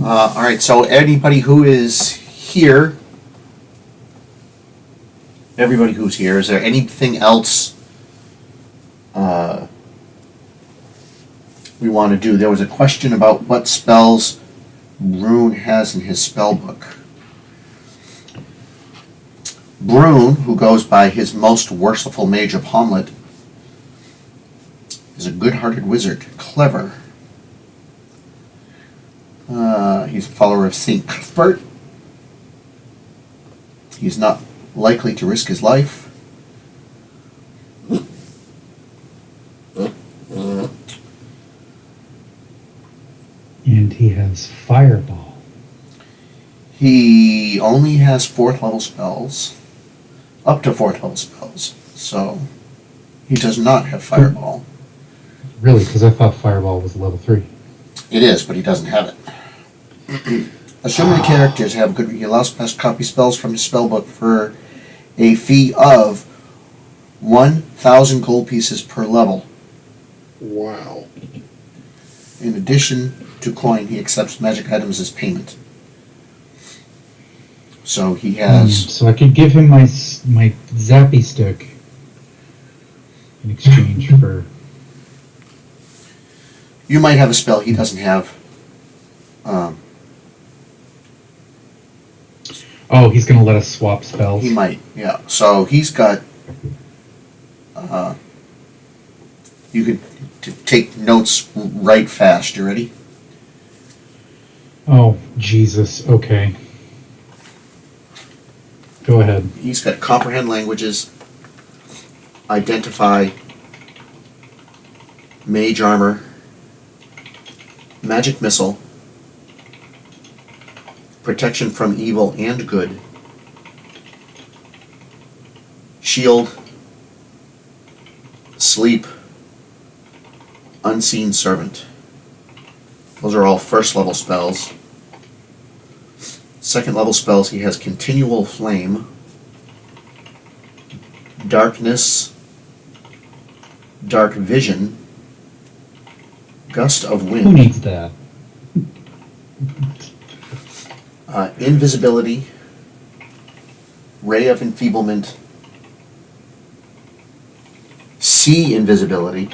All right, so anybody who is here, everybody who's here, is there anything else we want to do? There was a question about what spells Brune has in his spell book. Brune, who goes by his most worshipful mage of Hommlet, is a good-hearted wizard, clever. He's a follower of St. Cuthbert. He's not likely to risk his life. And he has Fireball. He only has 4th level spells, up to 4th level spells, so he does not have Fireball. Really? Because I thought Fireball was level 3. It is, but he doesn't have it. Assuming the characters have good, he allows best copy spells from his spellbook for a fee of 1,000 gold pieces per level. Wow. In addition to coin, he accepts magic items as payment. So he has... So I could give him my Zappy Stick in exchange for... You might have a spell he doesn't have. Oh, he's going to let us swap spells? He might, yeah. So he's got... you could take notes right fast. You ready? Oh, Jesus. Okay. Go ahead. He's got comprehend languages, identify, mage armor, magic missile, protection from evil and good, shield, sleep, unseen servant. Those are all 1st level spells. 2nd level spells, he has continual flame, darkness, dark vision, gust of Who wind, needs that? invisibility, ray of enfeeblement, sea invisibility,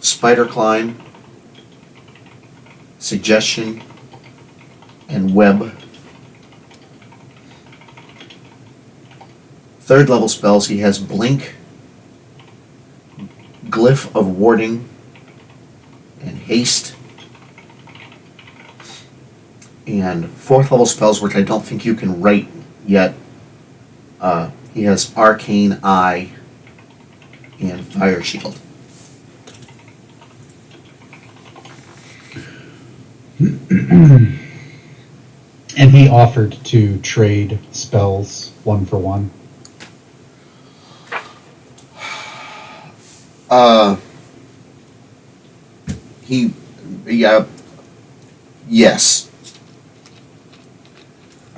spider climb, suggestion, and web. 3rd level spells, he has blink, glyph of warding, and haste. And 4th level spells, which I don't think you can write yet, he has arcane eye and fire shield. And he offered to trade spells 1 for 1. Yes.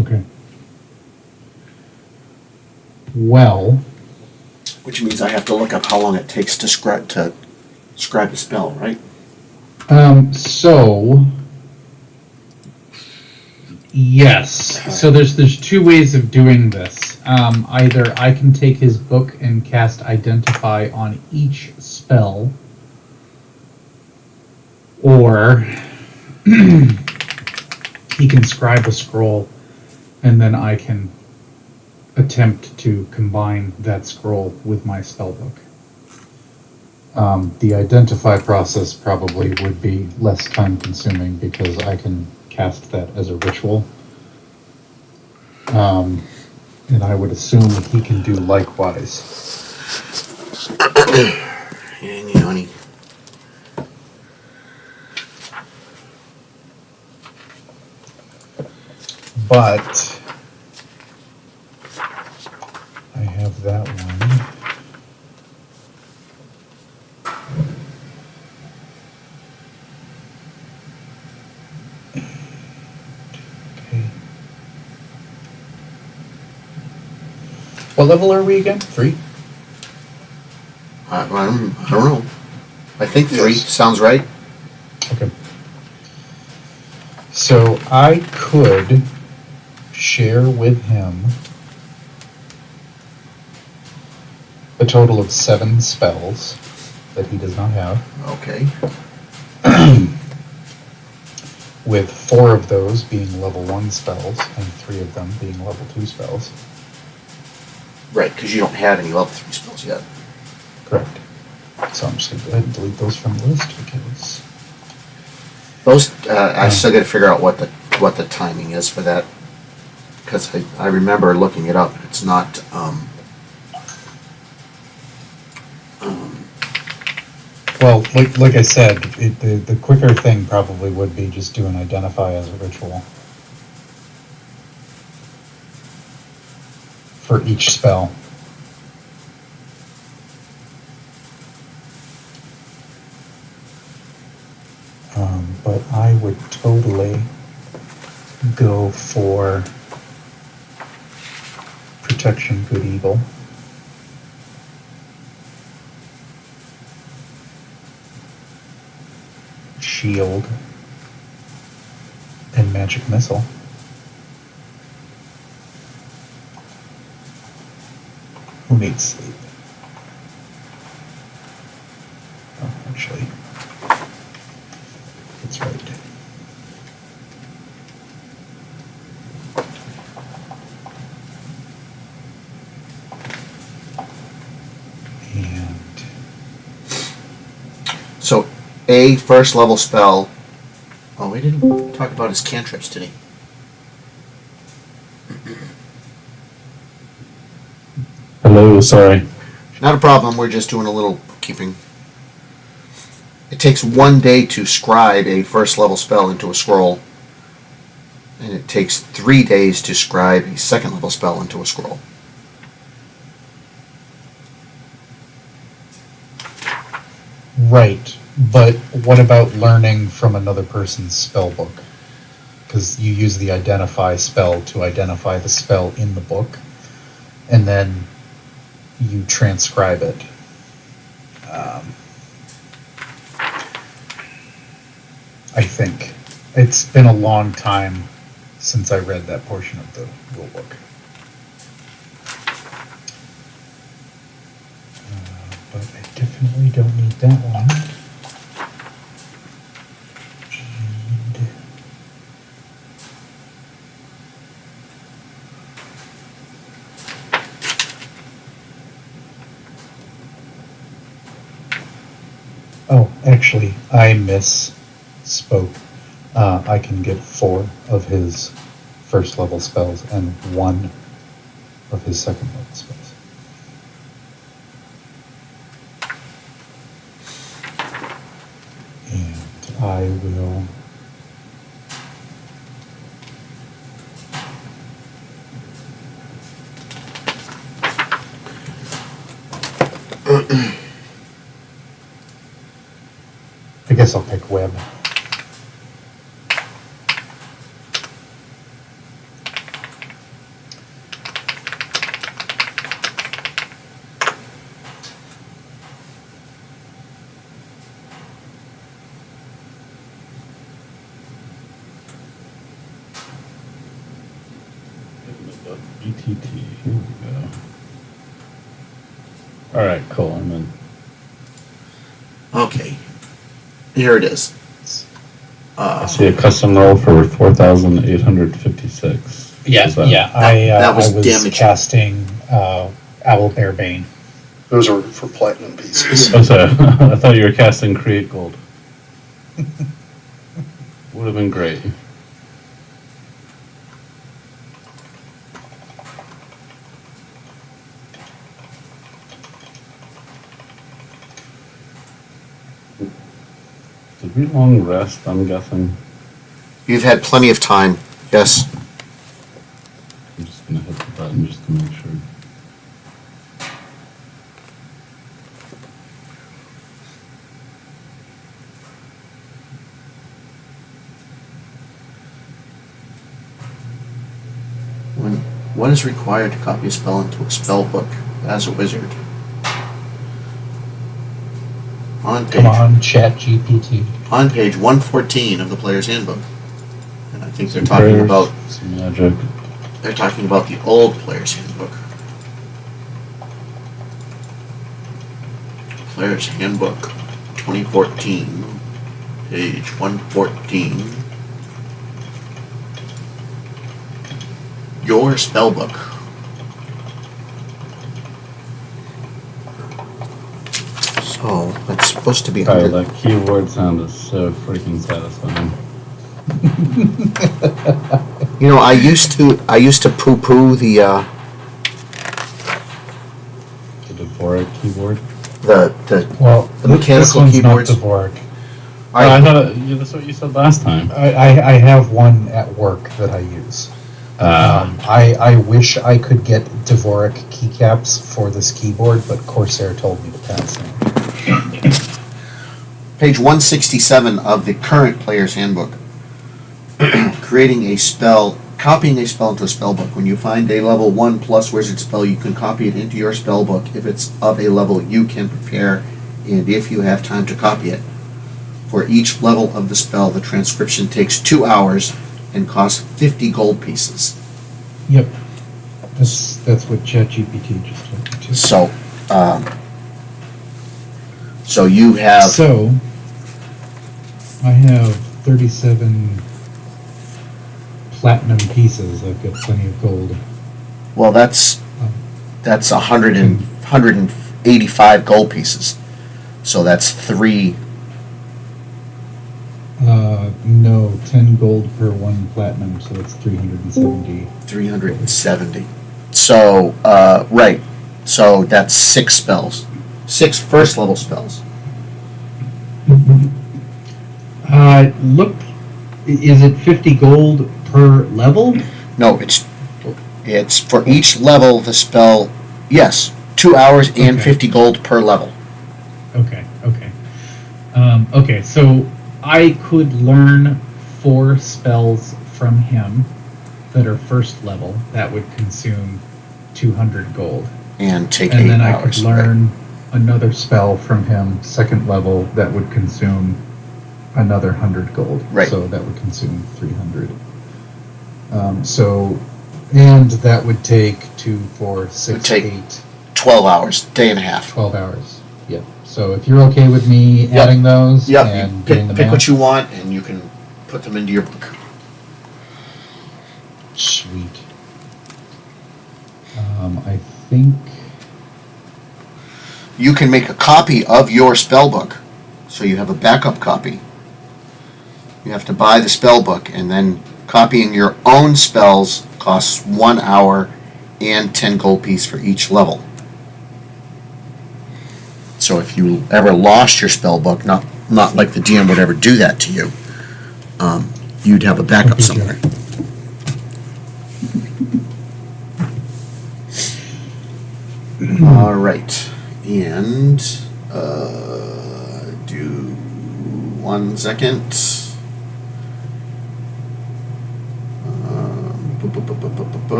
Okay. Well... Which means I have to look up how long it takes to scribe a spell, right? Yes. So there's 2 ways of doing this. Either I can take his book and cast Identify on each spell, or he can scribe a scroll, and then I can attempt to combine that scroll with my spellbook. The Identify process probably would be less time consuming because I can cast that as a ritual. And I would assume he can do likewise. Hang on, honey. But I have that one. Okay. What level are we again? 3? I don't know. I think 3 Yes. sounds right. Okay. So I could share with him a total of 7 spells that he does not have, Okay. with 4 of those being level 1 spells and 3 of them being level 2 spells. Right, because you don't have any level 3 spells yet. Correct. So I'm just going to go ahead and delete those from the list because... Those, I still got to figure out what the timing is for that, because I remember looking it up. It's not. Well, like I said, the quicker thing probably would be just do an identify as a ritual for each spell. But I would totally go for protection, good, evil. Shield and magic missile. Who needs sleep? Oh, actually, that's right. And So, a first level spell. Oh, we didn't talk about his cantrips, did he? Hello, sorry. Not a problem. We're just doing a little bookkeeping. It takes 1 day to scribe a first level spell into a scroll, and it takes 3 days to scribe a second level spell into a scroll. right, but what about learning from another person's spell book? Because you use the identify spell to identify the spell in the book, and then you transcribe it. I think. It's been a long time since I read that portion of the rule book. But I definitely don't need that one. And oh, actually, I misspoke. I can get 4 of his first level spells and 1 of his second level spells. And I will I guess I'll pick web. BTT, here we go. Alright, cool, I'm in. Okay. Here it is. I see a custom roll for 4,856. Yeah, Is that- yeah. that was I was damaging. casting Owlbear Bane. Those are for platinum pieces. Oh, sorry. I thought you were casting Create Gold. Would have been great. Did we long rest, I'm guessing? You've had plenty of time. Yes. I'm just gonna hit the button just to make sure. What is required to copy a spell into a spell book as a wizard? Come on, Chat GPT. On page 114 of the player's handbook. think they're talking about Some magic. they're talking about the old Player's Handbook. Player's Handbook 2014, page 114. Your spellbook. So that's supposed to be Oh, under. that keyboard sound is so freaking satisfying. You know, I used to poo-poo The Dvorak keyboard. the Well, The mechanical this one's keyboards. not Dvorak. Oh, I thought that's what you said last time. I have one at work that I use. I wish I could get Dvorak keycaps for this keyboard, but Corsair told me to pass them. Page 167 of the current Player's Handbook. Creating a spell, copying a spell into a spellbook. When you find a level 1 plus wizard spell, you can copy it into your spellbook if it's of a level you can prepare and if you have time to copy it. For each level of the spell, the transcription takes 2 hours and costs 50 gold pieces. Yep. That's what ChatGPT just told me to. So you have So, I have 37 platinum pieces. I've got plenty of gold. well that's 185 gold pieces. So that's 3. No, 10 gold per 1 platinum, so it's 370. 370. So, right. So that's 6 spells. 6 first level spells. Look, is it 50 gold per level? No, it's for each level the spell. Yes, 2 hours and Okay. 50 gold per level. Okay. Okay, so I could learn 4 spells from him that are first level. That would consume 200 gold. And take And 8 then I hours. could learn another spell from him, second level, that would consume another 100 gold. Right. So that would consume 300. And that would take 2, 4, 6, take- 8, 12 hours, day and a half. 12 hours. Yep. So if you're okay with me Yep. adding those Yep, and you getting the pick what math, you want and you can put them into your book. sweet. I think You can make a copy of your spell book, so you have a backup copy. You have to buy the spell book, and then copying your own spells costs 1 hour and 10 gold piece for each level. So if you ever lost your spell book, not like the DM would ever do that to you, you'd have a backup somewhere. All right, and do 1 second.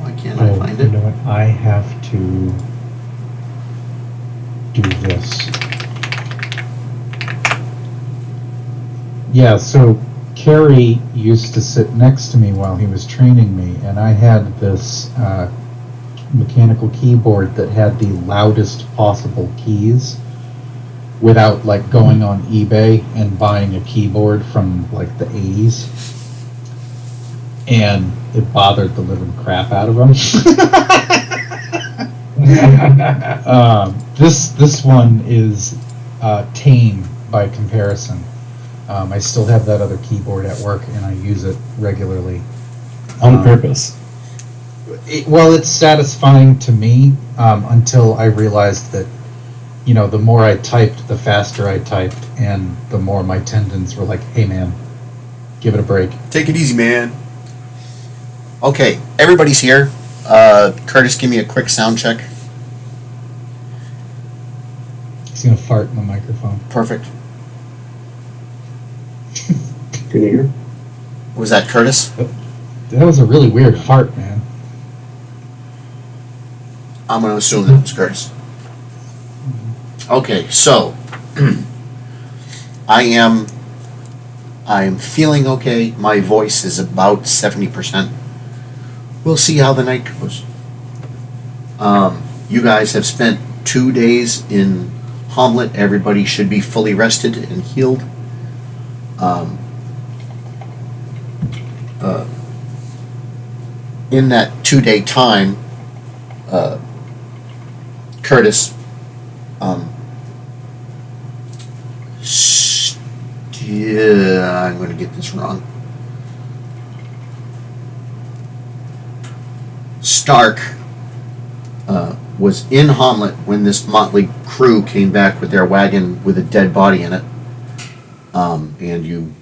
Why can't I find You it? know what? I have to do this. yeah. So Carrie used to sit next to me while he was training me, and I had this mechanical keyboard that had the loudest possible keys without like going on eBay and buying a keyboard from like the 80s, and it bothered the living crap out of him. This one is tame by comparison. I still have that other keyboard at work and I use it regularly. On purpose. Well, it's satisfying to me until I realized that, you know, the more I typed, the faster I typed, and the more my tendons were like, hey man, give it a break. Take it easy, man. Okay, everybody's here. Curtis, give me a quick sound check. He's gonna fart in the microphone. Perfect. Can you hear? Was that Curtis? That was a really weird fart, man. I'm going to assume that it was Curtis. Okay, so I am I'm feeling okay. My voice is about 70%. We'll see how the night goes. You guys have spent 2 days in Hommlet. Everybody should be fully rested and healed. In that 2-day time, Curtis, I'm going to get this wrong. Stark was in Hommlet when this motley crew came back with their wagon with a dead body in it. And you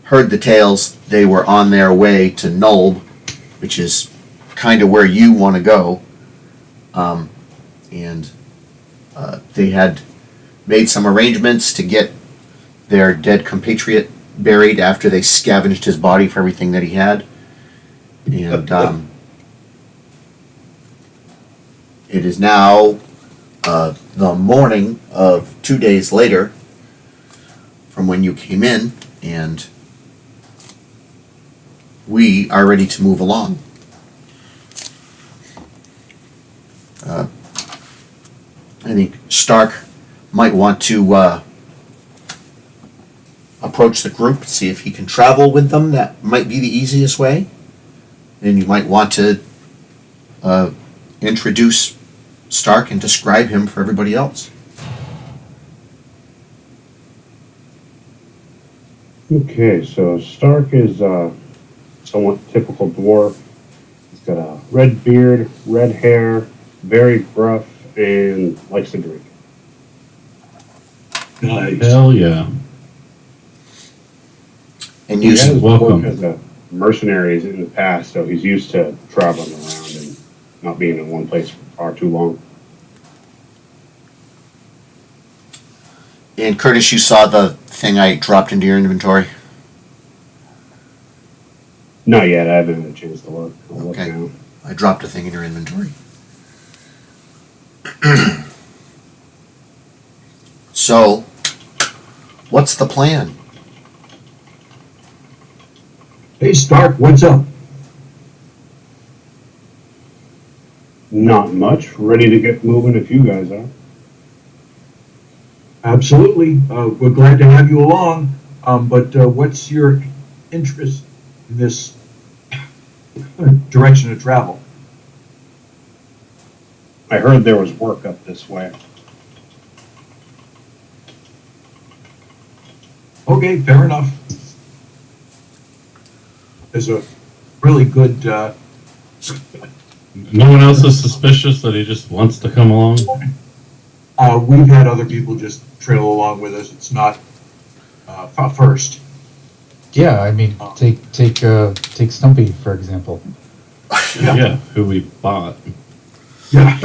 heard the tales. They were on their way to Nulb, which is kind of where you want to go. And they had made some arrangements to get their dead compatriot buried after they scavenged his body for everything that he had. And it is now the morning of 2 days later from when you came in, and we are ready to move along. I think Stark might want to approach the group, see if he can travel with them. That might be the easiest way. And you might want to introduce Stark and describe him for everybody else. Okay, so Stark is somewhat typical dwarf. He's got a red beard, red hair, very gruff, and likes to drink. Nice. Hell yeah. And He you has welcome. worked as a mercenary in the past, so he's used to traveling around and not being in one place for far too long. and Curtis, you saw the thing I dropped into your inventory. Not yet. I haven't had a chance to look. I'll look Okay. now. I dropped a thing in your inventory. So, what's the plan? Hey, Stark, what's up? Not much. Ready to get moving if you guys are. Absolutely. We're glad to have you along. But what's your interest in this direction of travel? I heard there was work up this way. Okay, fair enough. There's a really good, No one else is suspicious that he just wants to come along? we've had other people just trail along with us. It's not first. Yeah, I mean, take Stumpy for example. Yeah, who we bought. Yeah.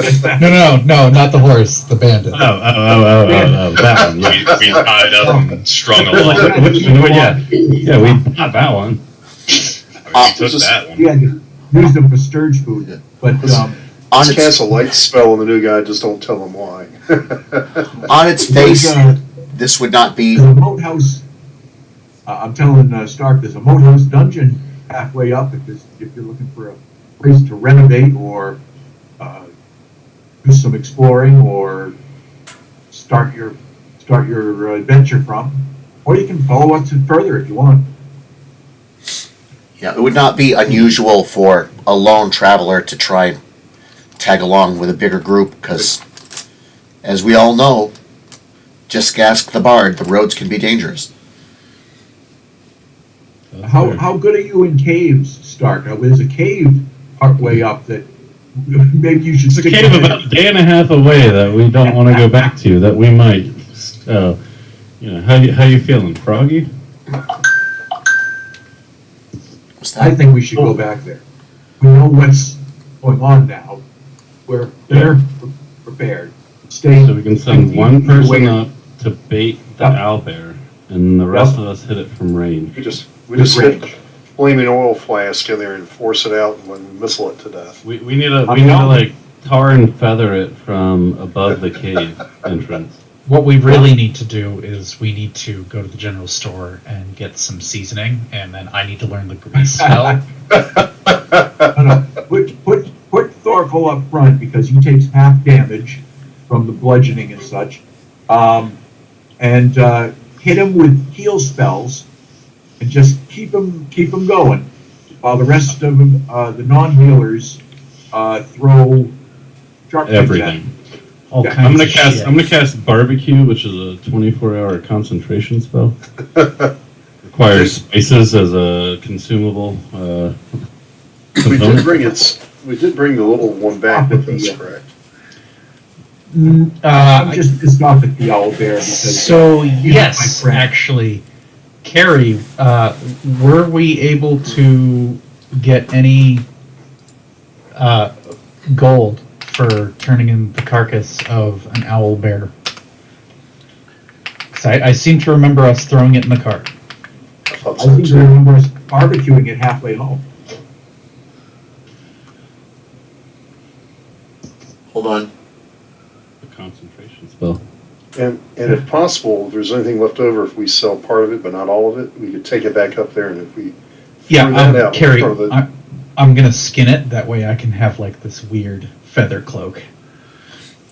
No, not the horse, the bandit. Oh, that one, yeah. We tied up and strung along. Yeah, we bought that one. I mean, we took that one. Yeah, used them for sturge food, but On Let's its, cast a light spell on the new guy, just don't tell him why. on its face, this would not be. there's a moat house. I'm telling Stark, there's a moat house dungeon halfway up. If you're looking for a place to renovate or do some exploring or start your adventure from, or you can follow us further if you want. Yeah, it would not be unusual for a lone traveler to try and tag along with a bigger group, because, as we all know, just ask the bard, the roads can be dangerous. How good are you in caves, Stark? There's a cave partway up that maybe you should It's a stick cave to. about a day and a half away that we don't want to go back to, that we might, how you feeling, froggy? What's I that? think we should go back there. We know what's going on now. We're better prepared. Stay. So we can send one person Wait. up to bait the owlbear, and the rest of us hit it from range. We just hit flaming oil flask in there and force it out and missile it to death. We need to like tar and feather it from above the cave entrance. What we really need to do is we need to go to the general store and get some seasoning, and then I need to learn the grease spell. No. Put Thorkel up front because he takes half damage from the bludgeoning and such, and hit him with heal spells, and just keep him going, while the rest of the non-healers throw sharp Everything. All Yeah, kinds of I'm gonna shit. cast barbecue, which is a 24-hour concentration spell. Requires spices as a consumable. We did bring the little one back with us, correct? I'm just pissed off at the owlbear because So he's yes, my friend. actually, Carrie, were we able to get any gold for turning in the carcass of an owl bear? 'Cause I seem to remember us throwing it in the cart. I thought I so seem to too. remember us barbecuing it halfway home. Hold on. The concentration spell. And if possible, if there's anything left over, if we sell part of it but not all of it, we could take it back up there, and if we Yeah, threw that out in Carrie, front of the, I'm gonna skin it. That way I can have like this weird feather cloak.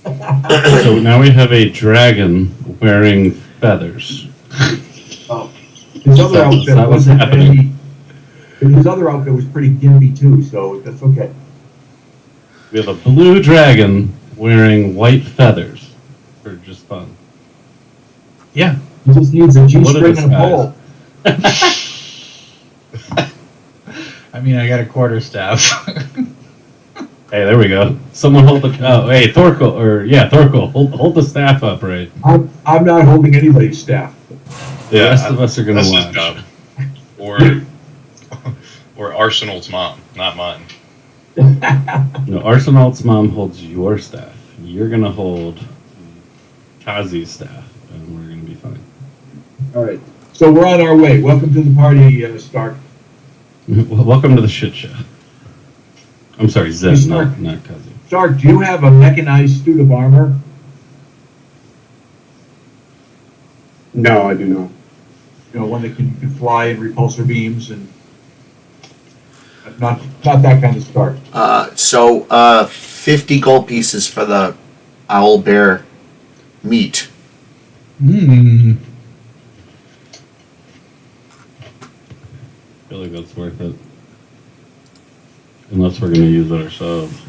So now we have a dragon wearing feathers. His other That outfit was wasn't happening. any. His other outfit was pretty gimpy too, so that's okay. We have a blue dragon wearing white feathers for just fun. Yeah. He just needs a What are G-string the and a pole. I mean, I got a quarterstaff. Hey, there we go. Someone hold the. Oh, hey, Thorkel, hold the staff up, right? I'm not holding anybody's staff. The rest of us are gonna That's his watch. job. Or Arsenal's mom, not mine. No, Arsenal's mom holds your staff. You're gonna hold Kazi's staff, and we're gonna be fine. All right. So we're on our way. Welcome to the party, Stark. Well, welcome to the shit show. I'm sorry, Zen, Hey, Stark. not Kazi. Stark, do you have a mechanized suit of armor? No, I do not. You know, one that can fly and repulsor beams and not that kind of Stark. So 50 gold pieces for the owl bear meat. Hmm. I feel like that's worth it. Unless we're gonna use it ourselves.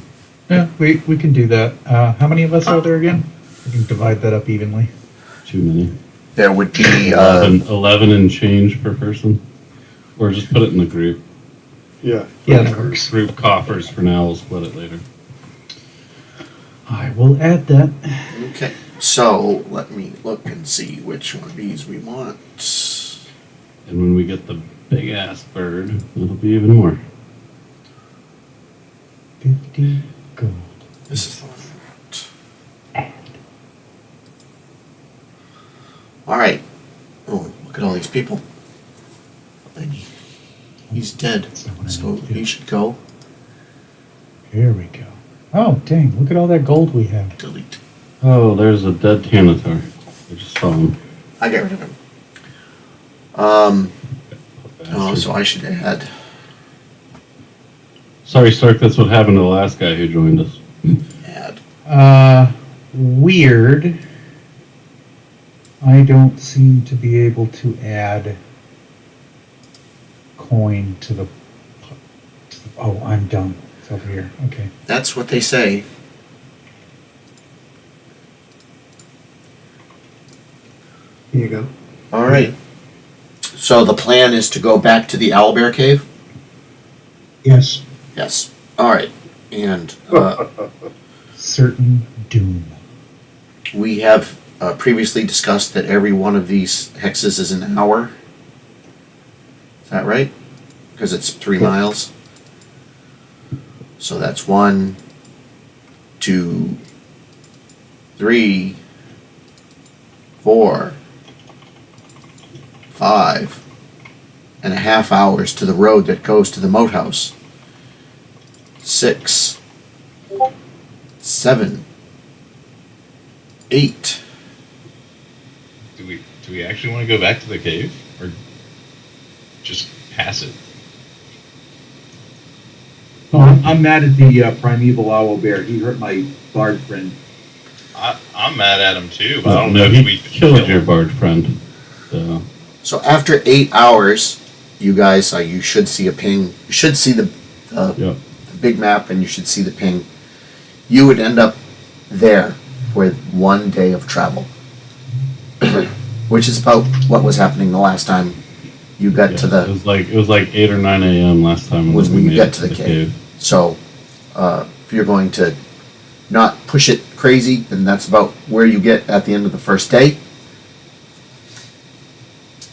Yeah, we can do that. How many of us are there again? We can divide that up evenly. Too many. There would be 11 and change per person. Or just put it in the group. yeah. Yeah, that works. Group coffers for now, we'll split it later. I will add that. okay. So let me look and see which one of these we want. And when we get the big ass bird, it'll be even more. 50 gold. This is the one we want. All right. Oh, look at all these people. And he's dead, That's not what I so need to do. he should go. Here we go. Oh, dang, look at all that gold we have. Delete. Oh, there's a dead Tanatar. I just saw him. I got rid of him. Oh, so I should add. Sorry, Stark, that's what happened to the last guy who joined us. Add. Weird. I don't seem to be able to add coin to the. Oh, I'm dumb. It's over here. Okay. That's what they say. Here you go. All right. So the plan is to go back to the Owlbear Cave? Yes. Yes. All right. And Certain doom. we have previously discussed that every one of these hexes is an hour. Is that right? Because it's 3 miles. So that's 1, 2, 3, 4, 5.5 hours to the road that goes to the moat house. 6, 7, 8, Do we actually want to go back to the cave? Or just pass it? I'm mad at the primeval owlbear. He hurt my bard friend. I'm mad at him too, but I Oh, don't no, know he if we can killed kill your him. bard friend. So, So after 8 hours, you guys, you should see a ping. You should see the yep. big map, and you should see the ping. You would end up there with 1 day of travel, which is about what was happening the last time you got Yeah, to it was like 8 or 9 a.m. last time Was we when you made get it to the cave. So if you're going to not push it crazy, then that's about where you get at the end of the first day.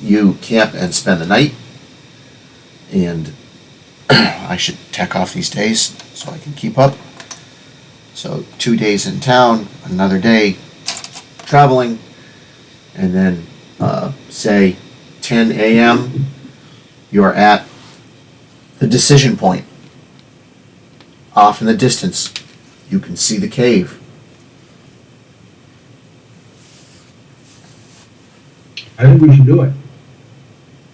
You camp and spend the night, and I should tack off these days so I can keep up. So 2 days in town, another day traveling, and then say 10 a.m. you're at the decision point. Off in the distance, you can see the cave. I think we should do it.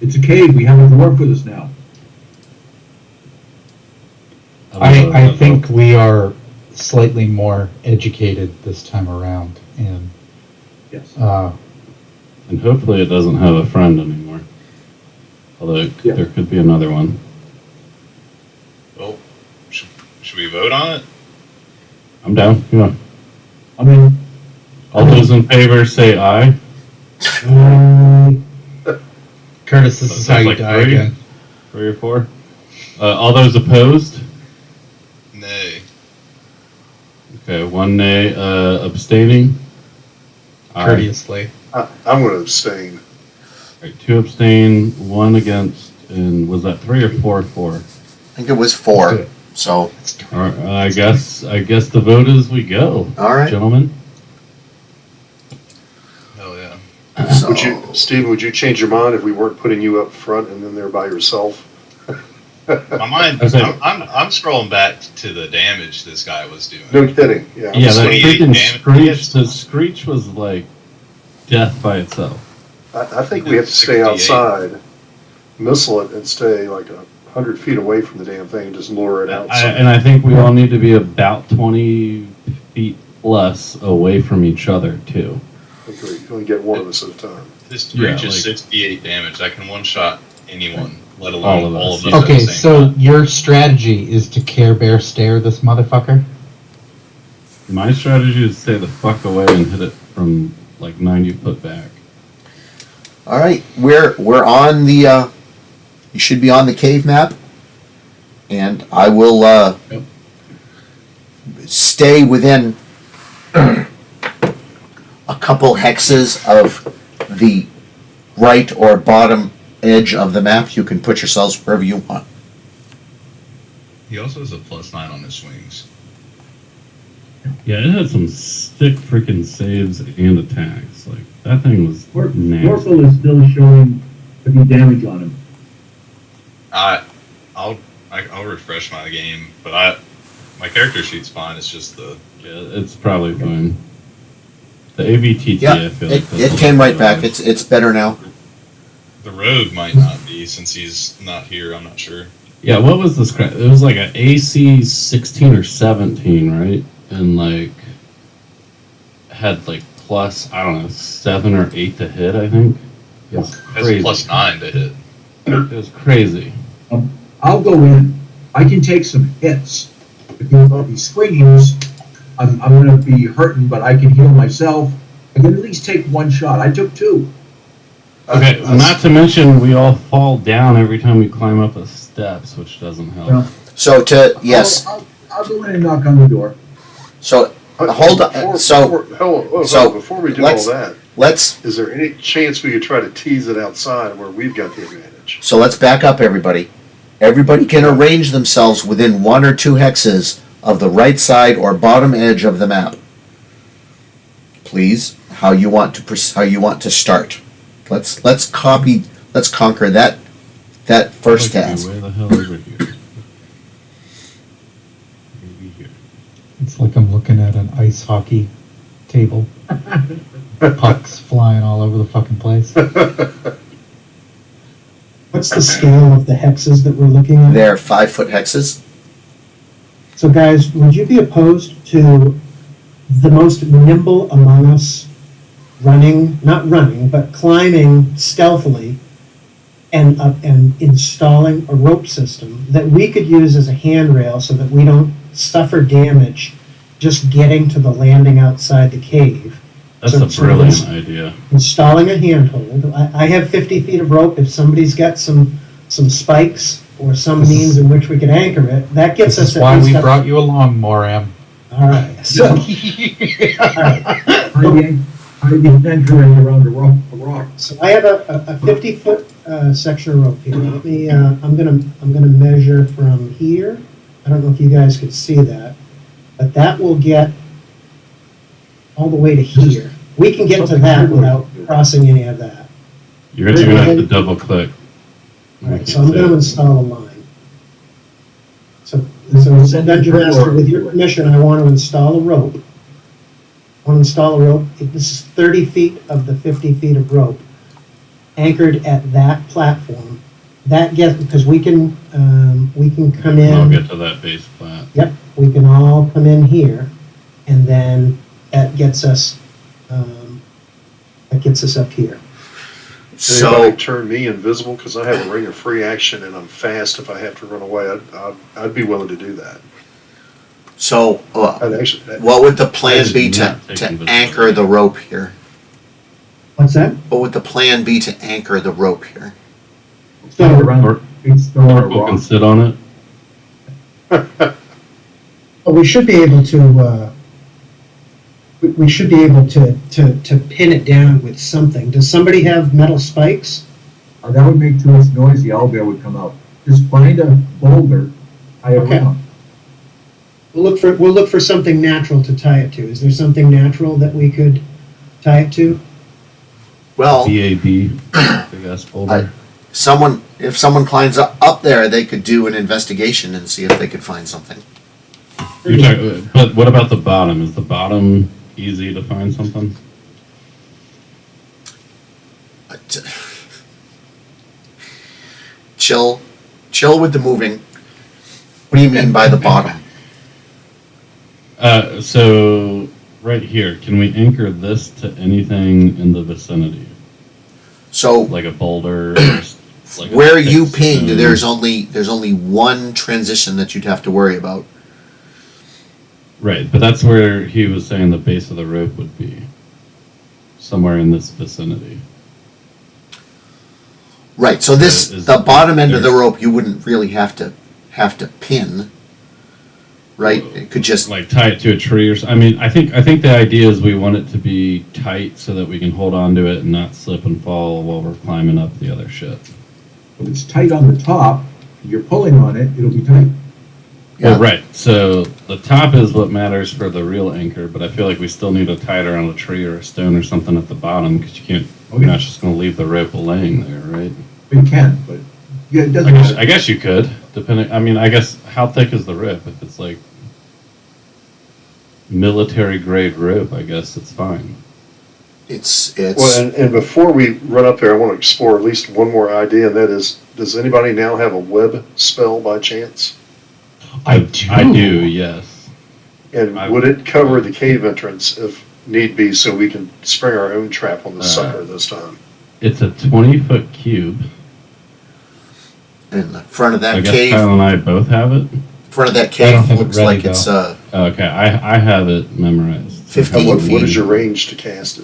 It's a cave. We have a dwarf with us now. I think we are slightly more educated this time around, and Yes. And hopefully it doesn't have a friend anymore. Although Yeah. there could be another one. Well, should we vote on it? I'm down. Yeah. I mean, All those in favor say aye. Curtis, this is Sounds how you like die three. again. 3 or 4. All those opposed? Nay. Okay, 1 nay. Abstaining? Aye. Courteously. I'm going to abstain. Right, 2 abstain, 1 against, and was that 3 or 4? 4. I think it was 4. So, All right, I guess the vote is we go, all right. gentlemen. Hell yeah. So, Stephen, would you change your mind if we weren't putting you up front and then there by yourself? My mind, Okay. I'm scrolling back to the damage this guy was doing. No kidding. Yeah. Yeah, that 28 freaking damage. screech, the screech was like death by itself. I think we have to stay 68. outside, missile it, and stay like 100 feet away from the damn thing and just lure it outside. And I think we all need to be about 20 feet plus away from each other, too. I think we can only get one of us at a time. This screech Yeah, is like- 68 damage. I can one-shot anyone, let All alone of all us. of us at Okay, the same so time. your strategy is to Care Bear stare this motherfucker? My strategy is to stay the fuck away and hit it from like 90 foot back. all right. We're on the. You should be on the cave map, and I will stay within a couple hexes of the right or bottom edge of the map. You can put yourselves wherever you want. He also has a +9 on his swings. Yeah, it had some sick freaking saves and attacks. Like, that thing was nasty. Orphle is still showing heavy damage on him. I'll refresh my game, but my character sheet's fine. It's just the Yeah, it's probably fine. The ABTT, Yeah, I feel like it came right back. It's better now. rogue might not be since he's not here. I'm not sure. Yeah, what was this crap? It was like an AC 16 or 17, right? And like had like plus, I don't know, 7 or 8 to hit, I think. It was Has crazy. +9 to hit. It was crazy. I'll go in. I can take some hits. If he screams, I'm going to be hurting, but I can heal myself. I can at least take 1 shot. I took 2. Okay, not to mention we all fall down every time we climb up the steps, which doesn't help. Yeah. So yes. I'll go in and knock on the door. So hold on. Before we do all let's- that, let's is there any chance we could try to tease it outside where we've got the advantage? back up, everybody. Everybody can arrange themselves within 1 or 2 hexes of the right side or bottom edge of the map. Please, how you want to start. Let's conquer that first Like, task. where the hell over here? Maybe here. It's like I'm looking at an ice hockey table. pucks flying all over the fucking place. What's the scale of the hexes that we're looking at? They're 5-foot hexes. So guys, would you be opposed to the most nimble among us not running, but climbing stealthily and installing a rope system that we could use as a handrail so that we don't suffer damage just getting to the landing outside the cave? That's So- a so brilliant ins- idea. Installing a handhold. I have 50 feet of rope. If somebody's got some spikes or some This means is- in which we can anchor it, that gets This us is at why least we up- brought you along, Moram. All right. So, all right. How do you venturing around a rock? So I have a 50-foot section of rope here. Let me. I'm gonna measure from here. I don't know if you guys could see that, but that will get all the way to here. We can get to that without crossing any of that. You're actually gonna have to double click. All right. So I'm going to install a line. So Dungeon Master, with your permission, I want to install a rope. I want to install a rope. This is 30 feet of the 50 feet of rope anchored at that platform. That gets, because we can come I'll in. get to that base plat. Yep, we can all come in here, and then that gets us up here. So, Anybody turn me invisible because I have a ring of free action and I'm fast. If I have to run away, I'd be willing to do that. so I'd actually, what would the plan be Not to taking this anchor away. the rope here? What's that? What would the plan be to anchor the rope here? So, Or people can sit on it. well, we should be able to. We should be able to pin it down with something. Does somebody have metal spikes? That would make too much noise, the owlbear would come out. Just find a boulder, tie it Okay. around. We'll look for something natural to tie it to. Is there something natural that we could tie it to? Well, DAB, big ass boulder. if someone climbs up there, they could do an investigation and see if they could find something. But what about the bottom? Is the bottom easy to find something? Chill with the moving. What do you mean by the bottom? So right here, can we anchor this to anything in the vicinity, So like a boulder? Or like a where you thick pinged, stone? there's only one transition that you'd have to worry about. Right, but that's where he was saying the base of the rope would be, somewhere in this vicinity. Right. So the bottom end of the rope you wouldn't really have to pin. Right. It could just Like tie it to a tree or something. I mean, I think the idea is we want it to be tight so that we can hold on to it and not slip and fall while we're climbing up the other shit. If it's tight on the top, if you're pulling on it, it'll be tight. Yeah. Well, right. So the top is what matters for the real anchor, but I feel like we still need to tie it around a tree or a stone or something at the bottom because you can't. Okay. You're not just going to leave the rope laying there, right? We can, but yeah, it doesn't matter. I guess you could, depending. I mean, I guess how thick is the rope? If it's like military grade rope, I guess it's fine. it's well, and before we run up there, I want to explore at least one more idea, and that is, does anybody now have a web spell by chance? I do. I do, yes. And I- would it cover the cave entrance if need be, so we can spring our own trap on the sucker this time? It's a 20-foot cube. in the front of I that guess cave. Kyle and I both have it. Front of that I don't cave have it looks ready, like it's Okay, I have it memorized. 15 What feet. is your range to cast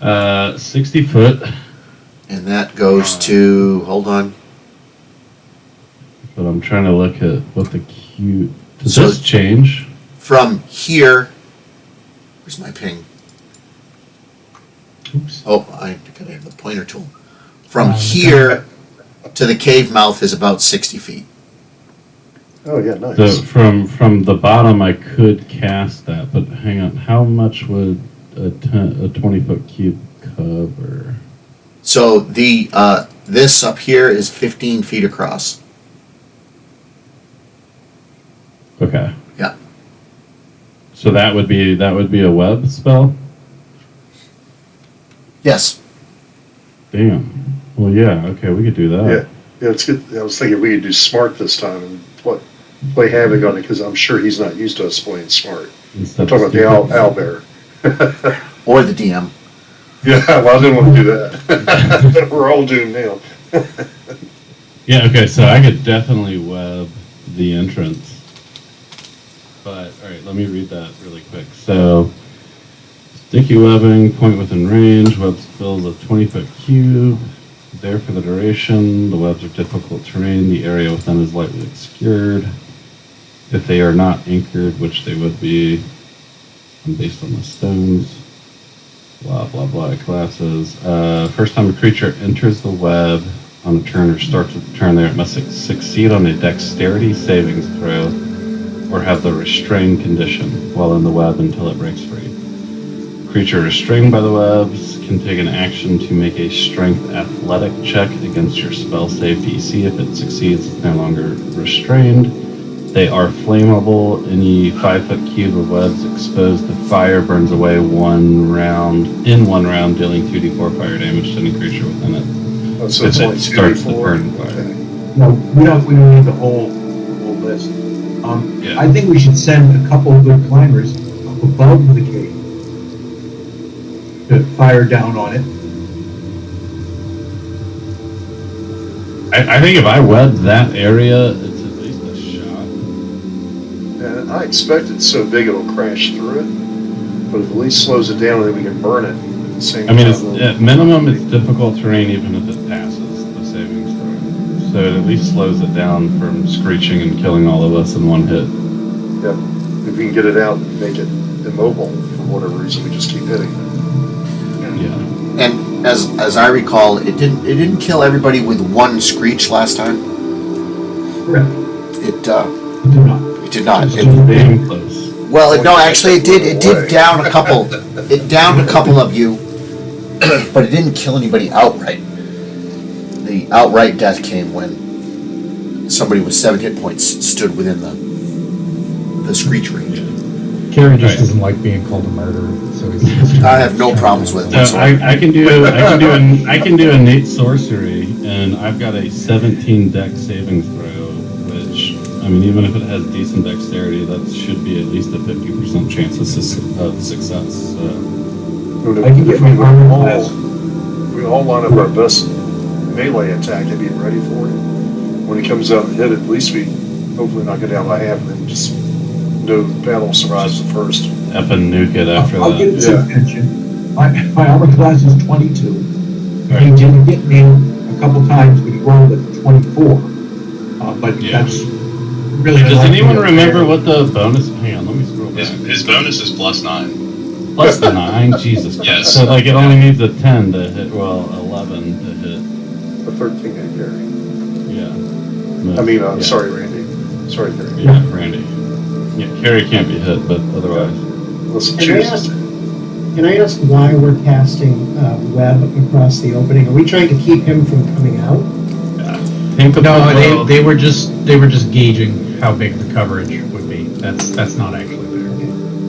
it? 60 foot, and that goes to hold on. but I'm trying to look at what the cube. Does So- this change? From here, where's my ping? Oops. Oh, I gotta have the pointer tool. From here to the cave mouth is about 60 feet. Oh, yeah, nice. So from the bottom, I could cast that, but hang on, how much would a 20-foot cube cover? So the this up here is 15 feet across. Okay. Yeah. So that would be a web spell. Yes. Damn. Well, yeah. Okay, we could do that. Yeah. Yeah, it's good. I was thinking we could do smart this time and play havoc on it because I'm sure he's not used to us playing smart. Instead I'm talking of about the stupid. owlbear. Or the DM. Yeah, well, I didn't want to do that. We're all doomed now. Yeah, okay, so I could definitely web the entrance. But, alright, let me read that really quick. So, sticky webbing, point within range, web fills a 20-foot cube. There for the duration. The webs are difficult terrain. The area within is lightly obscured. If they are not anchored, which they would be, based on the stones. Blah, blah, blah, it collapses. First time a creature enters the web on a turn or starts with the turn there, it must succeed on a dexterity savings throw or have the restrained condition while in the web until it breaks free. Creature restrained by the webs can take an action to make a strength athletic check against your spell save DC. If it succeeds, it's no longer restrained. They are flammable. Any 5-foot cube of webs exposed to fire burns away in one round, dealing 2d4 fire damage to any creature within it. Oh, so If it's it only starts the 2d4? burn fire. Okay. No, we don't need the whole list. Yeah. I think we should send a couple of good climbers up above the cave to fire down on it. I think if I web that area, it's at least a shot. And I expect it's so big it'll crash through it, but if at least slows it down, then we can burn it at the same I mean, time. it's, at minimum, it's difficult terrain even if it passes the savings throw. So it at least slows it down from screeching and killing all of us in one hit. Yep. If we can get it out and make it immobile for whatever reason, we just keep hitting it. Yeah. And as I recall, it didn't kill everybody with one screech last time. Correct. It Do not. it did not. It's It, damn close. well, no, actually, it did. It did down a couple. It downed a couple of you, but it didn't kill anybody outright. The outright death came when somebody with 7 hit points stood within the screech range. Carrie just Right. doesn't like being called a murderer, so he's I have no problems with it So whatsoever. I can do a Nate sorcery, and I've got a 17 dex savings throw, which I mean, even if it has decent dexterity, that should be at least a 50% chance of success. So. I can get my armor all, class. we all line up our best melee attack and be ready for it. When he comes out and hit it, at least we hopefully knock it down by half and then just no battle survives the first. Effing nuke it after I'll get that. its Yeah. attention. My armor class is 22. Right. He didn't get me a couple times, but he rolled at 24. But Yeah. that's really. Does unlikely anyone to remember fail. what the bonus? Hang on, let me scroll back. His bonus is +9. Plus the 9, Jesus Christ. Yes. So like it only needs a 10 to hit. Well, 11 to hit. The 13 hit Gary. Yeah. I mean, Yeah. sorry, Randy. Sorry, Gary. Yeah, Randy. Yeah, Carrie can't be hit, but otherwise. Listen, Can I choose. ask, can I ask why we're casting web across the opening? Are we trying to keep him from coming out? Think of No, the- they were just gauging how big the coverage would be. That's not actually there.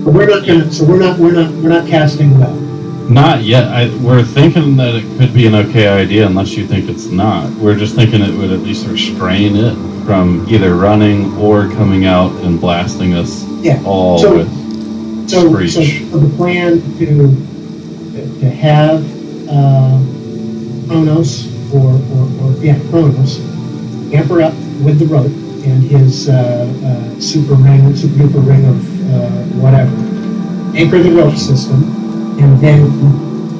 But we're not gonna. So we're not casting web. Not yet. We're thinking that it could be an okay idea unless you think it's not. We're just thinking it would at least restrain it from either running or coming out and blasting us Yeah. all So- with So screech. the plan to have Kronos or Kronos amper up with the rope and his super duper ring of whatever. Anchor the rope system, and then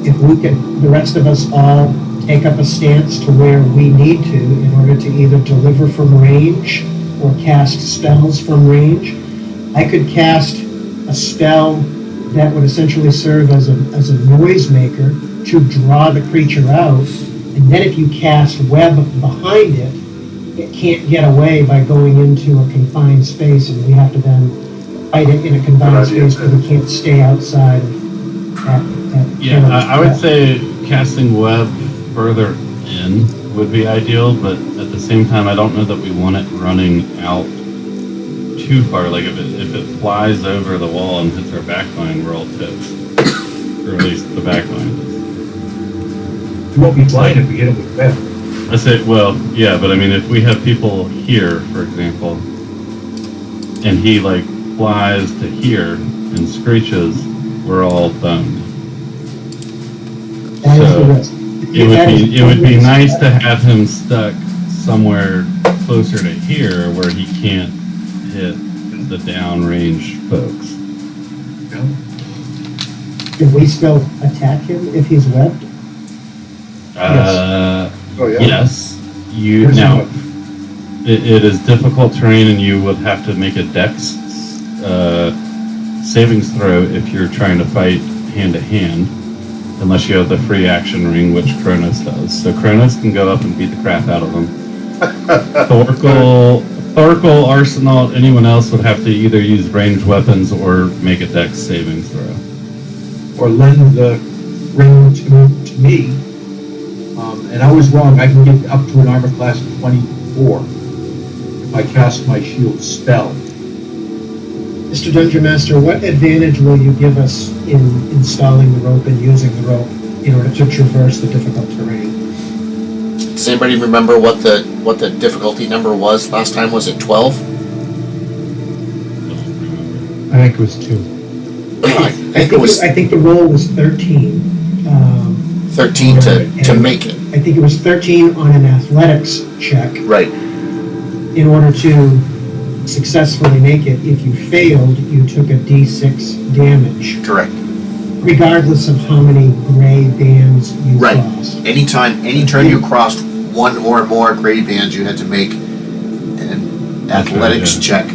if we could, the rest of us all take up a stance to where we need to in order to either deliver from range or cast spells from range. I could cast a spell that would essentially serve as a noise maker to draw the creature out, and then if you cast web behind it, it can't get away by going into a confined space, and we have to then fight it in a confined Good idea, space, but we can't stay outside at Yeah, I would say casting web further in would be ideal, but at the same time, I don't know that we want it running out too far. Like if it flies over the wall and hits our backline, we're all toast. Or at least the backline does. We won't be flying if we hit him with web. I say, well, yeah, but I mean, if we have people here, for example, and he like flies to here and screeches, we're all boned. That is the So risk. it would be nice to have him stuck somewhere closer to here where he can't hit the downrange folks. Can we still attack him if he's webbed? Oh, yeah? Yes, you now. It is difficult terrain, and you would have to make a dex savings throw if you're trying to fight hand to hand, unless you have the free action ring, which Kronos does. So Kronos can go up and beat the crap out of them. Thorkel, Arsenal, anyone else would have to either use ranged weapons or make a dex savings throw. Or lend the ring to me. And I was wrong, I can get up to an armor class of 24 if I cast my shield spell. Mr. Dungeon Master, what advantage will you give us in installing the rope and using the rope in order to traverse the difficult terrain? Does anybody remember what the difficulty number was last time? Was it 12? I think it was 2. I think it was I think the roll was 13. 13 to make it. I think it was 13 on an athletics check Right. in order to successfully make it. If you failed, you took a D6 damage, Correct. regardless of how many gray bands you Right. crossed. Any turn you crossed one or more gray bands, you had to make an athletics yeah. check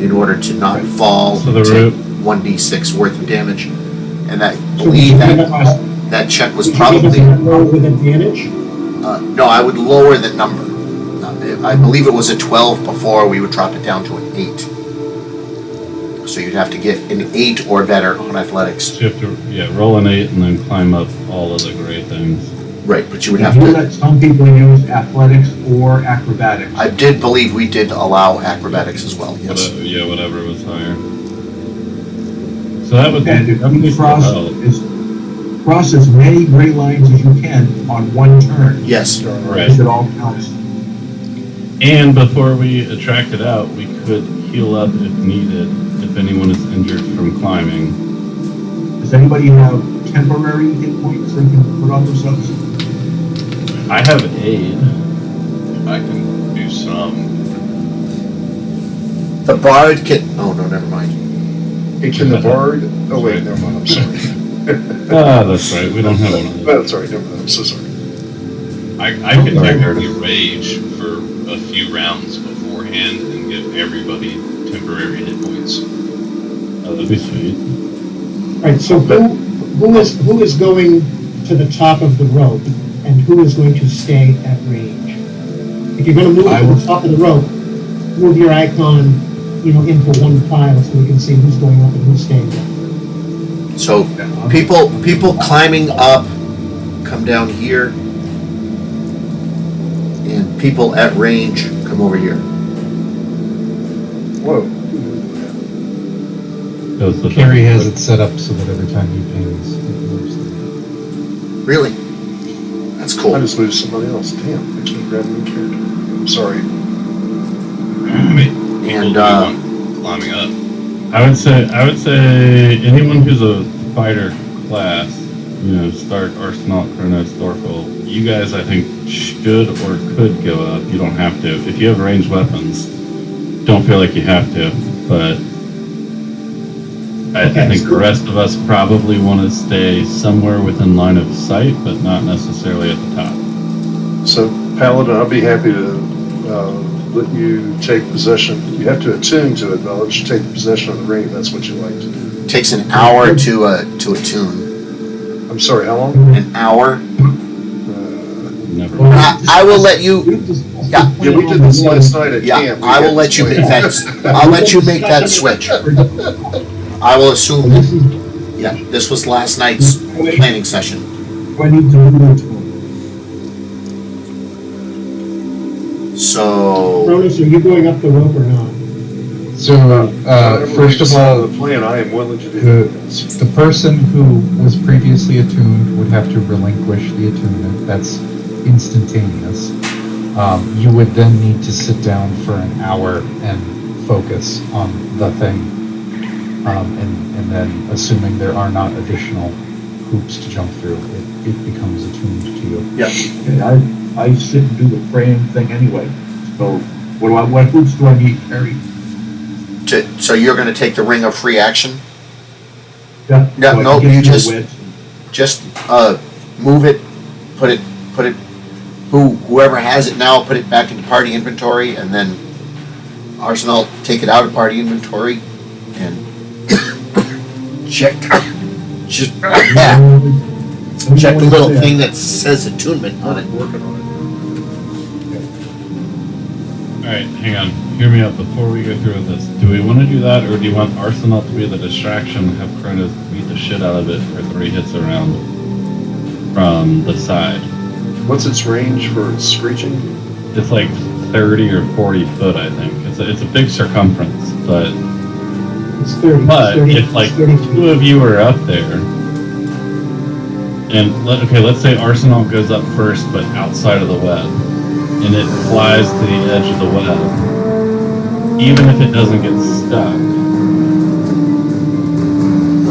in order to not fall So and the take rope- 1d6 worth of damage. And I So believe would you give that us- that check was would you give us probably a roll with advantage? no. I would lower the number. I believe it was a 12 before. We would drop it down to an 8. So you'd have to get an 8 or better on athletics. So you have to, roll an 8 and then climb up all of the gray things. Right, but you would You have to. let some people use athletics or acrobatics. I did believe we did allow acrobatics as well. Yes. Whatever was higher. So that would And if that would you still help. cross as many gray lines as you can on one turn, Yes. Right. because it all counts. And before we attract it out, we could heal up if needed, if anyone is injured from climbing. Does anybody have temporary hit points they can put on themselves? I have aid. I can do some. The bard can. Oh no, never mind. Hey, can the bard? Oh, wait, never mind, I'm sorry. Ah, that's right. We don't have one of those. That's all right, never mind, I'm so sorry. I can technically rage for a few rounds beforehand and give everybody temporary hit points. Oh, that'd be sweet. Right, so who is going to the top of the rope and who is going to stay at range? If you're going to move I to will- the top of the rope, move your icon, into one pile so we can see who's going up and who's staying down. So people climbing up come down here, and people at range come over here. Whoa. Goes the Carrie has it set up so that every time he pings, it moves them. Really? That's I cool. just moved somebody else, damn, I can't grab a new character. I'm sorry. I mean, people And, do want climbing up. I would say anyone who's a fighter class, Stark, Arsenal, Kronos, Thorkel, you guys I think should or could go up. You don't have to. If you have ranged weapons, don't feel like you have to, but I think the rest of us probably want to stay somewhere within line of sight, but not necessarily at the top. So, Paladin, I'll be happy to let you take possession. You have to attune to it, but I'll let you take possession of the ring if that's what you like to do. Takes an hour to attune. I'm sorry, how long? An hour. Never. I will let you. Yeah. Yeah, we did this last night at Yeah, camp. I will let you make that. I'll let you make that switch. I will assume that. Yeah, this was last night's planning session. Do I need to move it to So Cronus, are you going up the rope or not? So, first of all, the plan, I am willing to do this. the person who was previously attuned would have to relinquish the attunement. That's instantaneous. You would then need to sit down for an hour and focus on the thing. And then, assuming there are not additional hoops to jump through, it becomes attuned to you. Yep. Okay, I sit and do the praying thing anyway. So what hoops do I need to carry? So you're going to take the ring of free action? Yeah, Yeah, so I no, can get you through the just- webs. Just move it, put it. Whoever has it now, put it back into party inventory, and then Arsenal take it out of party inventory and check. Just check the little thing that says attunement on it. Working on it. Alright, hang on. Hear me out before we go through with this. Do we want to do that, or do you want Arsenal to be the distraction and have Kronos beat the shit out of it for 3 hits around from the side? What's its range for screeching? It's like 30 or 40 foot, I think. It's a big circumference, but It's 30. But 30, if like 30 two of you are up there, and let's say Arsenal goes up first, but outside of the web, and it flies to the edge of the web, even if it doesn't get stuck,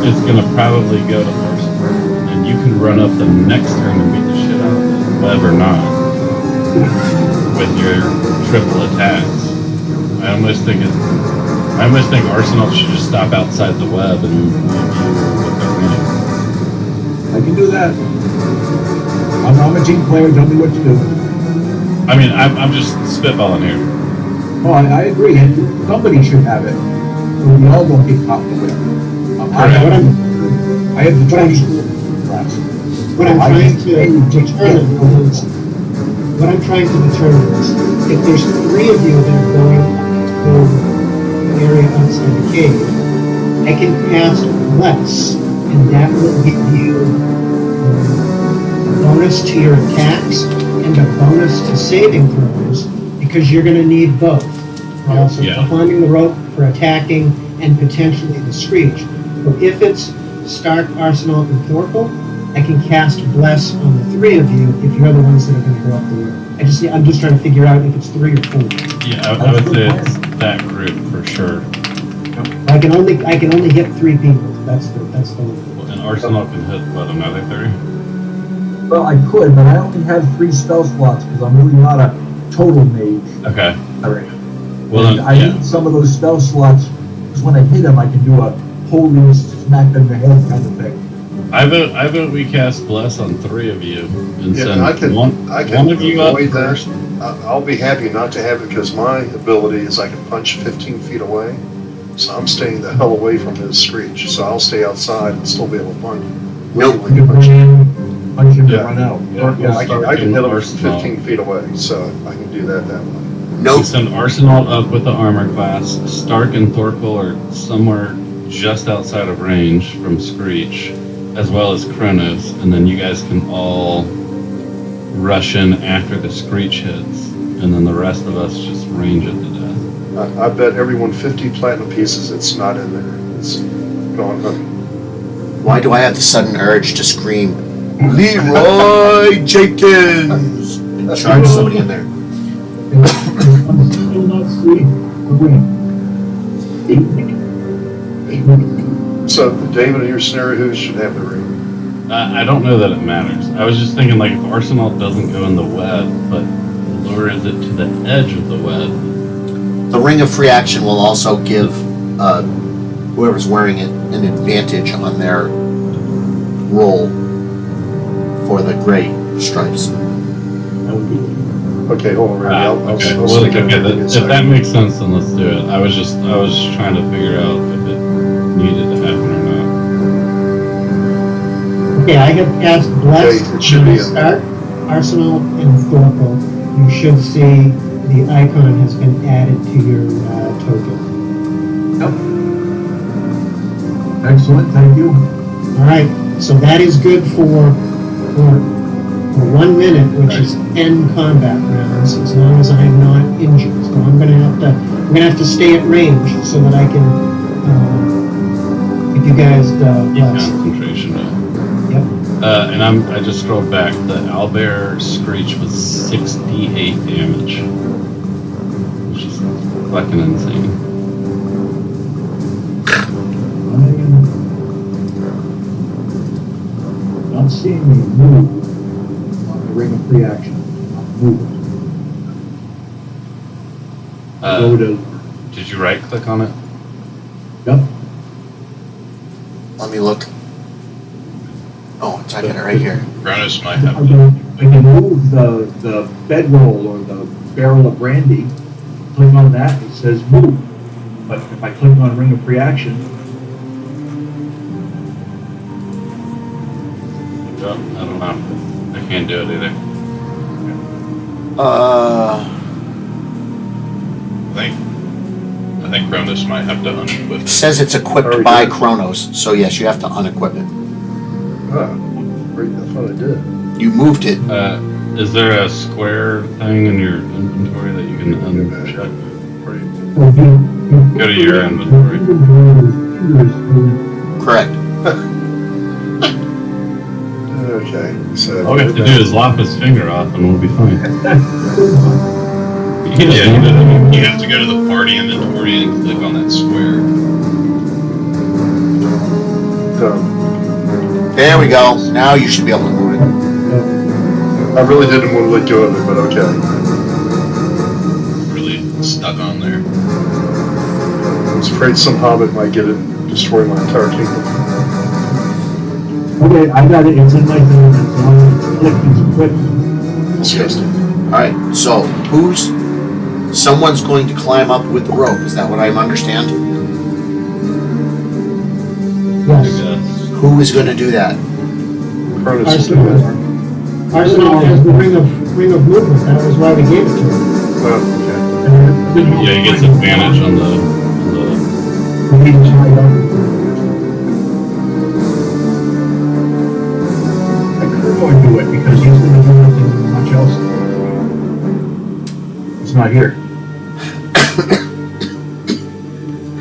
it's gonna probably go to Arsenal, and you can run up the next turn and beat the shit out of the web or not with your triple attacks. I almost think Arsenal should just stop outside the web and leave you with their running. I can do that. I'm a team player, tell me what to do. I mean, I'm just spitballing here. Oh, I agree, and somebody should have it, so we all don't get caught in the web. I have the choice. What I'm trying to determine is, if there's 3 of you that are going to the area outside the cave, I can cast Bless, and that will give you a bonus to your attacks and a bonus to saving throws, because you're going to need both. Also, Yeah. for climbing the rope, for attacking, and potentially the screech. So if it's Stark, Arsenal, and Thorkel, I can cast Bless on the 3 of you if you're the ones that are going to go up the rope. I'm just trying to figure out if it's 3 or 4. Yeah, I would say it's that group for sure. I can only hit 3 people. That's the limit. And Arsenal can hit, what, another 3? Well, I could, but I only have 3 spell slots, because I'm really not a total mage. Okay. Alright. Well, And then, I yeah. need some of those spell slots, because when I hit them, I can do a holy smack them in the head kind of thing. I vote we cast Bless on 3 of you and Yeah, send I can one of you up avoid that. first. I'll be happy not to have it because my ability is I can punch 15 feet away. So I'm staying the hell away from his screech. So I'll stay outside and still be able to punch. Nope. You can punch him to Yeah. run out. Yeah. I can hit him from Arsenal. 15 feet away, so I can do that way. We Nope. send Arsenal up with the armor class. Stark and Thorkel are somewhere just outside of range from Screech, as well as Kronos, and then you guys can all rush in after the Screech hits, and then the rest of us just range it to death. I bet everyone 50 platinum pieces it's not in there. It's gone. Why do I have the sudden urge to scream, Leroy Jenkins, and charge somebody in there? I'm still not free to win. So, David, in your scenario, who should have the ring? I don't know that it matters. I was just thinking, like, if Arsenal doesn't go in the web, but lures it to the edge of the web. The ring of free action will also give whoever's wearing it an advantage on their roll for the gray stripes. Okay, hold on, Randy. Okay, I'll well, stick it okay, in a if second. that makes sense, then let's do it. I was just trying to figure out if it needed to happen or not. Okay, I have cast Blessed Okay, it should be on in Stark, Arsenal, and Thorkel. You should see the icon has been added to your token. Excellent, thank you. All right, so that is good for for 1 minute, which is end combat rounds, as long as I'm not injured. So I'm gonna have to stay at range so that I can give you guys the last. Concentration. Yep. And I just scrolled back. The Owlbear Screech was 68 damage. Which is fucking insane. I'm not seeing me move on the ring of free action. I'll move it. Go to, Did you right click on it? yep, Let me look. Oh, it's I got it right here. Kronos might I have. can move the bedroll or the barrel of brandy. Click on that, it says move. But if I click on ring of free action, I don't know. I can't do it either. I think Kronos might have to unequip. It says it's equipped by Kronos, so yes, you have to unequip it. Ah, great, I thought I did. You moved it. Is there a square thing in your inventory that you can uncheck? Right. Go to your inventory. Correct. Okay, so. All we have to do is lop his finger off and we'll be fine. You have to go to the party inventory and click on that square. Done. There we go. Now you should be able to move it. I really didn't want to let go of it, but okay. Really stuck on there. I was afraid some hobbit might get it and destroy my entire kingdom. okay, I got it, it's in my zone, so I'm gonna click and quit. Disgusting. Alright, so someone's going to climb up with the rope. Is that what I understand? Yes. Who is going to do that? Cronus will do that. Arsenal has the ring of movement. That was why we gave it to him. Oh, Yeah, he gets advantage on the I could go and do it because he's gonna do nothing much else. It's not here.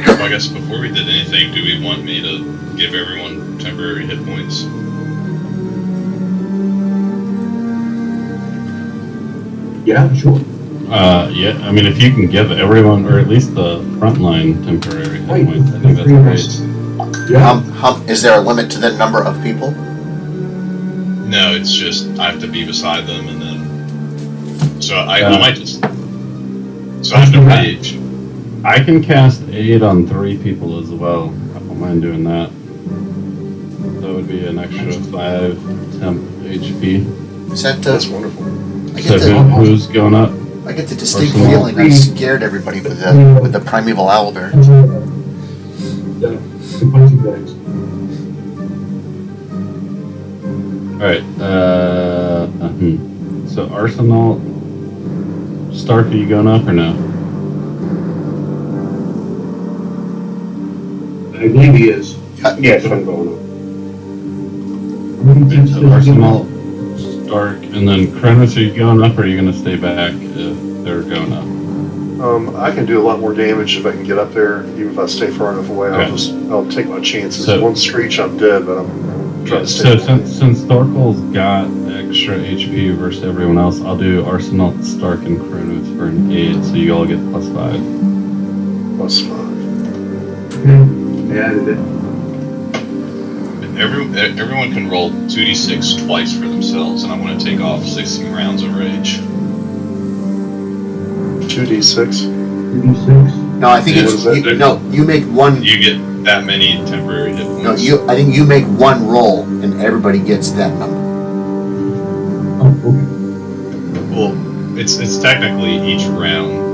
Well, I guess before we did anything, do we want me to give everyone temporary hit points? Yeah, sure. yeah, I mean, if you can give everyone, or at least the frontline temporary hit Right. points, I think that's great. Yeah. Is there a limit to the number of people? No, it's just I have to be beside them, and then so I might just. So I have to rage. I can cast aid on 3 people as well. I don't mind doing that. That would be an extra 5 temp HP. Is that that's wonderful. So who's going up? I get the distinct Arsenal. feeling I scared everybody with the primeval owlbear. The punching bags. Alright, so Arsenal, Stark, are you going up or no? I believe he is. Yes, I'm going up. So Arsenal, Stark, and then Kronos, are you going up or are you going to stay back if they're going up? I can do a lot more damage if I can get up there. Even if I stay far enough away, Okay. I'll take my chances. So- One screech, I'm dead, but I'm trying to So stay. since Thorkel's got extra HP versus everyone else, I'll do Arsenal, Stark, and Kronos for an aid, so you all get +5. +5. I added it. Everyone can roll 2d6 twice for themselves, and I'm going to take off 16 rounds of rage. 2d6. 36. No, I think Yeah, it's what is that? you make one. You get that many temporary hit points. No, I think you make one roll and everybody gets that number. Oh, okay. Well, it's technically each round.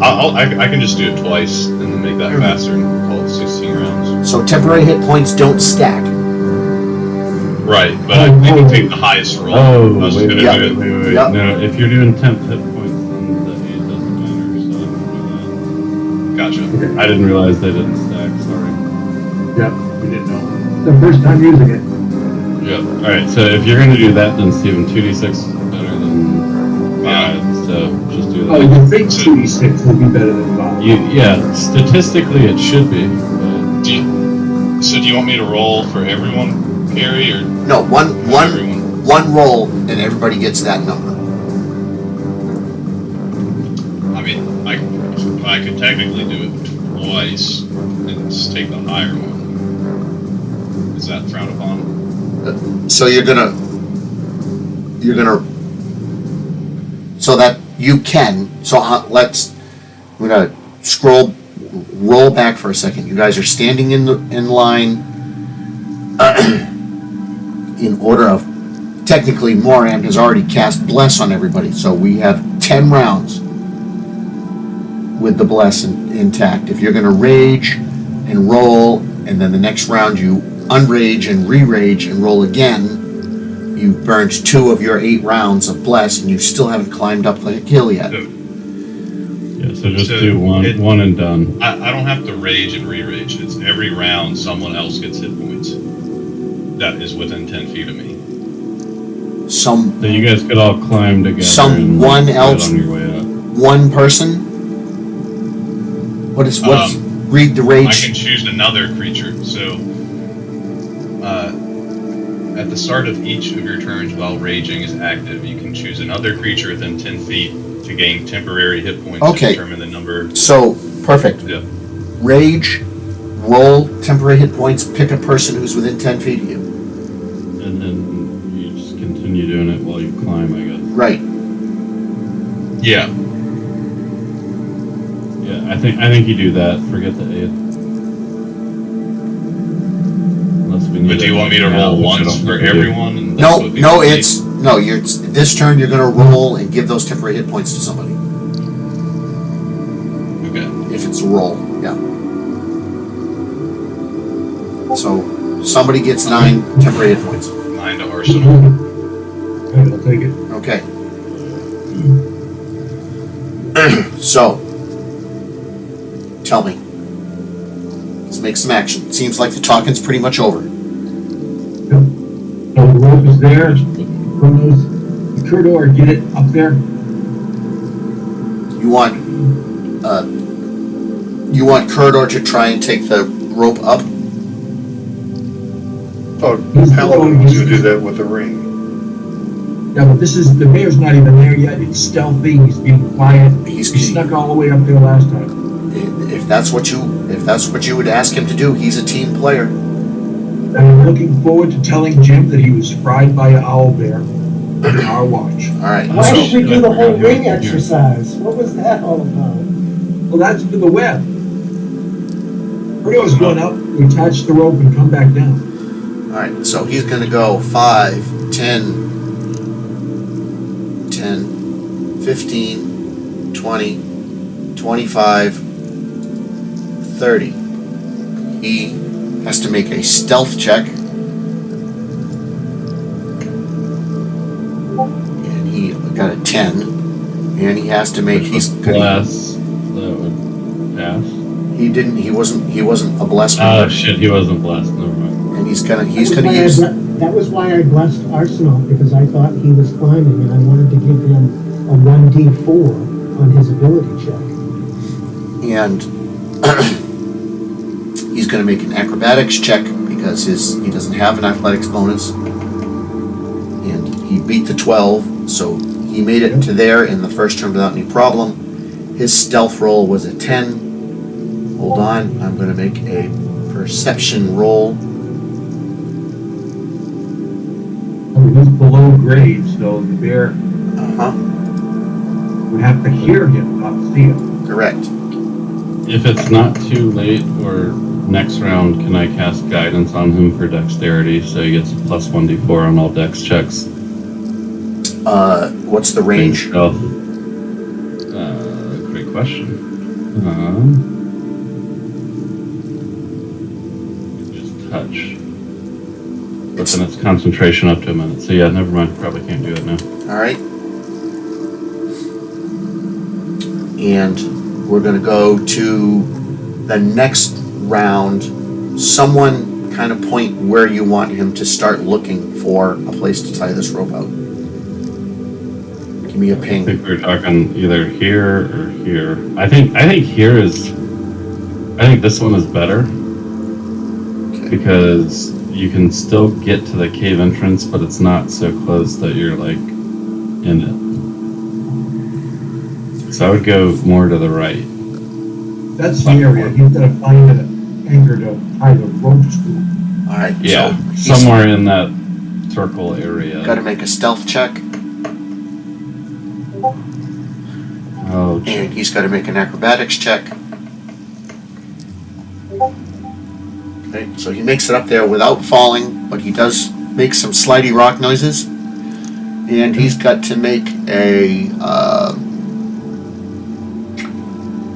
I can just do it twice and then make that faster and call it 16 rounds. So temporary hit points don't stack. Right, but I can take the highest roll. I was wait, gonna yeah. do it. wait. Yep. No, if you're doing temp hit points, then the aid doesn't matter, so I Gotcha. didn't know that. I didn't realize they didn't stack, sorry. Yeah, we didn't know. The first time using it. Yep. Alright, so if you're gonna do that, then Steven, 2d6 is better than 5, so just do Oh, that. you think 2d6 would be better than 5? Yeah, statistically it should be, but So do you want me to roll for everyone, Carrie, or No, everyone? one roll, and everybody gets that number. I mean, I could technically do it twice and just take the higher one. Is that frowned upon? So you're gonna, so that you can, so we're gonna roll back for a second. You guys are standing in line in order of, technically Moran has already cast Bless on everybody, so we have 10 rounds with the Bless intact. If you're gonna rage and roll, and then the next round you unrage and re-rage and roll again, you burned 2 of your 8 rounds of Bless, and you still haven't climbed up the hill yet. yeah, so just So do one and done. I don't have to rage and re-rage. It's every round someone else gets hit points that is within 10 feet of me. So you guys could all climb together Someone and get else- on your way up. One person? What's read the I rage? can choose another creature. So, at the start of each of your turns while raging is active, you can choose another creature within 10 feet to gain temporary hit points Okay. and determine the number. So, perfect. Yeah. Rage, roll temporary hit points, pick a person who's within 10 feet of you. And then you just continue doing it while you climb, I guess. Right. Yeah. Yeah, I think you do that. Forget the 8. Unless we need But do you it want me to now, roll which I once don't for think we do. everyone? And No, that's what no, people it's this turn you're gonna roll and give those temporary hit points to somebody. need? Okay. If it's a roll, yeah. So somebody gets 9 temporary hit points. 9 to Arsenal. Good, I'll take it. Okay. So, tell me. Let's make some action. Seems like the talking's pretty much over. So the rope is there. Chronos, the Curdor, get it up there. You want Curdor to try and take the rope up? Oh, Paladin was gonna do that with the ring. Yeah, but the mayor's not even there yet. It's stealthy. He's being quiet. He He's snuck all the way up there last time. if that's what you would ask him to do. He's a team player. I'm looking forward to telling Jim that he was fried by an owlbear on our watch. All right. Why So did we do the whole Yeah. ring exercise? What was that all about? Well, that's for the web. Curdor's going up, we attach the rope and come back down. all right. So he's going to go 5, 10, 15, 20, 25, 30. He has to make a stealth check. And he got a 10. And he has to make, Bless. That would pass. he wasn't a blessed Oh member. shit, he wasn't blessed. Never mind. And he's gonna That use, that was why I blessed Arsenal, because I thought he was climbing and I wanted to give him a 1d4 on his ability check. and he's gonna make an acrobatics check because he doesn't have an athletics bonus. And he beat the 12, so he made it to there in the first turn without any problem. His stealth roll was a 10. Hold on, I'm gonna make a perception roll. He's below grade, so the bear Uh-huh, would have to hear him, not see him. correct. If it's not too late or next round, can I cast guidance on him for dexterity so he gets a plus 1d4 on all dex checks? What's the range? Stealth. Great question. Just touch. But then it's concentration up to a minute. So yeah, never mind. Probably can't do it now. All right. And we're going to go to the next round. Someone kind of point where you want him to start looking for a place to tie this rope out. Give me a I ping. think we're talking either here or here. I think here is. I think this one is better because you can still get to the cave entrance, but it's not so close that you're like in it. So I would go more to the right. That's the area. You've got to find an anchor to tie the ropes to. All right. Yeah, So somewhere in that circle area. got to make a stealth check, Oh, and he's got to make an acrobatics check. Okay, so he makes it up there without falling, but he does make some slidey rock noises. And he's got to make a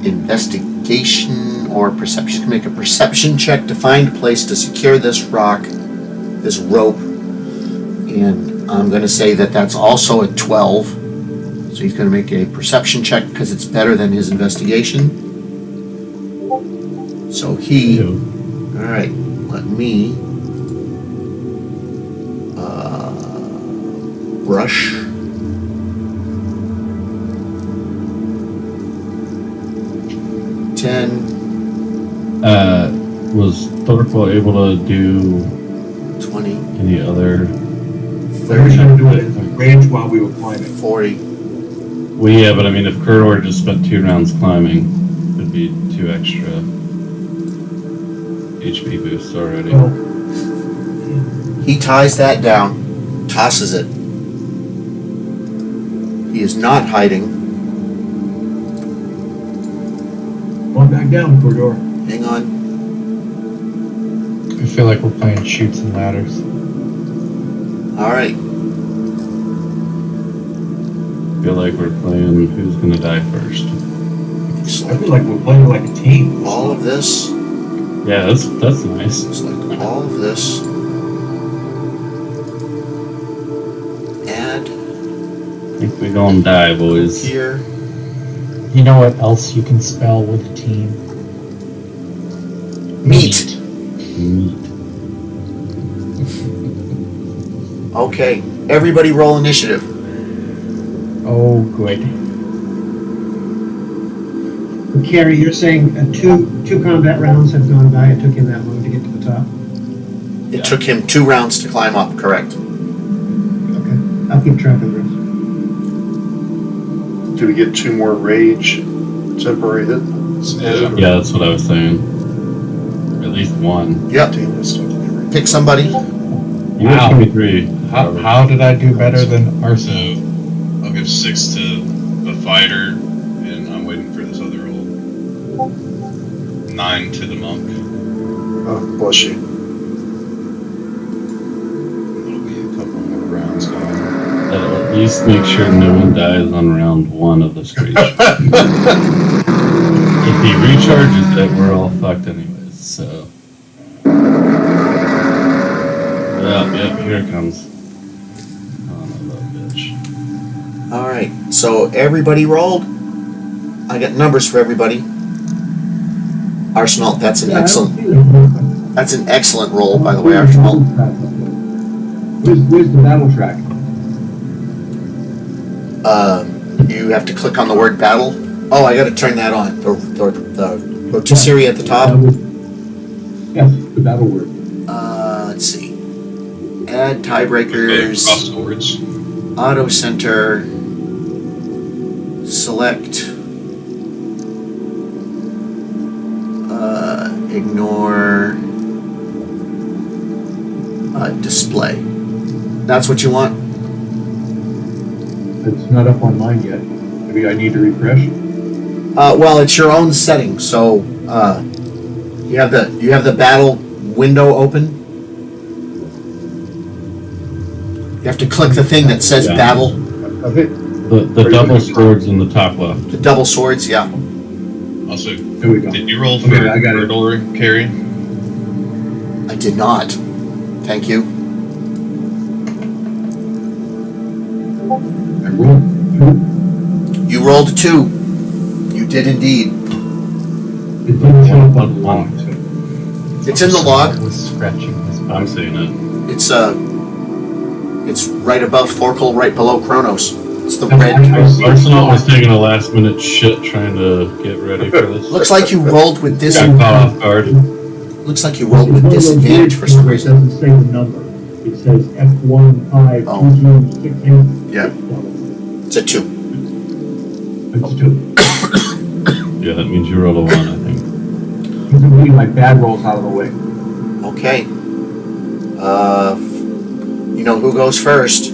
investigation or perception. He's going to make a perception check to find a place to secure this rock, this rope. And I'm going to say that that's also a 12. So he's going to make a perception check because it's better than his investigation. So he... All right, let me brush. Was Thorkel able to do 20, any other? They were trying to do it in range while we were climbing. 40. Well, yeah, but I mean, if Kurtor just spent 2 rounds climbing, it'd be 2 extra HP boosts already. Well, He ties that down, tosses it. He is not hiding. come on back down, Corridor. Hang on. I feel like we're playing shoots and ladders. All right. I feel like we're playing who's gonna die first. I feel like we're playing like a team. All of this. Yeah, that's nice. Select all of this. Add I think we gonna die, boys. here. You know what else you can spell with a team? Meat. Meat. Okay. Everybody roll initiative. Oh, good. Carrie, you're saying two combat rounds have gone by. It took him that long to get to the top. It took him 2 rounds to climb up, correct? Okay, I'll keep track of this. Do we get 2 more rage temporary hit? Yeah, that's what I was saying. At least 1. Yep. Pick somebody. You Wow. wow. 23. How did I do better than So Arsenal? I'll give 6 to the fighter, and I'm waiting for this other roll. 9 to the monk. Oh, bless you. It'll be a couple more rounds going. That'll at least make sure no one dies on round 1 of the screech. If he recharges it, we're all fucked anyways, so. Yep, here it comes. Oh, that bitch. All right. So everybody rolled. I got numbers for everybody. Arsenal, that's an excellent. That's an excellent roll, by the way, Arsenal. Where's the battle track? You have to click on the word battle. Oh, I got to turn that on. The rotisserie at the top. Yes, the battle word. Let's see. Add Okay, tiebreakers. cross swords. Auto center. Select. Ignore. Display. That's what you want? It's not up on mine yet. Maybe I need to refresh. Well, it's your own setting, so you have the battle window open. You have to click the thing that says Yeah. battle. I think. The double swords in the top left. The double swords, yeah. Also, Here we go. did you roll for Okay, I got it. Corridor, Carrie? I did not. Thank you. I rolled 2. You rolled a 2. You did indeed. It didn't show up on the log. So. It's in the log. Was scratching his I'm butt. seeing it. It's It's right above Forkle, right below Kronos. It's the I red. see. Arsenal was taking a last minute shit trying to get ready for this. Looks like you rolled with Got caught off guard. Looks like you rolled with disadvantage for some It reason. doesn't say the number. It says F1, 5, Oh. 2, 6, 8. Yeah. It's a 2. It's 2. Yeah, that means you rolled a 1, I think. You can leave my bad rolls out of the way. Okay. You know who goes first?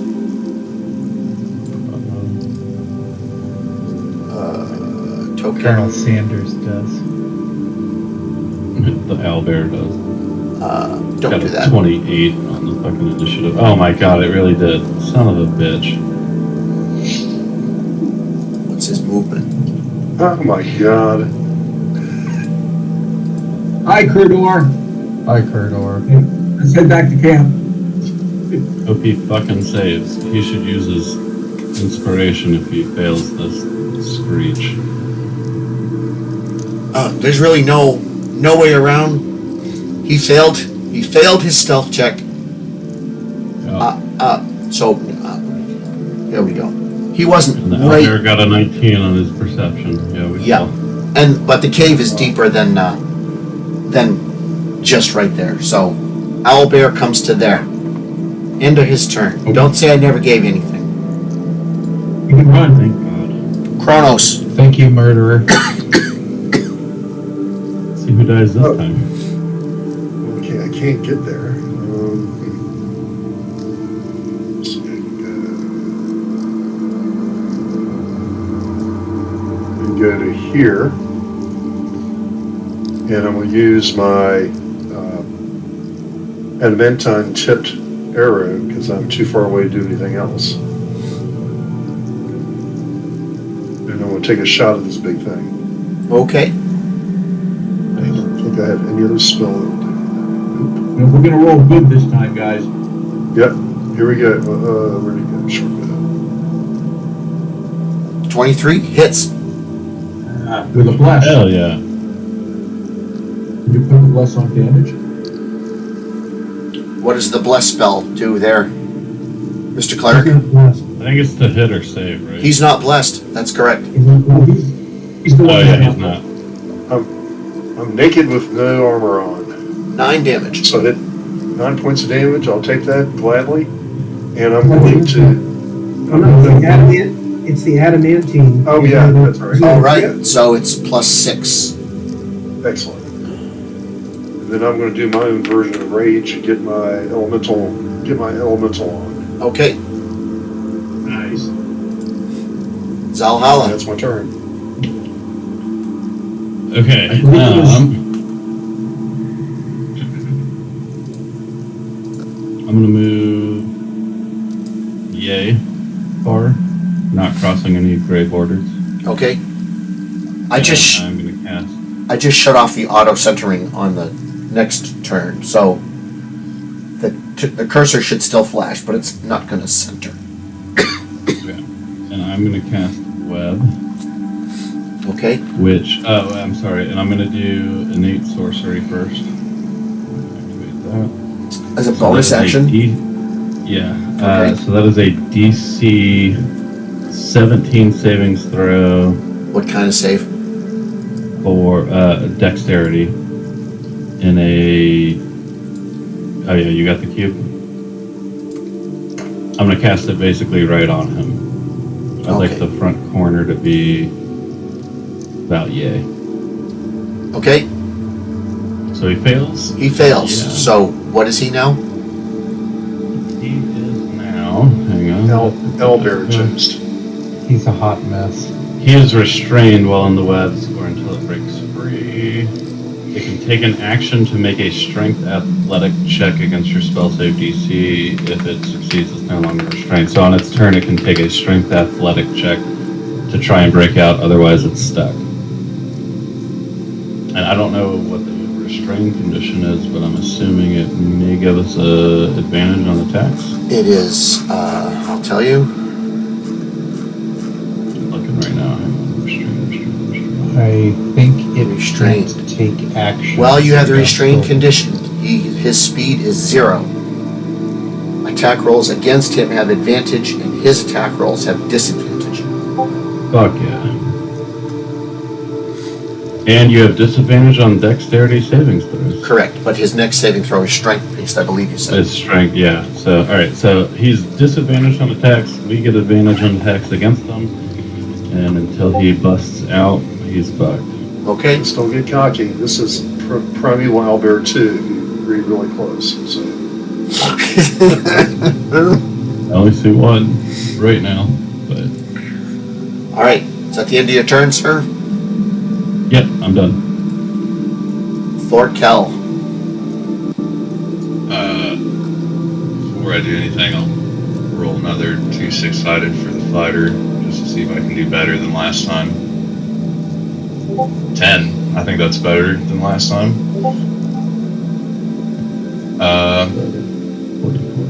Token. Colonel Sanders does. The Owlbear does. Don't Got do a that. 28 on the fucking initiative. Oh my god, it really did. Son of a bitch. What's his movement? Oh my god. Hi, Curdor. Hi, Curdor. Let's head back to camp. Hope he fucking saves. He should use his inspiration if he fails this screech. There's really no way around. He failed his stealth check. Yeah. There we go. He wasn't And the right. Owlbear got a 19 on his perception. Yeah, we Yeah. saw. But the cave is deeper than just right there. So Owlbear comes to there. End of his turn. Okay. Don't say I never gave you anything. You can run. Thank God. Kronos. Thank you, murderer. Let's see who dies this time. Okay, I can't get there. Go to here, and I'm going to use my adamantine tipped arrow because I'm too far away to do anything else. And I'm going to take a shot at this big thing. Okay. I don't think I have any other spell that will do And we're gonna roll good this time, guys. that. Yep, here we go. Where'd it go? Shortcut. 23 hits. With a bless. Hell yeah. Can you put the bless on damage? What does the bless spell do there, Mr. Cleric? I think it's to hit or save, right? He's not blessed. That's correct. He's the Oh one yeah, that he's not. I'm naked with no armor on. 9 damage. So I hit 9 points of damage. I'll take that gladly. And I'm going to. Oh, no, it's the adamantine. Oh, yeah, that's right. All right. So it's plus 6. Excellent. And then I'm going to do my own version of rage and get my elemental on. Okay. Nice. Zalhalla. That's my turn. Okay. I believe it was- I'm gonna move yay far, not crossing any gray borders. Okay. I'm gonna cast. I just shut off the auto centering on the next turn, so the cursor should still flash, but it's not going to center. And I'm gonna cast web, Okay. which I'm sorry, and I'm gonna do innate sorcery first. Activate that. As a So bonus that is a action. Yeah. Okay. So that is a DC 17 savings throw What kind of save? for dexterity in a. Oh yeah, you got the cube. I'm gonna cast it basically right on him. I'd like Okay. the front corner to be about yay. Okay. So he fails. He fails. Yeah. So what is he now? He is now. Hang on. Owlbear toast. He's a hot mess. He is restrained while in the webs or until it breaks free. It can take an action to make a strength athletic check against your spell save DC. If it succeeds, it's no longer restrained. So on its turn, it can take a strength athletic check to try and break out, otherwise it's stuck. And I don't know what the restrained condition is, but I'm assuming it may give us a advantage on attacks. It is, I'll tell you. Looking right now. Hang on. Restrained. I think it Restrained. can't take action. Well, you have the That's restrained the- condition. His speed is 0. attack rolls against him have advantage, and his attack rolls have disadvantage. Fuck yeah. And you have disadvantage on dexterity saving throws. Correct, but his next saving throw is strength based, I believe you said. It's strength, yeah. So, alright, so he's disadvantaged on attacks. We get advantage on attacks against them. And until he busts out, he's fucked. Okay. Just don't get cocky. This is Primeval Owlbear 2. You read really close. So. I only see one right now, but Alright, is that the end of your turn, sir? yep, I'm done. Thorkel. Before I do anything, I'll roll another 2 6-sided for the fighter, just to see if I can do better than last time. 10. I think that's better than last time. 44.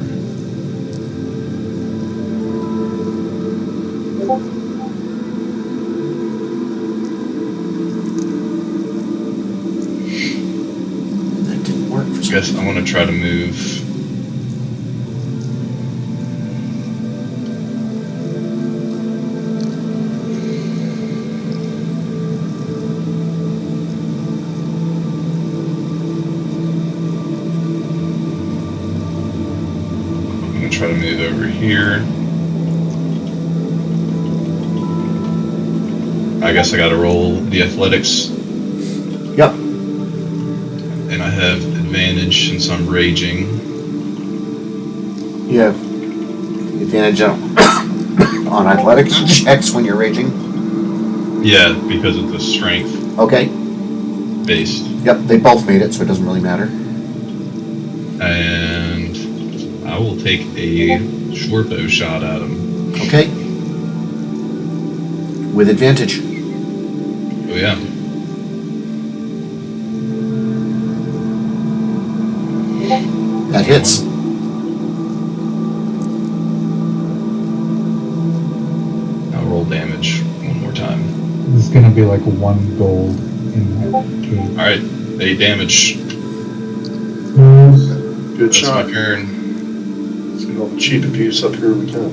That didn't work for I some guess I'm going to try to move. I'm going to try to move over here. I guess I got to roll the athletics, Yep. and I have advantage since I'm raging. You have advantage on athletics checks when you're raging. Yeah, because of the strength Okay. based. Yep, they both made it, so it doesn't really matter. And I will take a short bow shot at him. Okay. With advantage. Oh yeah. That hits. I'll roll damage one more time. This is gonna be like 1 gold in that cave. Alright, 8 damage. Good That's shot. my turn. Let's get all the cheap abuse up here we can.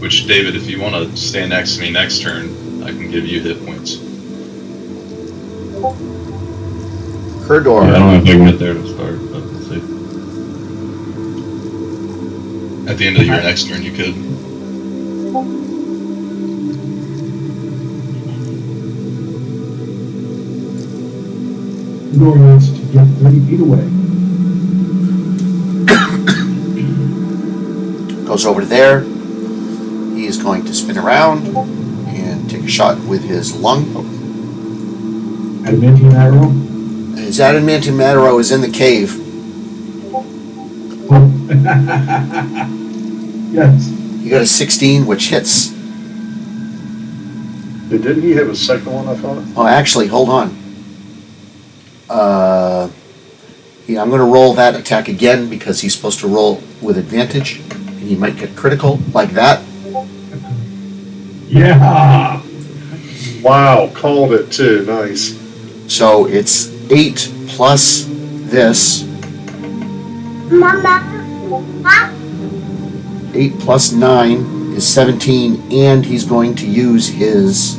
Which, David, if you want to stand next to me next turn, I can give you hit points. Kurdor. Yeah, I don't know if I can get there to start, but let's see. At the end of your next turn, you could. Igor wants to get 30 feet away. Goes over to there. He is going to spin around and take a shot with his lung. Adamantium arrow. His adamantium arrow is in the cave. Yes. He got a 16, which hits. Didn't he have a second one, I thought? Oh, actually, hold on. Yeah, I'm going to roll that attack again because he's supposed to roll with advantage, and he might get critical like that. Yeah. Wow, called it too. Nice. So it's 8 plus this. 8 plus 9 is 17, and he's going to use his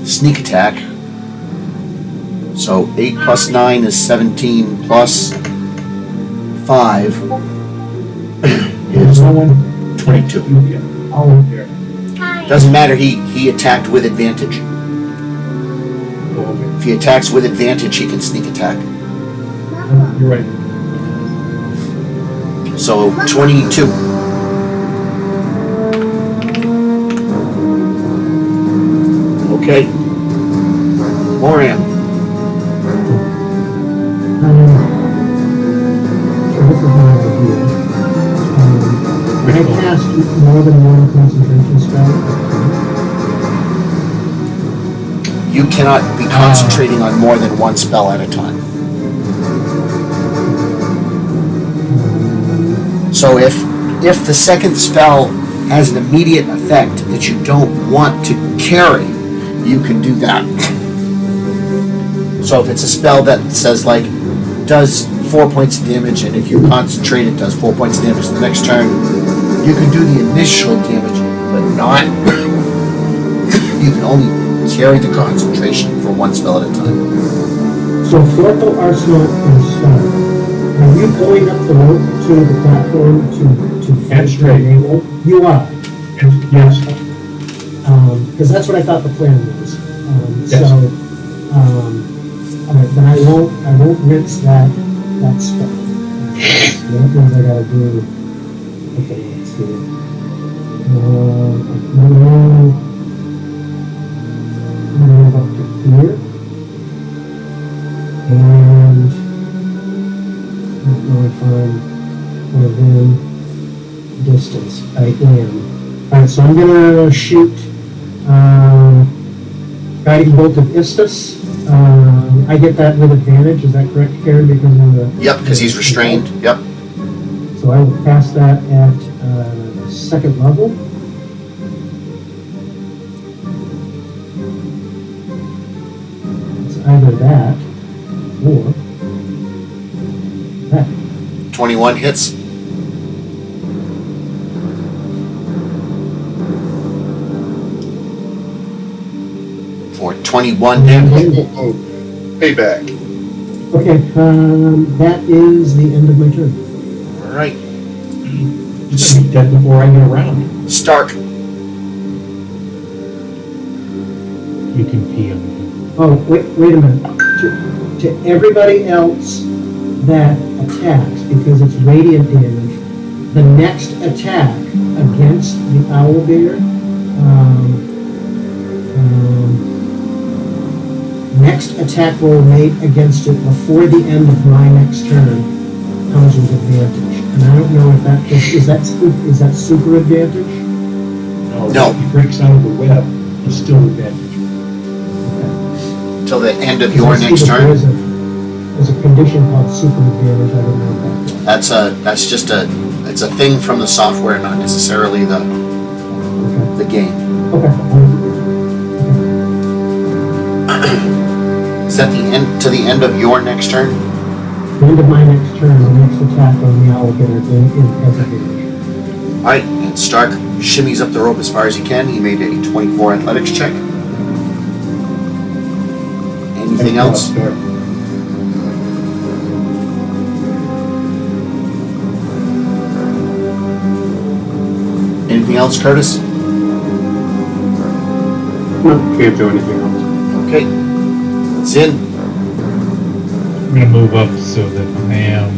sneak attack. So 8 plus 9 is 17 plus 5 is 22. All there. Doesn't matter, he attacked with advantage. If he attacks with advantage, he can sneak attack. You're right. So 22. Okay. Moran. So this is my idea. When I cast more than one concentration spell, You cannot be concentrating on more than one spell at a time. So if the second spell has an immediate effect that you don't want to carry, you can do that. So if it's a spell that says like does 4 points of damage, and if you concentrate, it does 4 points of damage the next turn. You can do the initial damage, but not. You can only carry the concentration for one spell at a time. So Florko, Arsenal, and Stark. Are you going up the rope to the platform to And straight. You are. Yes. Because that's what I thought the plan was. Yes. So, all right, then I won't rinse that spell. The other things I gotta do. Okay, let's see. I'm gonna move up to here, and I don't know if I'm within distance. I am. All right, so I'm gonna shoot. Guiding Bolt of Istus. I get that with advantage, is that correct, Karen? Because of the... Yep, because he's restrained. Yep. So I will cast that at second level. It's either that or that. 21 hits. For 21 damage. Oh, payback. Okay, that is the end of my turn. Alright. He's gonna be dead before I get around. Stark. You can pee him. Oh, wait a minute. To everybody else that attacks, because it's radiant damage, the next attack against the owlbear, next attack roll made against it before the end of my next turn comes with advantage. And I don't know if that is that super advantage? No. If he breaks out of the web, he's still advantage. Till the end of your next turn. There's a condition called super advantage. I don't know what that is. That's just it's a thing from the software, not necessarily the game. Okay. Is that to the end of your next turn? The end of my next turn, the next attack on the owlbear is as advantage. Alright, and Stark shimmies up the rope as far as he can. He made a 24 athletics check. Anything else? Anything else, Curtis? No, can't do anything else. Okay. Zin. I'm going to move up so that I am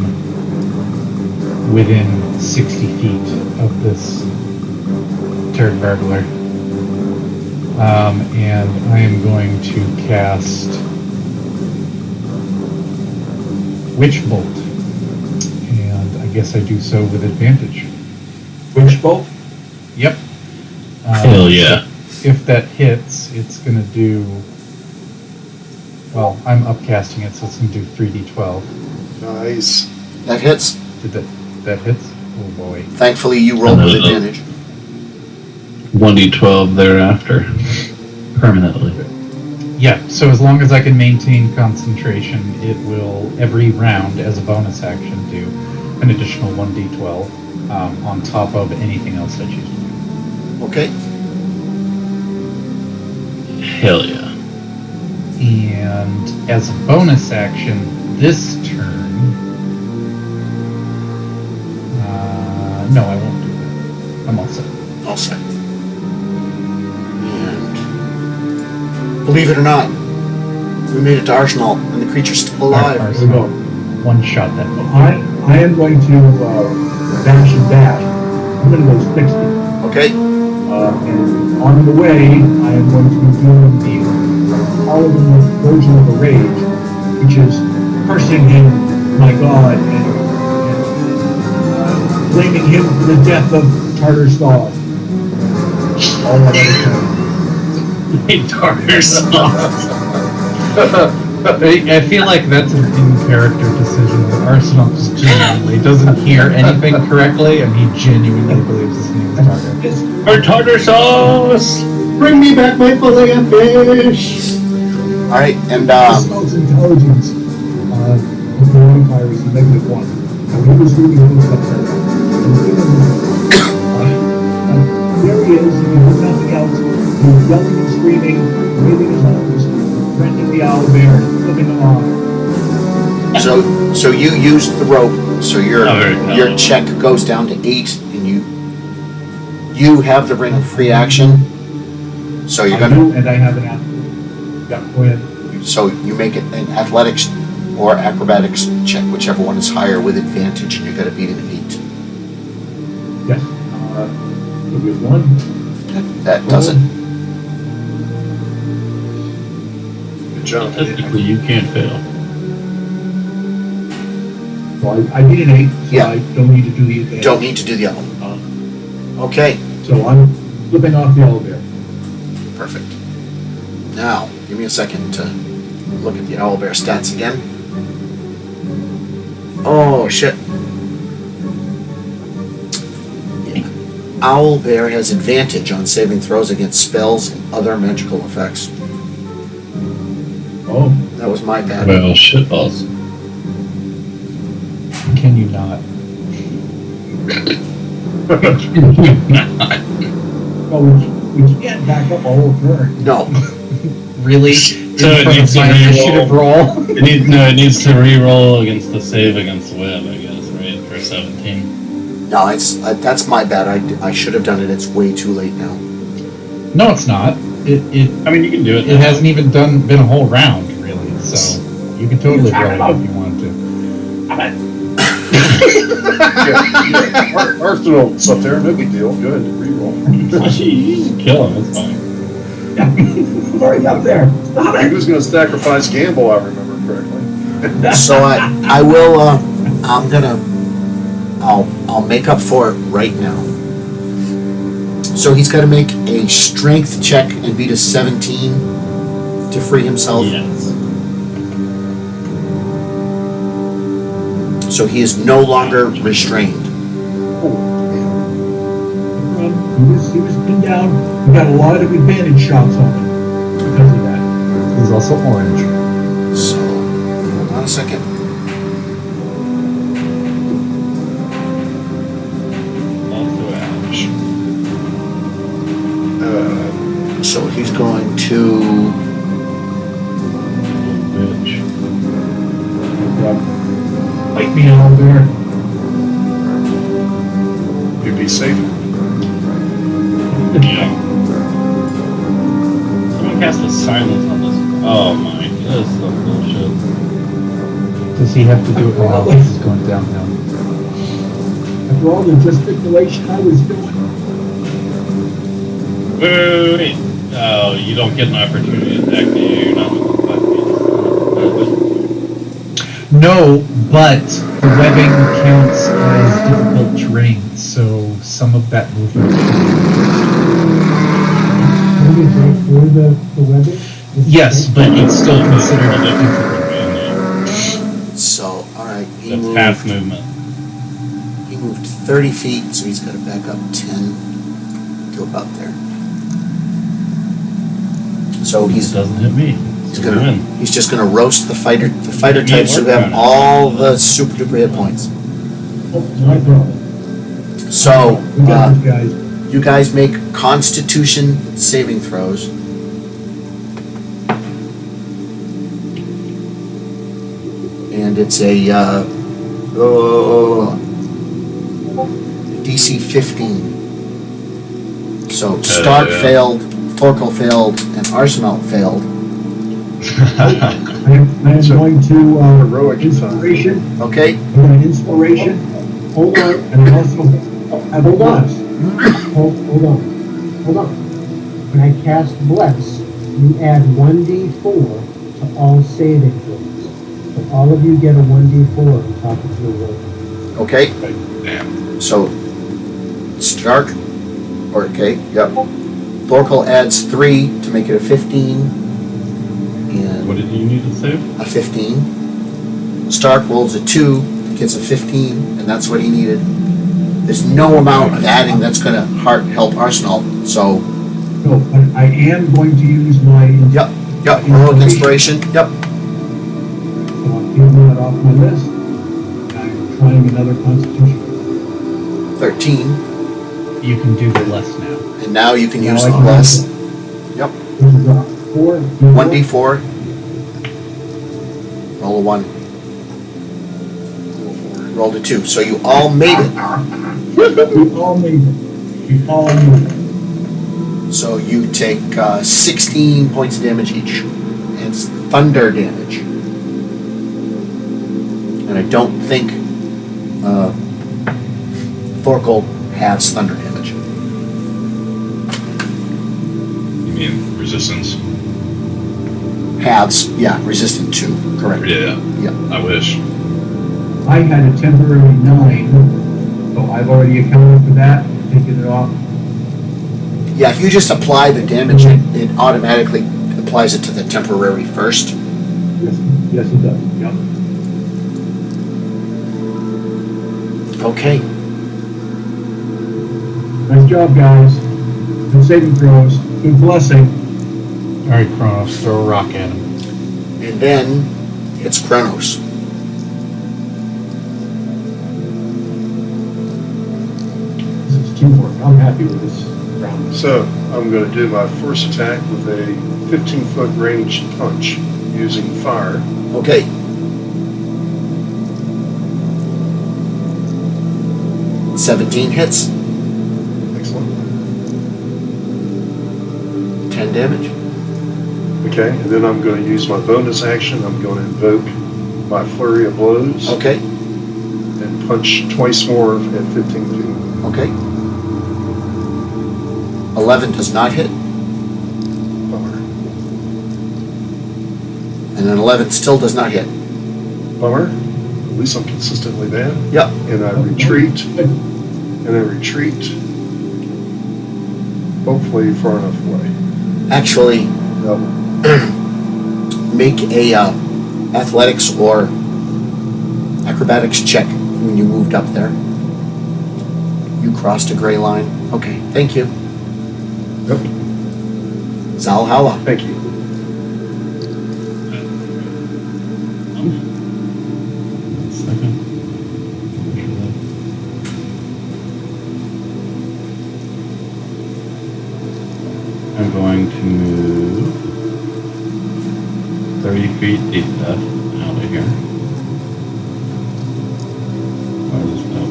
within 60 feet of this turd burglar. And I am going to cast Witch Bolt. And I guess I do so with advantage. Witch Bolt? Yep. Hell yeah. If that hits, it's going to do... Well, I'm upcasting it, so it's going to do 3d12. Nice. That hits. Did that hits? Oh boy. Thankfully, you rolled with advantage. 1d12 thereafter. Permanently. Yeah, so as long as I can maintain concentration, it will, every round, as a bonus action, do an additional 1d12 on top of anything else I choose to do. Okay. Hell yeah. And as a bonus action, this turn... no, I won't do that. I'm all set. All set. And believe it or not, we made it to Arsenal, and the creature's still alive. Arsenal. One shot that. I am going to dash and dash. I'm going to go 60. Okay. And on the way, I am going to be doing the paladin version of the rage, which is cursing him, my god, and blaming him for the death of Tartar's god. All that Tartar sauce. I feel like that's an in-character decision that Arsenal just genuinely doesn't hear anything correctly, and he genuinely believes his name is Tartar. Or tartar sauce! Bring me back my fillet of fish! All right, and Smells intelligence. modifier is -1. Now he was reading those up there. There he is, if you do nothing else, he's yelling and screaming, waving his arms, threatening the owlbear, flipping him off. So you used the rope, so your Alright, check goes down to 8, and you have the ring of free action. So you're I gonna. do, and I have an app. Yeah, go ahead. So you make it an athletics or acrobatics check, whichever one is higher with advantage, and you got to beat an 8. Yes. So we have 1. That does it. Good job. Statistically, you can't fail. So I beat an 8, so Yeah. I don't need to do the advantage. Don't need to do the other one. Okay, So I'm flipping off the owlbear. perfect. Now, give me a second to look at the owlbear stats again. Oh, shit. Yeah. Owlbear has advantage on saving throws against spells and other magical effects. Oh, That was my bad. Well, shit balls. Can you not? well, we can't back up a whole turn. No. Really? So it needs to My initiative re-roll. roll? It needs to re-roll against the save against web, I guess, right? For 17. No, that's my bad. I should have done it. It's way too late now. No, it's not. It I mean, you can do it. it hasn't even been a whole round, really. So you can totally roll it if you want to. Arsenal's up there, no big deal. Go ahead, re-roll. You can kill him, it's fine. He's already up there. Stop He it! was gonna sacrifice Gamble, I remember correctly. So I will. I'll make up for it right now. So he's got to make a strength check and beat a 17 to free himself. Yes. So he is no longer restrained. He was pinned down. We got a lot of advantage shots on him because of that. He's also orange. So hold on a second. Also ouch. So he's going to. Bitch. Fight me out there. You'd be safe. Yeah. Someone cast a silence on this. Oh my, this is some bullshit. Does he have to do it while this is going downhill? After all the gesticulation I was doing. Wait. Oh, you don't get an opportunity to attack me. You're not within 5 feet. No, but the webbing counts as difficult terrain, so some of that movement. For the webbing? Yes, but it's still considered difficult. So all right. That's half movement. He moved 30 feet, so he's got to back up 10 to about there. So He doesn't hit me. he's just gonna roast the fighter types who have all the super duper hit points. Oh, my problem. So We got these guys. you guys make Constitution saving throws. And it's a DC 15. So Stark failed, Thorkel failed, and Arsenal failed. I am going to Heroic inspiration. Okay? I'm going to inspiration. Hold on, and I'm also Hold on. Hold on. When I cast Bless, you add 1d4 to all saving throws. So all of you get a 1d4 on top of your roll. Okay? Damn. So Stark, Thorkel adds 3 to make it a 15. And What did you need to save? a 15. Stark rolls a 2, gets a 15, and that's what he needed. There's no amount of adding that's going to help Arsenal. So, no, but I am going to use my. yep, heroic inspiration, yep. So I'm taking that off my list. trying another Constitution. 13, You can do the less now. and now you can Now use I the can less. use it. Yep. This is 4. 1d4. Roll a 1. Rolled a 2. So you all made it. We all made it. We all made it. So you take 16 points of damage each. And it's thunder damage. And I don't think Thorkel has thunder damage. You mean resistance? Halves, yeah, resistant 2, correct. Yeah. Yeah. I wish. I had a temporary 9, so I've already accounted for that, taken it off. Yeah, if you just apply the damage, it automatically applies it to the temporary first. Yes, it does. Yep. Okay. Nice job, guys. Good saving throws. Good blessing. Alright, Kronos, throw a rock at him. And then it's Kronos. This is teamwork. I'm happy with this round. So I'm going to do my first attack with a 15-foot range punch using fire. Okay. $17 hits, Excellent. 10 damage. Okay, and then I'm going to use my bonus action. I'm going to invoke my flurry of blows Okay, and punch twice more at 15 feet. okay. 11 does not hit, Bummer. and then 11 still does not hit. Bummer. At least I'm consistently bad. Yep. And I retreat. And I retreat. Hopefully far enough away. Actually, No. make a athletics or acrobatics check when you moved up there. You crossed a gray line. Okay, thank you. Yep. Zalhalla. Thank you. Second. I'm going to move 30 feet deep out of here. Where is that?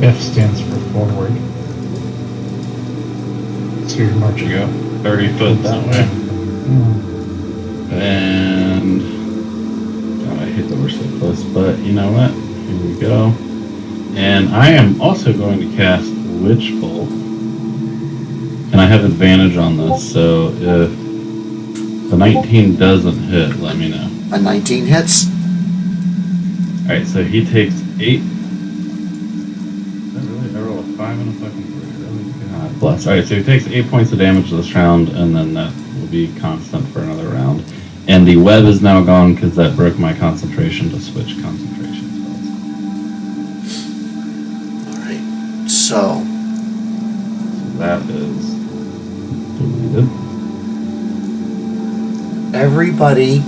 F stands for forward. So you're marching There you go. 30 foot that way. And God, I hate that we're so close, but you know what? Here we go. And I am also going to cast Witch Bolt. And I have advantage on this, so if the 19 doesn't hit, let me know. A 19 hits. Alright, so he takes 8. Is that really? I roll a 5 and a fucking 3. Really? God bless. Alright, so he takes 8 points of damage this round, and then that will be constant for another round. And the web is now gone because that broke my concentration to switch concentration spells. Alright, so That is deleted. everybody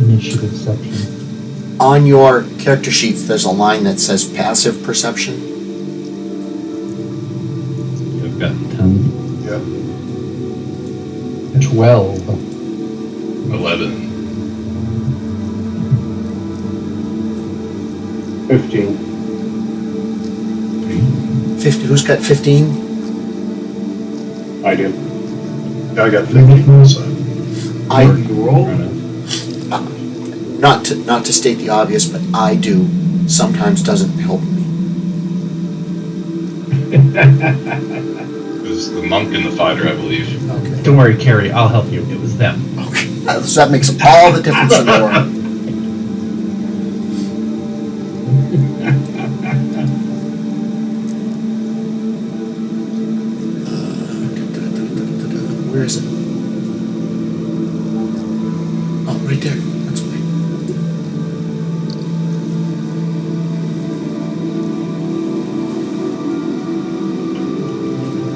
Initiative section. on your character sheets there's a line that says passive perception. I've got 10. Yep. 12. 11. 15. 50, who's got 15? I do. I got 15, so. I, You roll. not to state the obvious, but I do sometimes doesn't help me. It was the monk and the fighter, I believe. Okay. Don't worry, Carrie, I'll help you. It was them. Okay. So that makes all the difference in the world. Where is it? Oh, right there. That's why.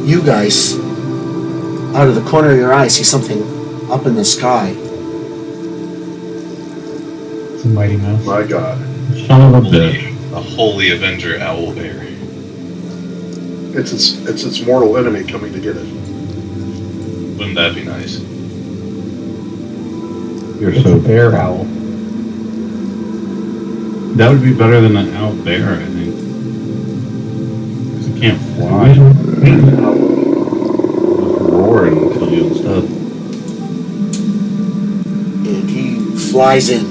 You guys, out of the corner of your eye, see something up in the sky. It's a mighty mouse. My God. Son of a bitch. A holy avenger owlbear. It's its mortal enemy coming to get it. Wouldn't that be nice? You're It's so a bear owl. That would be better than an owlbear, I think. Because it can't fly. It'll roar and kill you instead. And he flies in.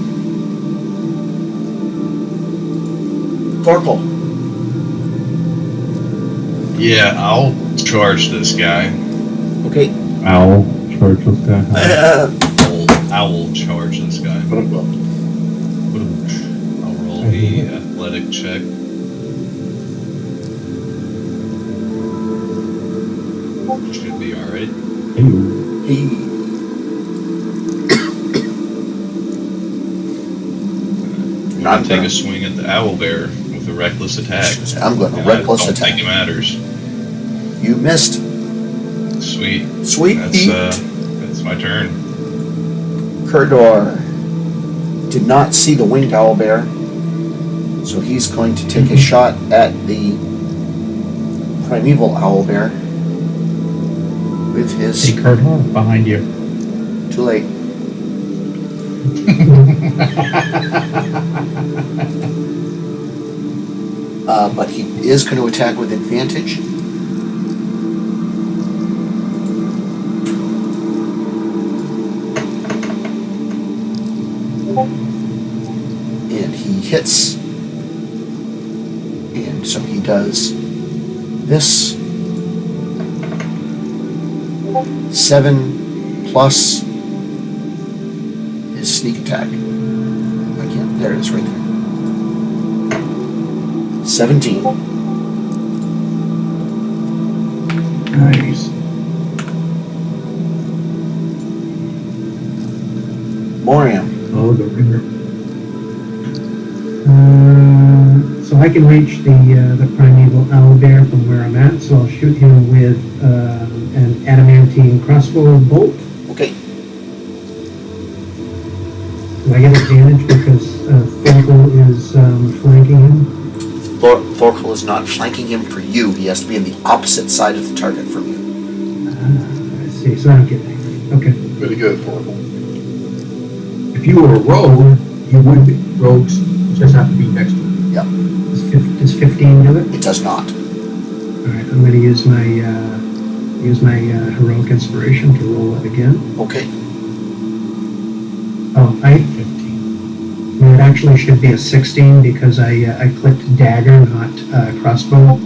Thorkel. Yeah, I'll charge this guy. Okay. Owl, charge this guy. Owl charge this guy. But I'm well. I'll roll the athletic check. Should be alright. He Not take a swing at the owlbear with a reckless attack. I'm going to And reckless I don't attack. think it matters. You missed. Sweet. Sweet. That's my turn. Kurdor did not see the winged owlbear, so he's going to take a shot at the primeval owlbear with his. Hey, Kurdor, behind you. Too late. But he is going to attack with advantage. And he hits. And so he does this. 7 plus his sneak attack. I can't. There it is, right there. 17. Nice. Moriam. Oh, the ringer. So I can reach the primeval owlbear from where I'm at, so I'll shoot him with an adamantine crossbow bolt. Okay. Do I get advantage because Thorkel is flanking him? Thorkel is not flanking him for you. He has to be on the opposite side of the target from you. I see, so I don't get anything. Okay. Pretty good for him. If you were a rogue, you would be. Rogues just have to be next to him. Does 15 do it? It does not. Alright, I'm going to use my heroic inspiration to roll it again. Okay. Oh, it actually should be a 16 because I clicked dagger, not crossbow.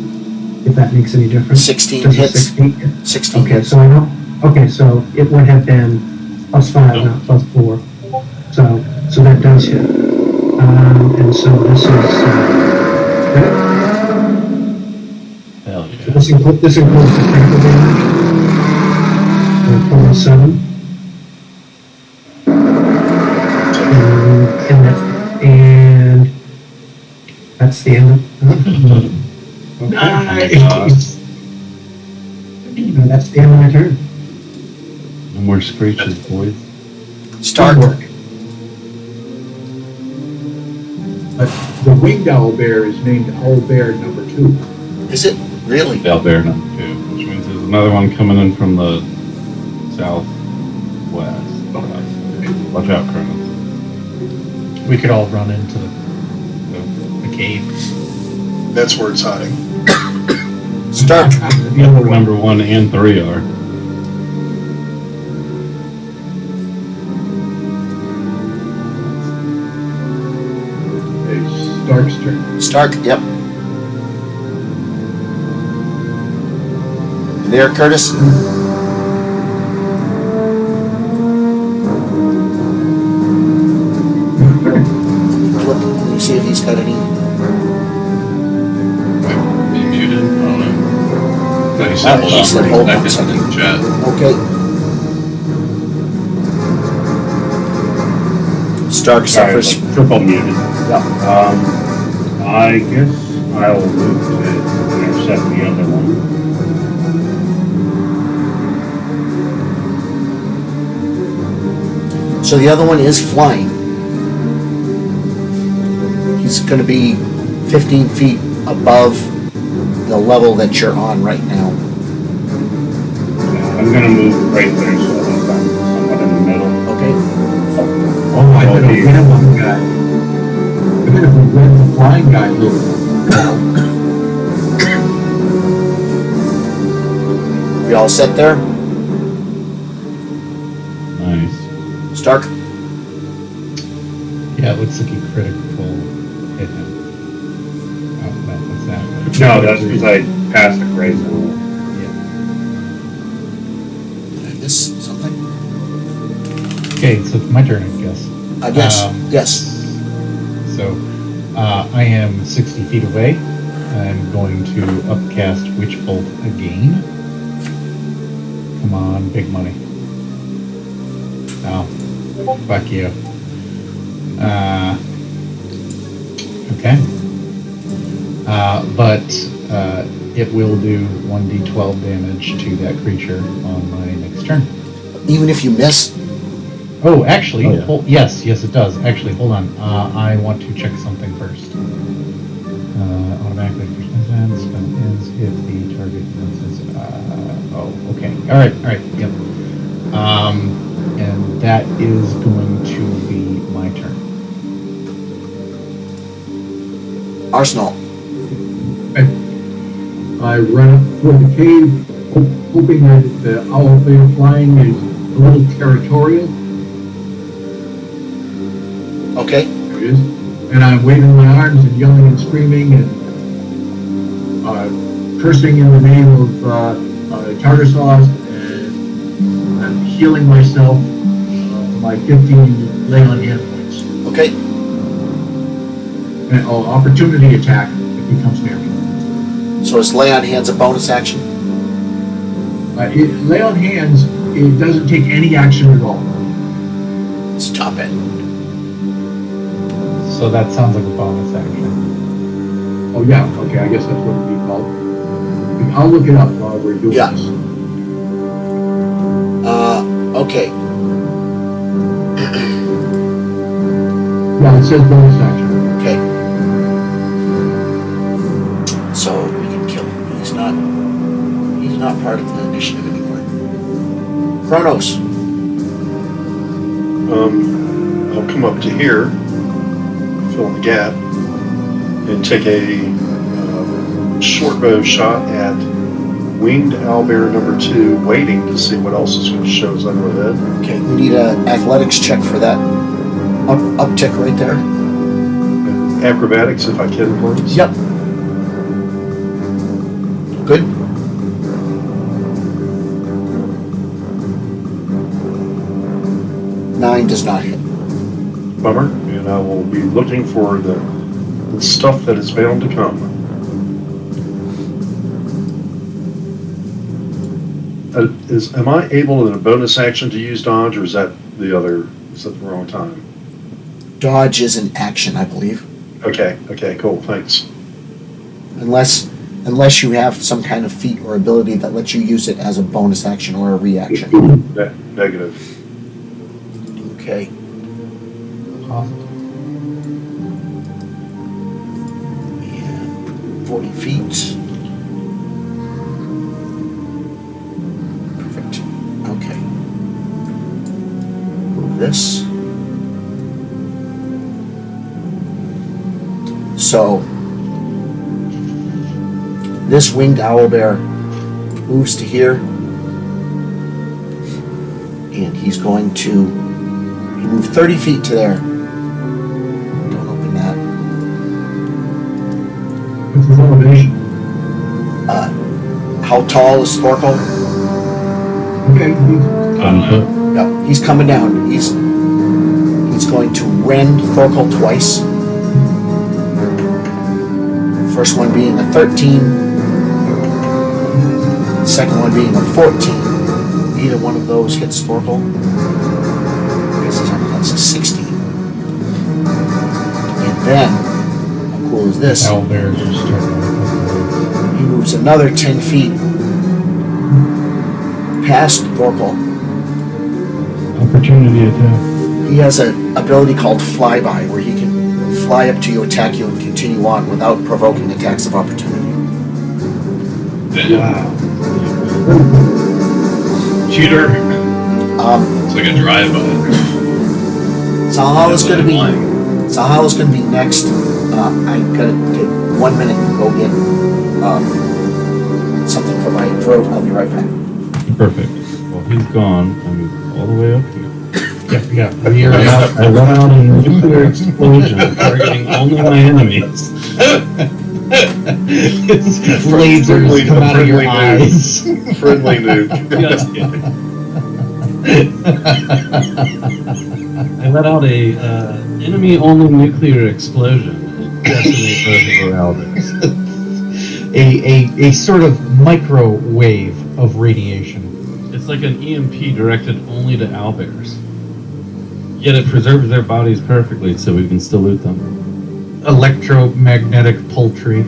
If that makes any difference. 16 Does a hits. 16? 16 Okay, hits. so I know. Okay, so it would have been +5, not +4. So that does hit. And so this is. Hell So yeah. this includes the critical damage. Total 7. And that's the end of. Nice. And that's the end of my turn. No more screeches, boys. Start. Teamwork. The winged owlbear is named Owlbear number 2. Is it? Really? Owlbear number 2, which means there's another one coming in from the southwest. Watch out, Cronin. We could all run into the cave. That's where it's hiding. Start. The other one. Number 1 and 3 are. It's Stark's turn. Stark. Yep. You there, Curtis? Look, let me see if he's got any. Be muted? I don't know. No, he said hold He on said for hold a on second in the chat. Okay. Stark suffers. Sorry, triple muted. Yep. I guess I'll move to intercept the other one. So the other one is flying. He's going to be 15 feet above the level that you're on right now. I'm gonna move right there, so I think I'm somewhat in the middle. Okay? Oh, I better win one guy. I better win the flying guy a little. We all set there? Nice. Stark? Yeah, it looks like you critical hit him. Oh, no, what's that? No, that's because I passed the gray zone. Did I miss something? Okay, so it's my turn, I guess. Yes. Yes. So, I am 60 feet away. I'm going to upcast Witch Bolt again. Come on, big money. Oh, fuck you. Okay. But it will do 1d12 damage to that creature on my next turn. Even if you miss? Oh, actually, Oh, yeah. yes, it does. Actually, hold on. I want to check something first. Automatically spell ends if the target uses. Okay. All right. Yep. And that is going to be my turn. Arsenal. I run up toward the cave, hoping that the owlbear flying is a little territorial. Okay. There it is. And I'm waving my arms and yelling and screaming and cursing in the name of tartar sauce, and I'm healing myself for my 15 lay on hand points. Okay. And opportunity attack if he comes near me. So is lay on hands a bonus action? Lay on hands, it doesn't take any action at all. Stop it. So that sounds like a bonus action. Oh yeah, okay, I guess that's what it'd be called. I'll look it up while we're doing Yeah. this. Okay. Yeah, it says bonus action. Okay. So we can kill him. He's not part of the initiative anymore. Kronos. I'll come up to here, fill in the gap, and take a short bow shot at winged owlbear number 2, waiting to see what else is going to show as I go ahead. Okay, we need an athletics check for that uptick right there. Acrobatics, if I can, please. Yep. Good. Nine does not hit. Bummer, and I will be looking for the stuff that is bound to come. Am I able in a bonus action to use dodge, or is that the wrong time? Dodge is an action, I believe. Okay, cool, thanks. Unless you have some kind of feat or ability that lets you use it as a bonus action or a reaction. Negative. Okay. And 40 feet. Perfect. Okay. Move this. So, this winged owlbear moves to here, and he's going to move 30 feet to there. Don't open that. What's his elevation? How tall is Thorkel? Okay, Yep, he's coming down. He's going to rend Thorkel twice. First one being a 13, second one being a 14. Either one of those hits Thorkel. I guess that's a 16. And then, how cool is this? Owlbear is just starting to He moves another 10 feet past Thorkel. Opportunity attack. He has an ability called Flyby, where he can fly up to you, attack you, and continue on without provoking attacks of opportunity. Wow. Cheater. It's like a drive-by. Salhala's going to be next. I gotta take 1 minute and go get something for my throat. I'll be right back. Perfect. Well, he's gone. I'm all the way up here. Yeah. I let out a nuclear explosion targeting only my enemies. Lasers come out of your eyes. Friendly nuke. Just kidding. I let out a enemy-only nuclear explosion and decimate both of our Owlbears. A sort of microwave of radiation. It's like an EMP directed only to owlbears. Yet it preserves their bodies perfectly so we can still loot them. Electromagnetic poultry.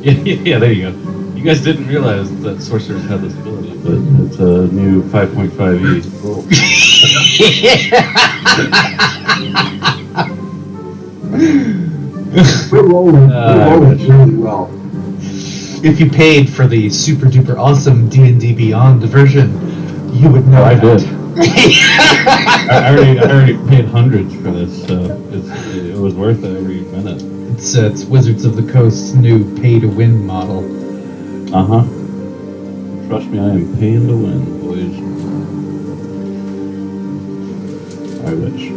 Yeah, there you go. You guys didn't realize that sorcerers had this ability, but it's a new 5.5e rule. We're rolling really well. If you paid for the super duper awesome D&D Beyond version, you would know. I that. did. I already paid hundreds for this, so it was worth it every minute. It's Wizards of the Coast's new pay-to-win model. Uh-huh. Trust me, I am paying to win, boys. I wish.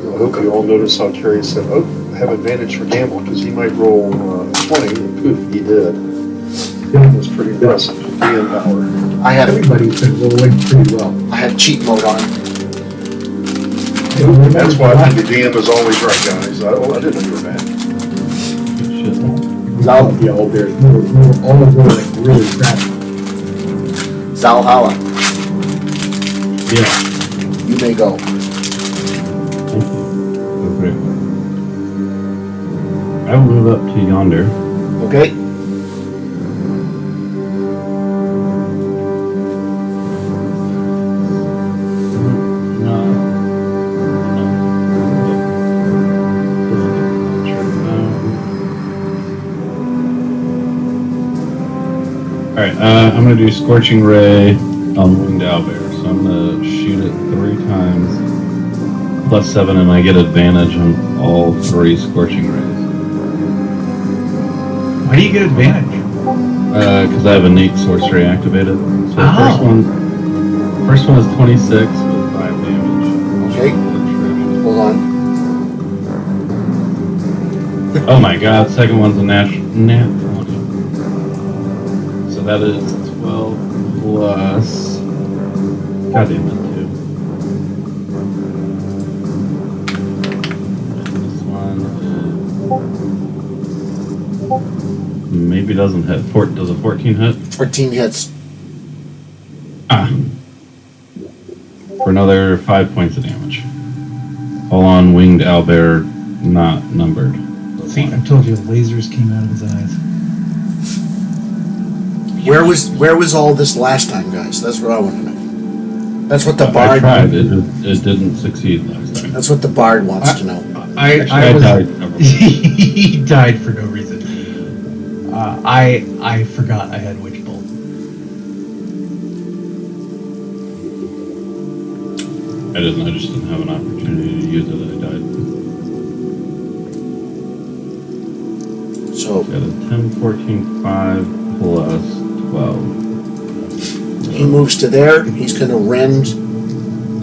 I hope you all notice how Carrie said, "Oh, I have advantage for Gamble because he might roll 20." And poof, he did. It was pretty impressive. DM power. Everybody's been rolling pretty well. I had cheat mode on. That's why the DM is always right, guys. I didn't know you were bad. Good shit. Zal, the Owlbears, we're all rolling really fast. Zalhala, Yeah. you may go. Thank you. Go for it. I will move up to yonder. Okay? Alright, I'm gonna do Scorching Ray on Winged Owlbear, so I'm gonna shoot it 3 times, +7, and I get advantage on all 3 Scorching Rays. Why do you get advantage? Because I have innate sorcery activated. So the first one is 26 with 5 damage. Okay. Hold on. Oh my god, second one's a nat 20. So that is 12 plus... God damn it, 2. And this one is... Maybe doesn't hit. Does a 14 hit? 14 hits. Ah. For another 5 points of damage. All on Winged Owlbear, not numbered. See, I told you lasers came out of his eyes. Where was all this last time, guys? That's what I want to know. That's what the I bard. tried. It didn't succeed last time. That's what the bard wants to know. I died several times. He died for no reason. I forgot I had Witch Bolt. I just didn't have an opportunity to use it. I died. So Got a 10, 14, 5 plus 12. he moves to there. He's going to rend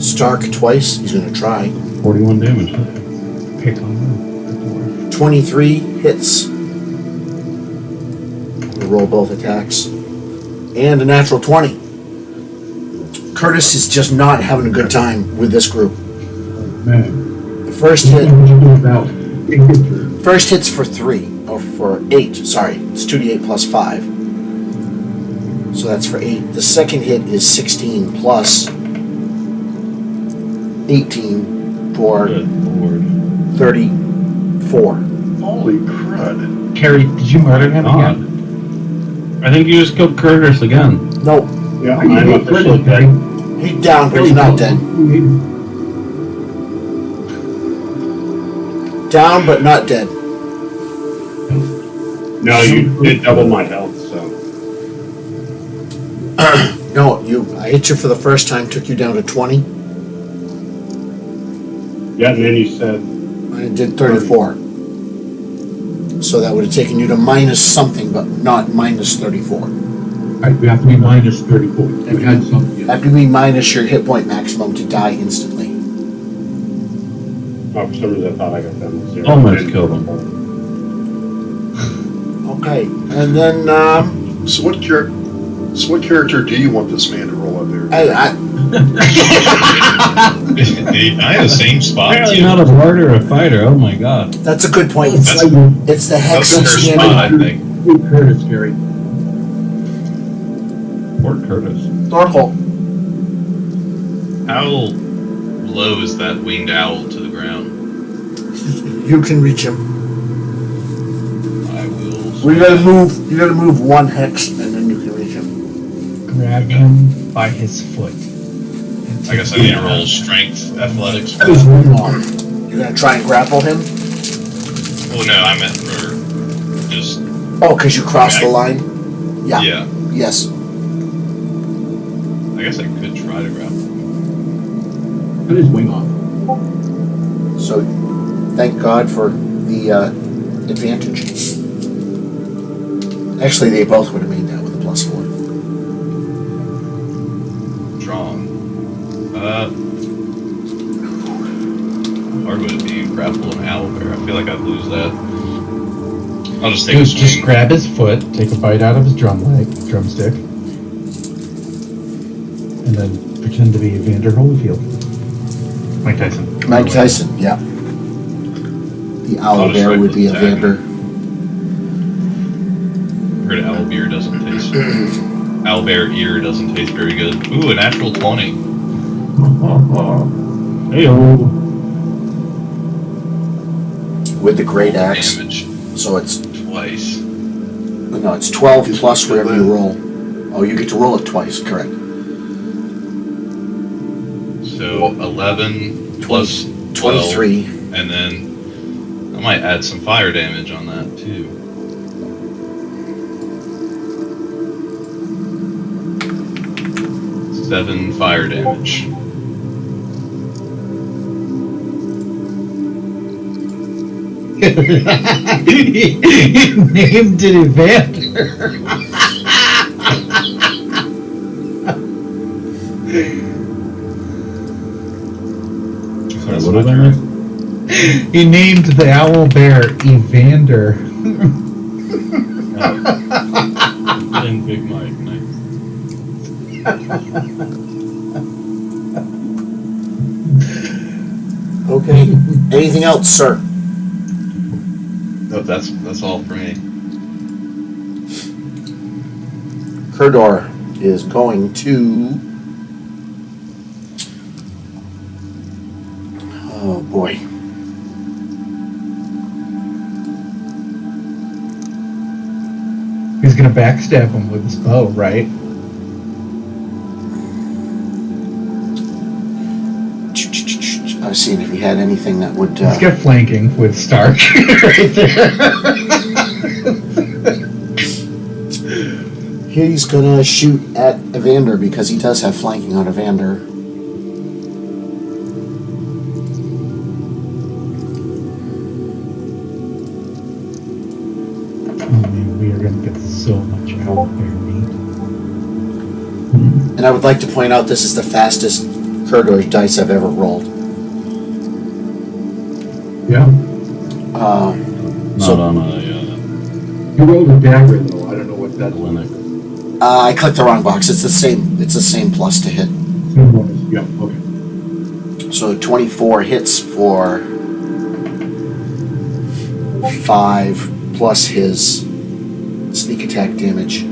Stark twice. He's going to try. 41 damage. Pick on the dwarf. 23 hits. We roll both attacks. And a natural 20. Curtis is just not having a good time with this group. Man, The first what hit. would you do about it? First hit's for 3. Or for 8. Sorry. It's 2d8 plus 5. So that's for 8. The second hit is 16 plus 18 for Good lord. 34. Holy crud. Carrie, did you murder him God. again? I think you just killed Curtis again. Nope. Yeah, I'm officially dead. He's down, but he's not dead. Down, but not dead. No, you did double my health, so. No, I hit you for the first time, took you down to 20. Yeah, and then you said. I did 34. So that would have taken you to minus something, but not minus 34. Right, we have to be minus 34. We had something. That would be minus your hit point maximum to die instantly. Oh, for some reason I thought I got them to 0. Almost killed him. Okay, and then So what character do you want this man to roll up there? I I had the same spot. Apparently too. not a bard or a fighter. Oh my god. that's a good point. It's That's- the That hex was and her spot, I standing. think. Curtis, Gary. Or Curtis. Thorkel. How low is that winged owl to the ground? You can reach him. I will. You gotta move one hex and then you can reach him. Grab him by his foot. I guess I need to roll strength athletics. That was wrong. You're gonna try and grapple him? Oh no, I meant for just Oh, because you crossed the line? Yeah. yeah. Yes. I guess I could try to grab him. Cut his wing off. So thank God for the advantage. Actually, they both would have made that with a +4. Strong. How hard would it be to grapple an owlbear? I feel like I'd lose that. I'll just take a Just swing. grab his foot, take a bite out of his drumstick, and then pretend to be Evander Holyfield. Mike Tyson. Mike Tyson, yeah. The owlbear right would be a with attack. Vander. Heard owlbeer doesn't taste. Owlbear ear doesn't taste very good. Ooh, a natural 20. Heyo. With the great axe. Damage So it's twice. no, it's 12 plus whatever you roll. Oh, you get to roll it twice, correct. So 11 plus 12, 23. and then I might add some fire damage on that too. Seven fire damage. He named it Evander. That's what my did I turn. He named the owl bear Evander. Then Big Mike. Nice. Okay. Anything else, sir? No, that's all for me. Kurdor is going to. Oh boy. He's gonna backstab him with his bow, right? I was seeing if he had anything that would. He's got flanking with Stark right there. He's gonna shoot at Evander because he does have flanking on Evander. Oh man, we are gonna get so much owl bear meat. And I would like to point out this is the fastest Kurdor dice I've ever rolled. Yeah. Not So on a You rolled a dagger though. I don't know what that's. Linux. I clicked the wrong box. It's the same. It's the same plus to hit. Yeah. Okay. So 24 hits for 5 plus his sneak attack damage.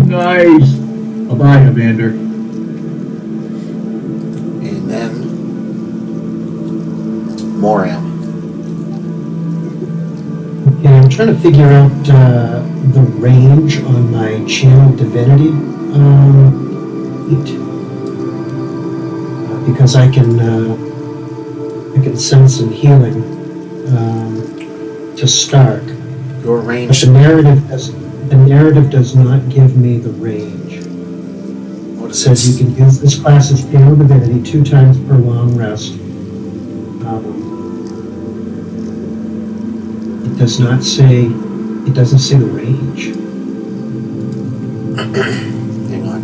Nice. Bye-bye, Evander. And then Moram. Okay, I'm trying to figure out the range on my channel divinity feat. Because I can send some healing to Stark. Your But range. the narrative does not give me the range. What It is says you it? can use this class's channel divinity 2 times per long rest. It does not say. It doesn't say the range. Hang on.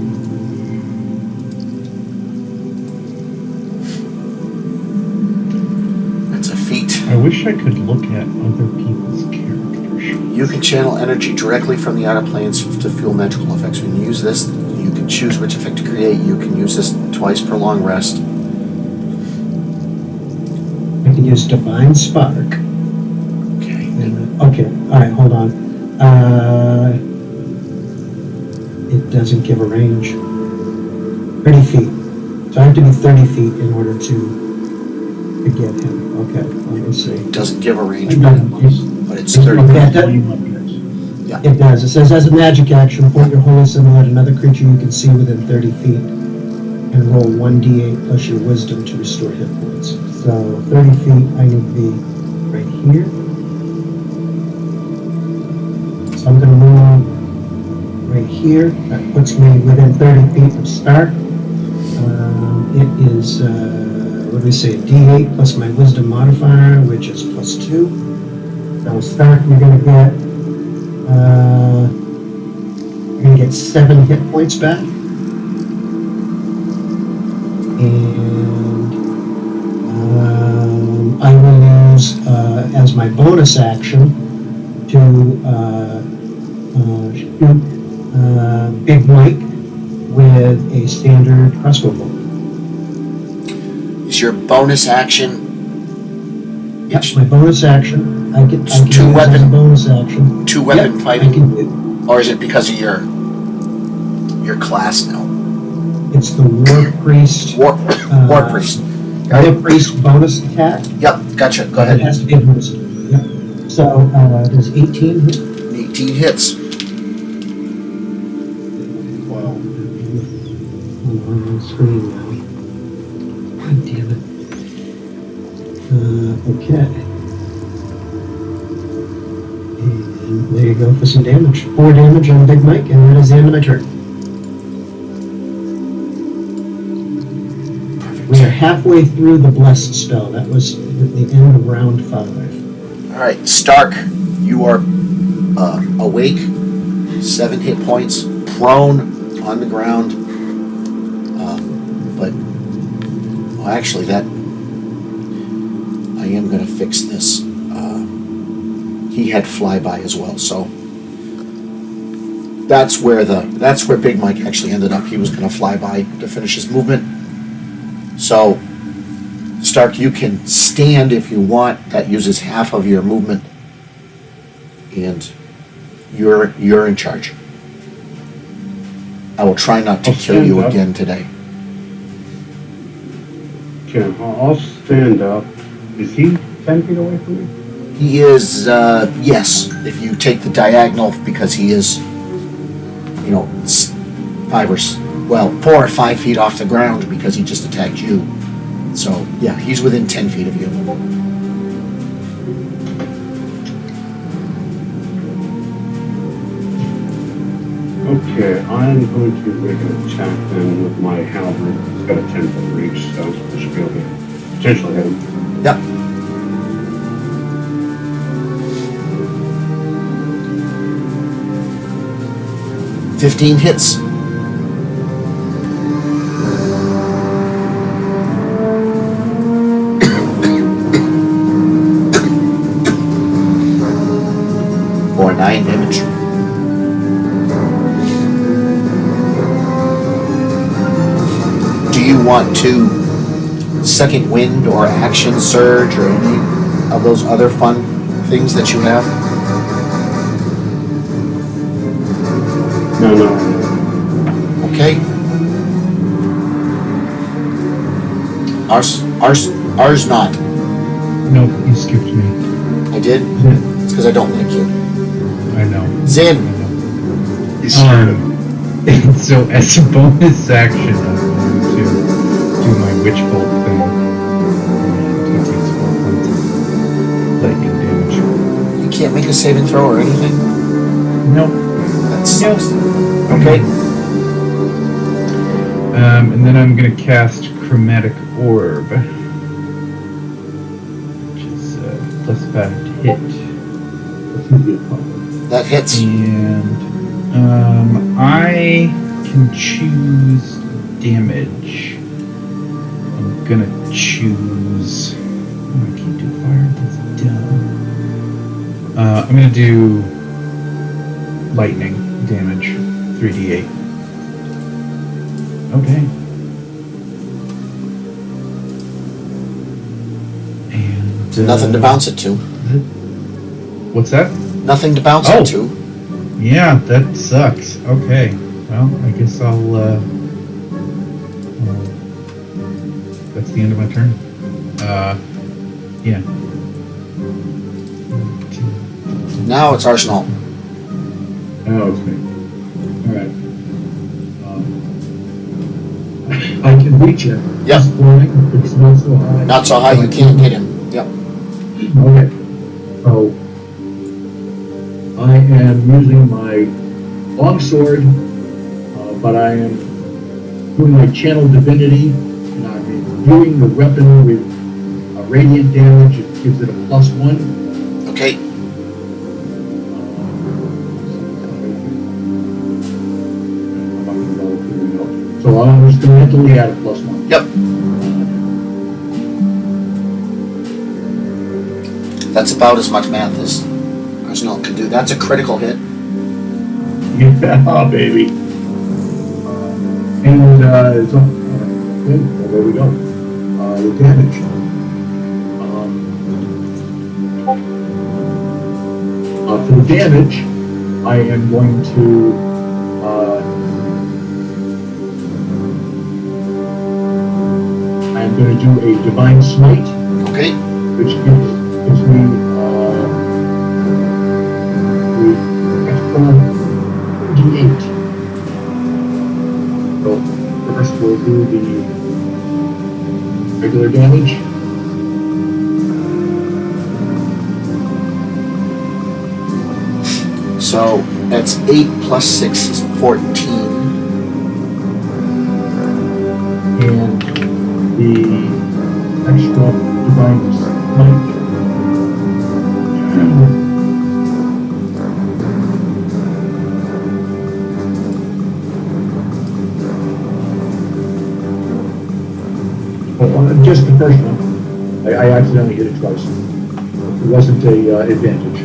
It's a feat. I wish I could look at other people's characters. You can channel energy directly from the outer planes to fuel magical effects. When you use this, you can choose which effect to create. You can use this twice per long rest. I can use Divine Spark. Okay. Okay, alright, hold on. It doesn't give a range. 30 feet. So I have to be 30 feet in order to get him. Okay, let me see. It doesn't give a range, but it's Okay, 30. it does. It says, as a magic action, point your holy symbol at another creature you can see within 30 feet and roll 1d8 plus your wisdom to restore hit points. So 30 feet, I need to be right here. So I'm going to move right here. That puts me within 30 feet of Stark. It is, what do we say, d8 plus my wisdom modifier, which is +2. So Stark, you're going to get 7 hit points back. And I will use as my bonus action to shoot Big Mike with a standard crossbow bolt. Is your bonus action? That's my bonus action. I can It's use two as a weapon- bonus action. Two weapon Yep, fighting? I can do. Or is it because of your class now? It's the War Priest. War priest. War Priest bonus attack. Yep, gotcha. Go It ahead. has to be a bonus. Yep. So there's 18 hit. 18 hits. Wow. On the screen now. God damn it. Okay. And there you go for some damage. 4 damage on Big Mike, and that is the end of my turn. We are halfway through the Blessed spell. That was at the end of round 5. All right, Stark, you are awake, 7 hit points, prone on the ground. But well, actually, that I am going to fix this. He had flyby as well, so that's where Big Mike actually ended up. He was going to fly by to finish his movement. So, Stark, you can stand if you want. That uses half of your movement, and you're in charge. I will try not to I'll kill you stand up. again today. Okay, I'll stand up. Is he 10 feet away from me? He is, yes, if you take the diagonal, because he is, 4 or 5 feet off the ground because he just attacked you. So, yeah, he's within 10 feet of you. Okay, I'm going to make an attack then with my halberd. It's got a 10-foot reach, so I should be able to potentially hit him. Yep. $15 hits. Or 9 damage. Do you want to second wind or action surge or any of those other fun things that you have? No. Okay. Ours not. Nope, you skipped me. I did. because I don't like you. I know. Zin. He's scared of So as a bonus action, I'm going to do my witch bolt thing. And he takes 4 points of lightning damage. You can't make a saving throw or anything? Nope. That sucks. Okay. And then I'm going to cast Chromatic Orb, which is +5 to hit. That hits. And I can choose damage. I'm gonna choose. Oh, I can't do fire. That's dumb. I'm gonna do lightning damage, 3d8. Okay. And Nothing to bounce it to. What's that? Nothing to bounce it to. Yeah, that sucks. Okay. Well, I guess I'll, that's the end of my turn. Yeah. Now it's Arsenal. Now it's me. Alright. I can reach it. Yep. It's flying, it's not so high. Not so high, you can't hit him. Yep. Okay. So, I am using my longsword, but I am doing my channel divinity, and I'm imbuing the weapon with radiant damage. It gives it a +1. Okay. So I'm just going to mentally add a +1. Yep. That's about as much math as Arsenal can do. That's a critical hit. Yeah, baby. And so, good. Well, there we go. The damage. For the damage, I am going to do a divine smite, Okay. which gives me the extra d8. So first we'll do the regular damage. So that's 8 plus 6 is 14. And the extra divine smite. Just the first one. I accidentally hit it twice. It wasn't a advantage.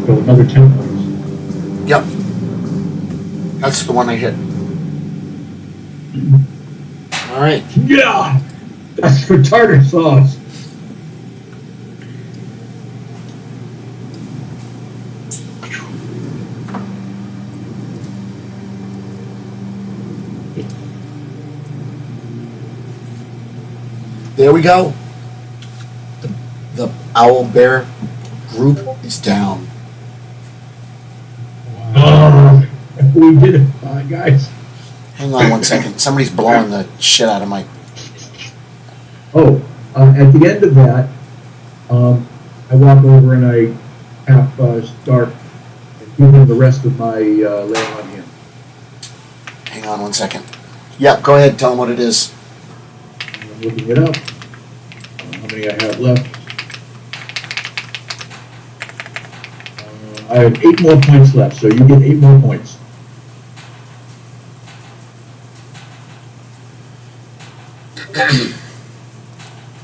So another 10 points. Yep. That's the one I hit. All right. Yeah! That's for tartar sauce. There we go. The Owlbear group is down. Oh, we did it, guys. Hang on one second. Somebody's blowing the shit out of my... Oh, at the end of that, I walk over and I half start and give him the rest of my laying on him. Hang on one second. Yep, go ahead. Tell them what it is. I'm looking it up. How many I have left? I have 8 more points left, so you get 8 more points.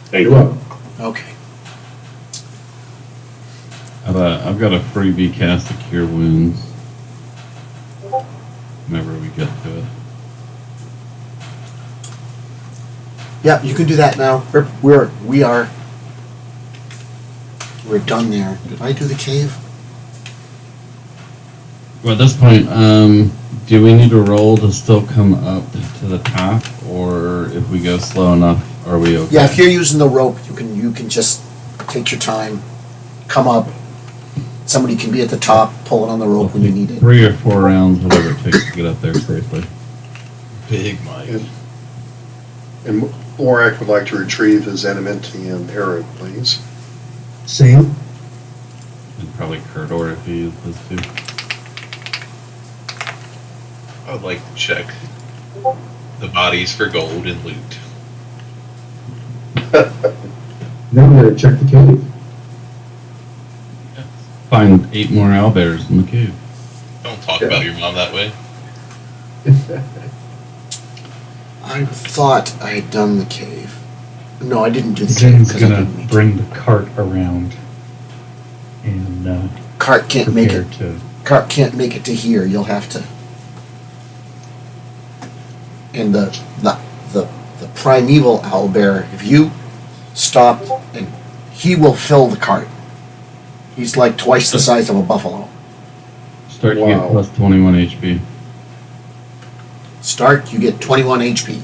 Thank You're welcome. Okay. I've got a freebie cast to cure wounds. Whenever we get to it. Yep, you can do that now. We're done there. Did I do the cave? Well, at this point, do we need to roll to still come up to the top, or if we go slow enough, are we okay? Yeah, if you're using the rope, you can just take your time. come up. Somebody can be at the top, pulling on the rope when you need it. 3 or 4 rounds, whatever it takes to get up there safely. Big Mike. And Lorak would like to retrieve his Adamantine arrow, please. Same. And probably Kurdor if he used this too. I would like to check the bodies for gold and loot. Now I'm gonna check the cave. Find 8 more owlbears in the cave. Don't talk about your mom that way. I thought I had done the cave. No, I didn't do the cave Zane's because I gonna didn't need to. bring the cart around and Cart can't make prepare it. to. Cart can't make it to here. You'll have to. And the primeval owlbear, if you stop, and he will fill the cart. He's like twice the size of a buffalo. Start to Wow. get plus 21 HP. Start, you get 21 HP.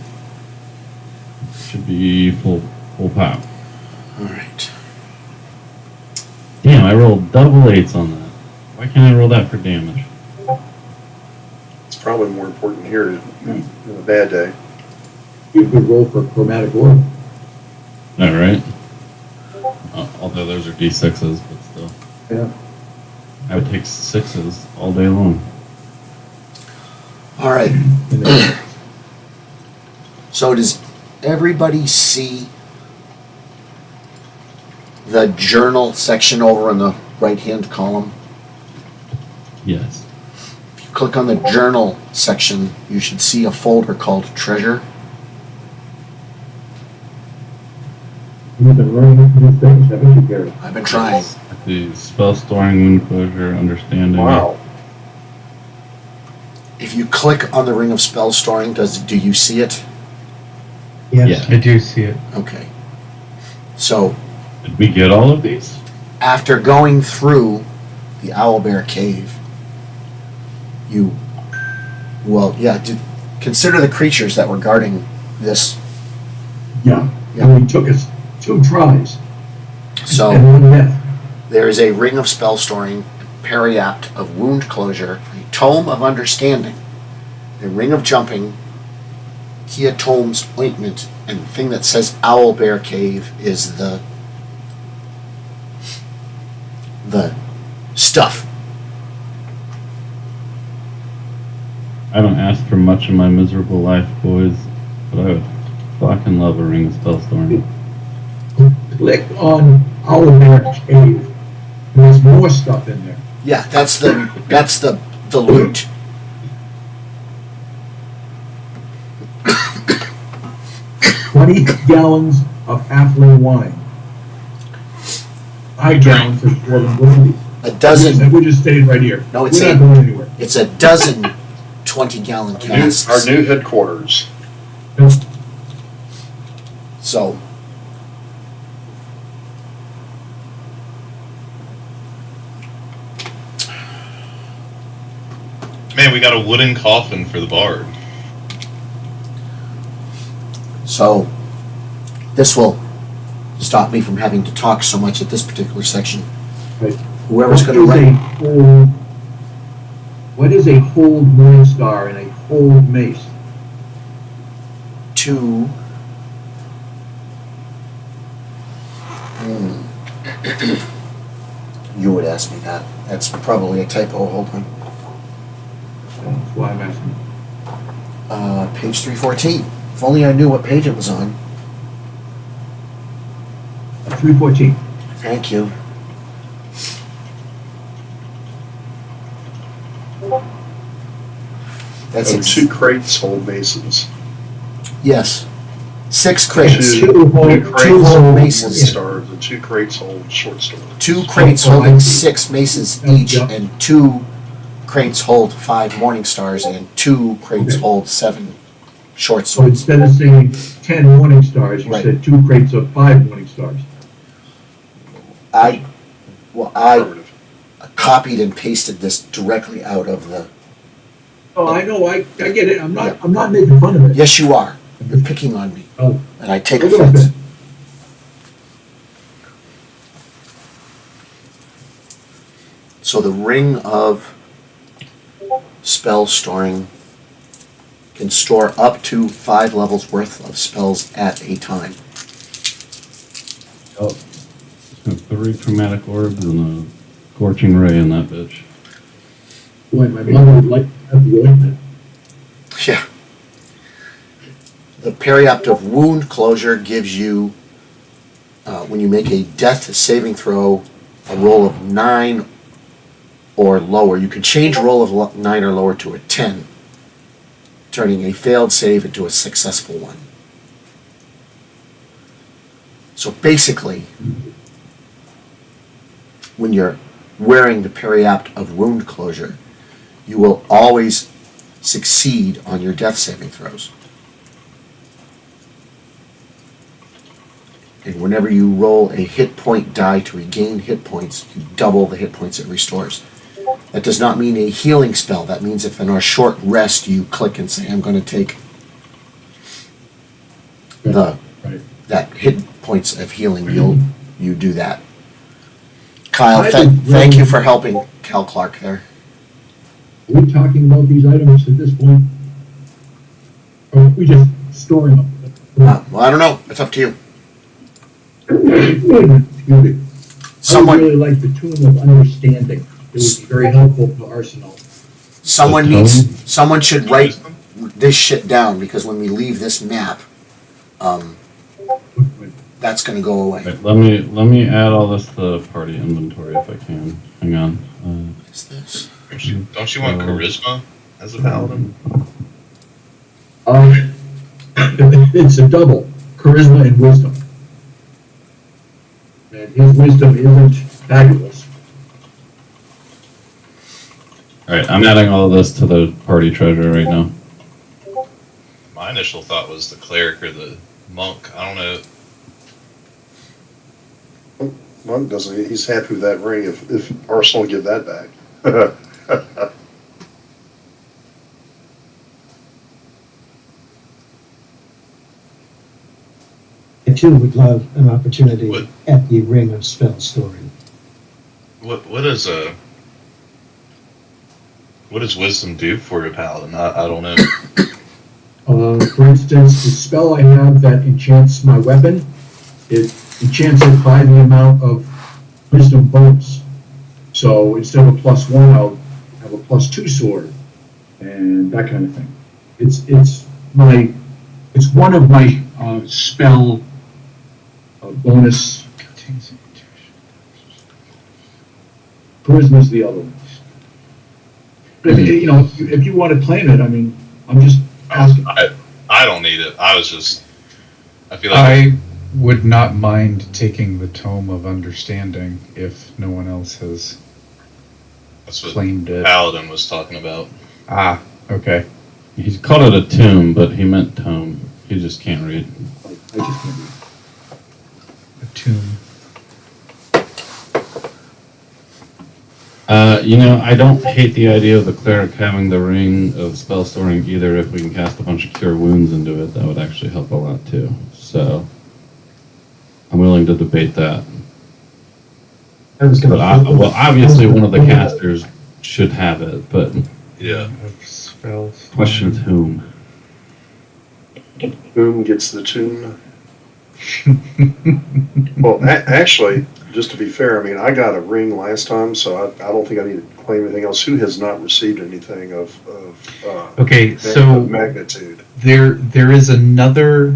Should be full pop. Alright. Damn, I rolled double 8s on that. Why can't I roll that for damage? It's probably more important here in a bad day. You could roll for chromatic orb. Alright. Although those are D6s, but still. Yeah. I would take 6s all day long. Alright. And then So does everybody see the journal section over in the right-hand column? Yes. If you click on the journal section, you should see a folder called Treasure. you've been learning new things, haven't you, Gary? I've been trying. The spell storing, wound closure, understanding. Wow. If you click on the Ring of Spell Storing, do you see it? Yes. Yeah. I do see it. Okay. So Did we get all of these? after going through the Owlbear Cave, consider the creatures that were guarding this. Yeah. Yeah. And we took us 2 tries. So And 1 death. there is a Ring of Spell Storing, Periapt of Wound Closure, a Tome of Understanding, a Ring of Jumping, Kia Tomes Ointment, and the thing that says Owlbear Cave is the stuff. I don't ask for much in my miserable life, boys, but I would fucking love a ring of spell storing. Click on Owlbear Cave. And there's more stuff in there. Yeah, that's the loot. $20 gallons of halfling wine. 5 gallons of Dwarven brandy. A dozen. We're just staying right here. No, it's We're a- not going anywhere. It's a dozen 20-gallon Our casks. new headquarters. So Man, we got a wooden coffin for the bard. So, this will stop me from having to talk so much at this particular section. Right. Whoever's going to What is write. a hold? What is a hold Morningstar and a hold mace? To you would ask me that. That's probably a typo. Hold on. That's why I'm asking. Page 314. If only I knew what page it was on. 314. Thank you. That's Oh, 2 crates hold maces. yes. 6 crates. Two Two hold- crates two hold hold maces. stars and 2 crates hold short stars. 2 crates Oh, holding I- 6 maces each, Yeah. and 2 crates hold 5 morning stars, and 2 crates Okay. hold 7 short So swords. instead of saying 10 morning stars, you Right. said 2 crates of 5 morning stars. I Affirmative. copied and pasted this directly out of the. Oh, I know, I get it. I'm not making fun of it. Yes, you are. You're picking on me, Oh, and I take a little offense. bit. So the ring of spell storing can store up to 5 levels worth of spells at a time. Oh. 3 chromatic orbs and a scorching ray in that bitch. Boy, my mother would like to have the ointment. Yeah. The periaptive wound closure gives you, when you make a death saving throw, a roll of 9 or lower. You can change a roll of 9 or lower to a 10, turning a failed save into a successful one. So basically, when you're wearing the periapt of wound closure, you will always succeed on your death saving throws. And whenever you roll a hit point die to regain hit points, you double the hit points it restores. That does not mean a healing spell. That means if in a short rest you click and say, I'm going to take that hit points of healing, you do that. Kyle, thank you for helping Cal Clark there. Are we talking about these items at this point? Or are we just storing them? Well, I don't know. It's up to you. Excuse me. Someone, I would really like the Tomb of Understanding. It would be very helpful to Arsenal. someone should write this shit down, because when we leave this map, that's going to go away. Right, let me add all this to the party inventory if I can. Hang on. What is this? Don't you want charisma as a paladin? It's a double, charisma and wisdom. And his wisdom isn't fabulous. All right, I'm adding all of this to the party treasure right now. My initial thought was the cleric or the monk. I don't know. Monk doesn't. He's happy with that ring. If Arsenal give that back. I too would love an opportunity What? at the Ring of Spell Storing. What does wisdom do for a paladin? I don't know. For instance, the spell I have that enchants my weapon, it enchants it by the amount of wisdom bonus. So instead of a +1, I'll have a +2 sword, and that kind of thing. It's one of my spell bonus. Charisma's the other one. But if you want to claim it, I mean, I'm just asking. I don't need it. I feel like I would not mind taking the Tome of Understanding if no one else has that's what claimed it. Paladin was talking about. Ah, okay. He's called it a tomb, but he meant tome. He just can't read. I just can't read. A tomb. I don't hate the idea of the cleric having the ring of spell storing either. If we can cast a bunch of cure wounds into it, that would actually help a lot too. So, I'm willing to debate that. But obviously one of the casters should have it, but Yeah. Of spells. question is whom. Whom gets the tune? Well, actually, just to be fair, I mean, I got a ring last time, so I don't think I need to claim anything else. Who has not received anything of Okay, so magnitude? there is another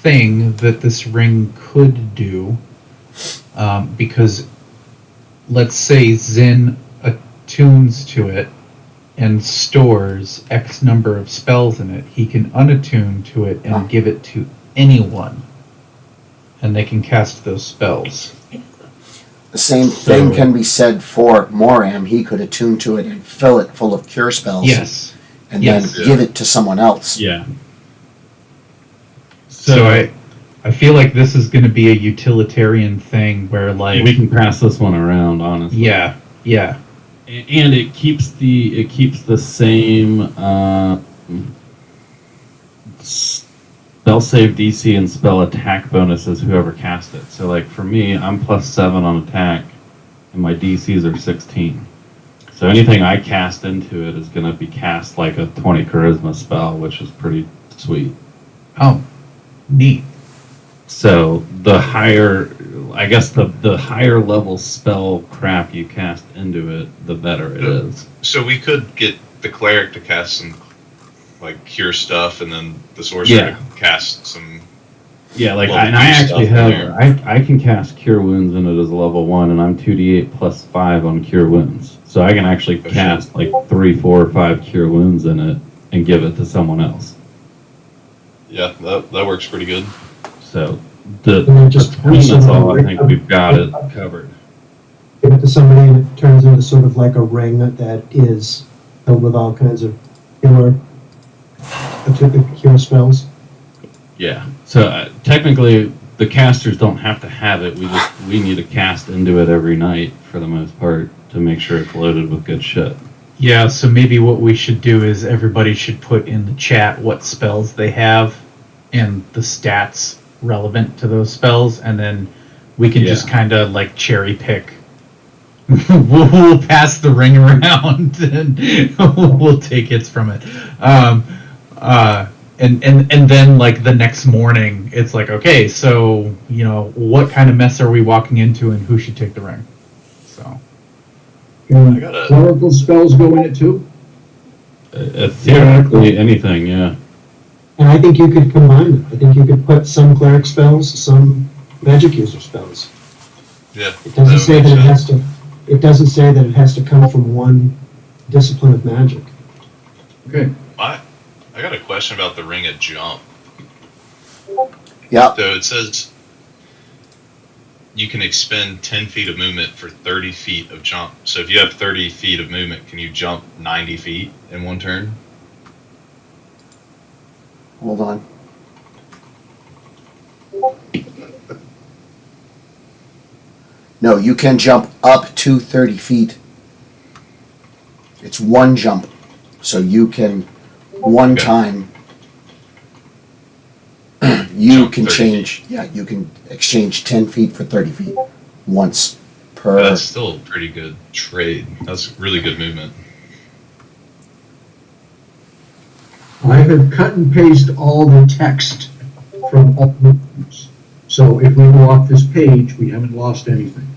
thing that this ring could do, because let's say Zin attunes to it and stores X number of spells in it, he can unattune to it and give it to anyone, and they can cast those spells. The same thing can be said for Moram. He could attune to it and fill it full of cure spells. Yes. And Yes. then give it to someone else. Yeah. So I feel like this is going to be a utilitarian thing where, like, we can pass this one around, honestly. yeah. And it keeps the same spell save DC and spell attack bonus as whoever cast it. So like for me, I'm +7 on attack, and my DCs are 16. So anything I cast into it is going to be cast like a 20 charisma spell, which is pretty sweet. Oh, neat. So the higher, I guess the higher level spell crap you cast into it, the better it is. So we could get the cleric to cast some like cure stuff, and then the sorcerer to cast some. Yeah, like, level and I 2 actually stuff in have, I can cast Cure Wounds in it as a level 1, and I'm 2d8 plus 5 on Cure Wounds. So I can actually cast like 3, 4, or 5 Cure Wounds in it and give it to someone else. Yeah, that works pretty good. So And then just between us all, I think we've got it covered. Give it to somebody and it turns into sort of like a ring that is filled with all kinds of cure spells. Yeah. So technically, the casters don't have to have it. We need to cast into it every night for the most part to make sure it's loaded with good shit. Yeah, so maybe what we should do is everybody should put in the chat what spells they have and the stats relevant to those spells, and then we can just kind of like cherry pick. We'll pass the ring around and we'll take hits from it. And then like the next morning, it's like, okay, so you know what kind of mess are we walking into, and who should take the ring? So Can got it. clerical spells go in it too? Theoretically, anything, yeah. And I think you could combine them. I think you could put some cleric spells, some magic user spells. Yeah. It doesn't that say would that make it has sense. to. It doesn't say that it has to come from one discipline of magic. Okay. I got a question about the ring of jump. Yeah. So it says you can expend 10 feet of movement for 30 feet of jump. So if you have 30 feet of movement, can you jump 90 feet in one turn? Hold on. No, you can jump up to 30 feet. It's one jump. So you can, one Okay. time, you Jump can 30 change, you can exchange 10 feet for 30 feet once per. That's still a pretty good trade. That's really good movement. I have cut and pasted all the text from all the groups. So if we go off this page, we haven't lost anything.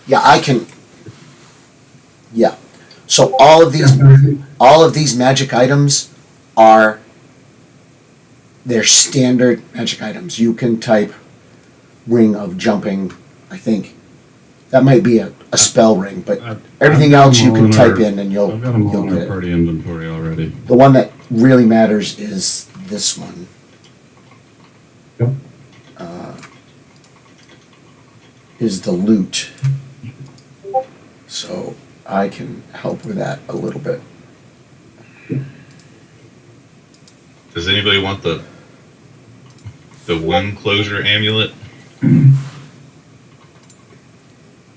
Yeah, I can. Yeah. So all of these magic items are they're standard magic items. You can type ring of jumping, I think. That might be a spell ring, but everything else you can type in and I've you'll got them all in get our it. party inventory already. The one that really matters is this one. Yep. Is the loot. So I can help with that a little bit. Does anybody want the wound closure amulet?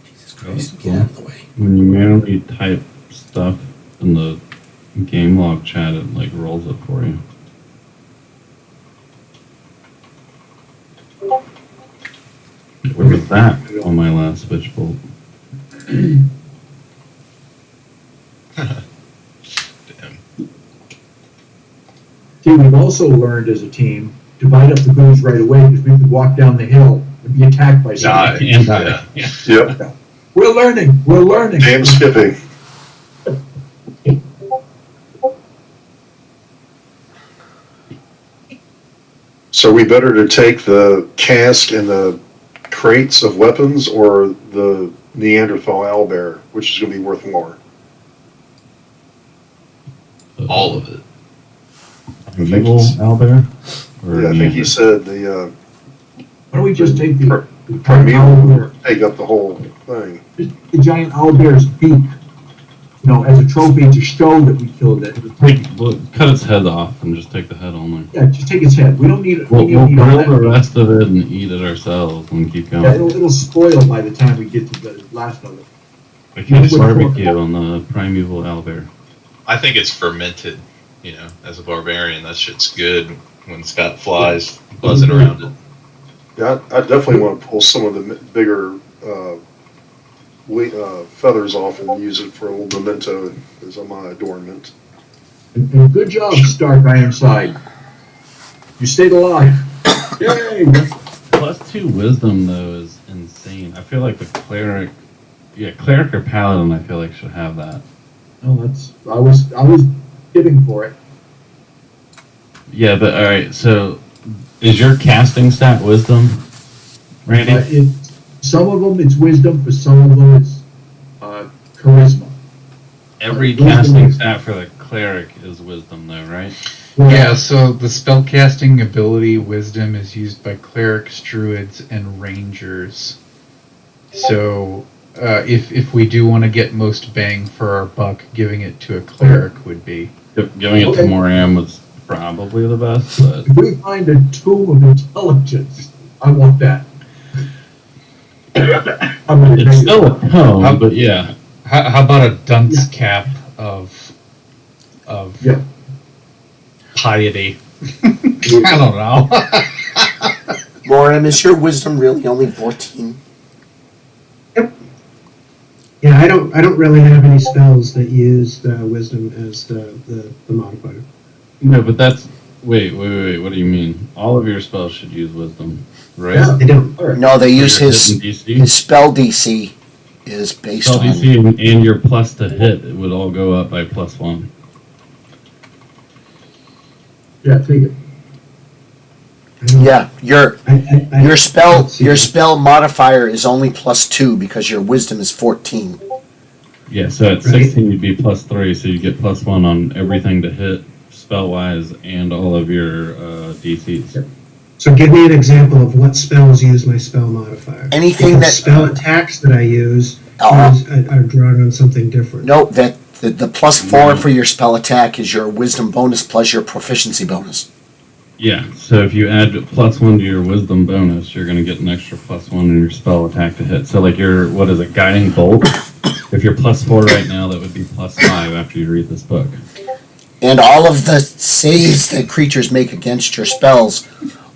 Jesus Christ, get out of the way. When you manually type stuff in the game log chat, it like rolls it for you. Where was that on my last switch bolt? Damn. See, we've also learned as a team to bite up the booze right away because we could walk down the hill and be attacked by Die. somebody. Yeah. Yep. We're learning. Damn skipping. So we better to take the cask and the crates of weapons or the Neanderthal owlbear, which is going to be worth more? All of it. Evil Owlbear? Or Yeah, I think he Neander? said the Why don't we just take the primeval owlbear, take up the whole thing. the giant owlbear's beak, you know, as a trophy to show that we killed it. Well, cut its head off and just take the head only. Yeah, just take its head. We don't need it. We'll We don't need all grill the that. rest of it and eat it ourselves and keep Yeah, going. it'll spoil by the time we get to the last of it. We can barbecue on the primeval owlbear. I think it's fermented, you know, as a barbarian. That shit's good when it's got flies buzzing around it. Yeah, I definitely want to pull some of the bigger feathers off and use it for a little memento as my adornment. And good job, Stark Ironside. You stayed alive. Yay! +2 wisdom though is insane. I feel like the cleric, cleric or paladin, I feel like should have that. Oh, I was giving for it. Yeah, but all right. So, is your casting stat wisdom, Randy? Some of them it's wisdom, for some of them it's charisma. Every wisdom casting is- stat for the cleric is wisdom, though, right? Yeah, so the spellcasting ability wisdom is used by clerics, druids, and rangers. So if we do want to get most bang for our buck, giving it to a cleric would be. Giving it to Okay. Moram was probably the best, but If we find a tomb of intelligence, I want that. I'm gonna it's take still it. a tome. But yeah, How about a dunce cap of Yeah. piety? I don't know. Moram, is your wisdom really only 14? Yeah, I don't really have any spells that use wisdom as the modifier. no, but that's wait. What do you mean? All of your spells should use wisdom, right? Yeah. I don't. All right. No, they use Your his hit spell DC is based spell on. DC and your plus to hit. It would all go up by +1. Yeah, take it. I don't- Yeah, your I spell modifier is only +2 because your wisdom is 14. Yeah, so at Right. 16 you'd be +3, so you get +1 on everything to hit spell wise and all of your DCs. So give me an example of what spells use my spell modifier. Anything Because that spell attacks that I use Uh, are drawn on something different. note that the +4 for your spell attack is your wisdom bonus plus your proficiency bonus. Yeah, so if you add +1 to your wisdom bonus, you're going to get an extra +1 in your spell attack to hit. So like your, what is it, guiding bolt? If you're +4 right now, that would be +5 after you read this book. And all of the saves that creatures make against your spells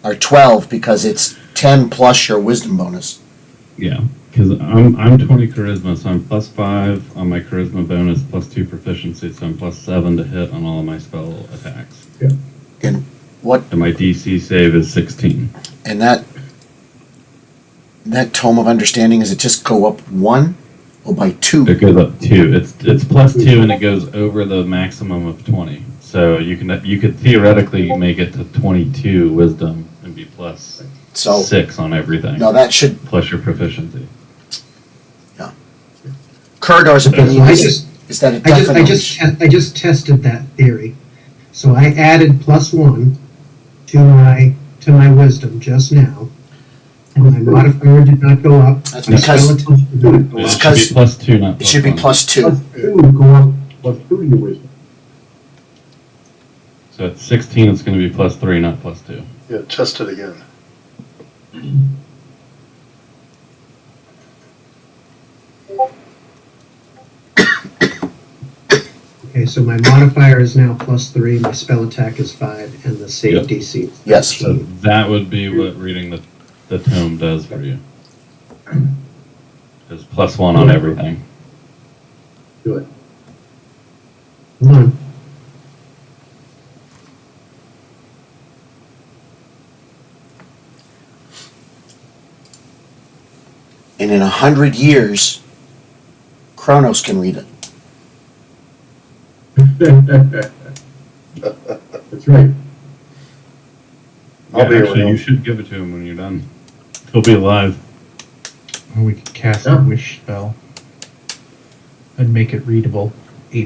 are 12 because it's 10 plus your wisdom bonus. Yeah, because I'm 20 charisma, so I'm +5 on my charisma bonus, +2 proficiency, so I'm +7 to hit on all of my spell attacks. And what And my DC save is 16. and that tome of understanding, is it just go up 1 or by 2? It goes up 2. It's +2 and it goes over the maximum of 20. So you could theoretically make it to 22 wisdom and be So +6 on everything. no, that should Plus your proficiency. Kurdar's opinion I is, just- is that it I definitely just tested that theory. So I added +1 to my wisdom just now, and my modifier did not go up. That's My because- spell attack did not go It up. should be +2, not it should be +1. +2. +2 go up, +2 to your wisdom. So at 16, it's going to be +3, not +2. Yeah, test it again. Okay, so my modifier is now +3, my spell attack is 5, and the save Yep. DC is Yes. 13. So that would be what reading the tome does for you. Is +1 on everything. Good. Hold on. And in 100 years, Kronos can read it. That's right. I'll be Actually, you around. should give it to him when you're done. He'll be alive. Or we could cast Yeah. a wish spell and make it readable.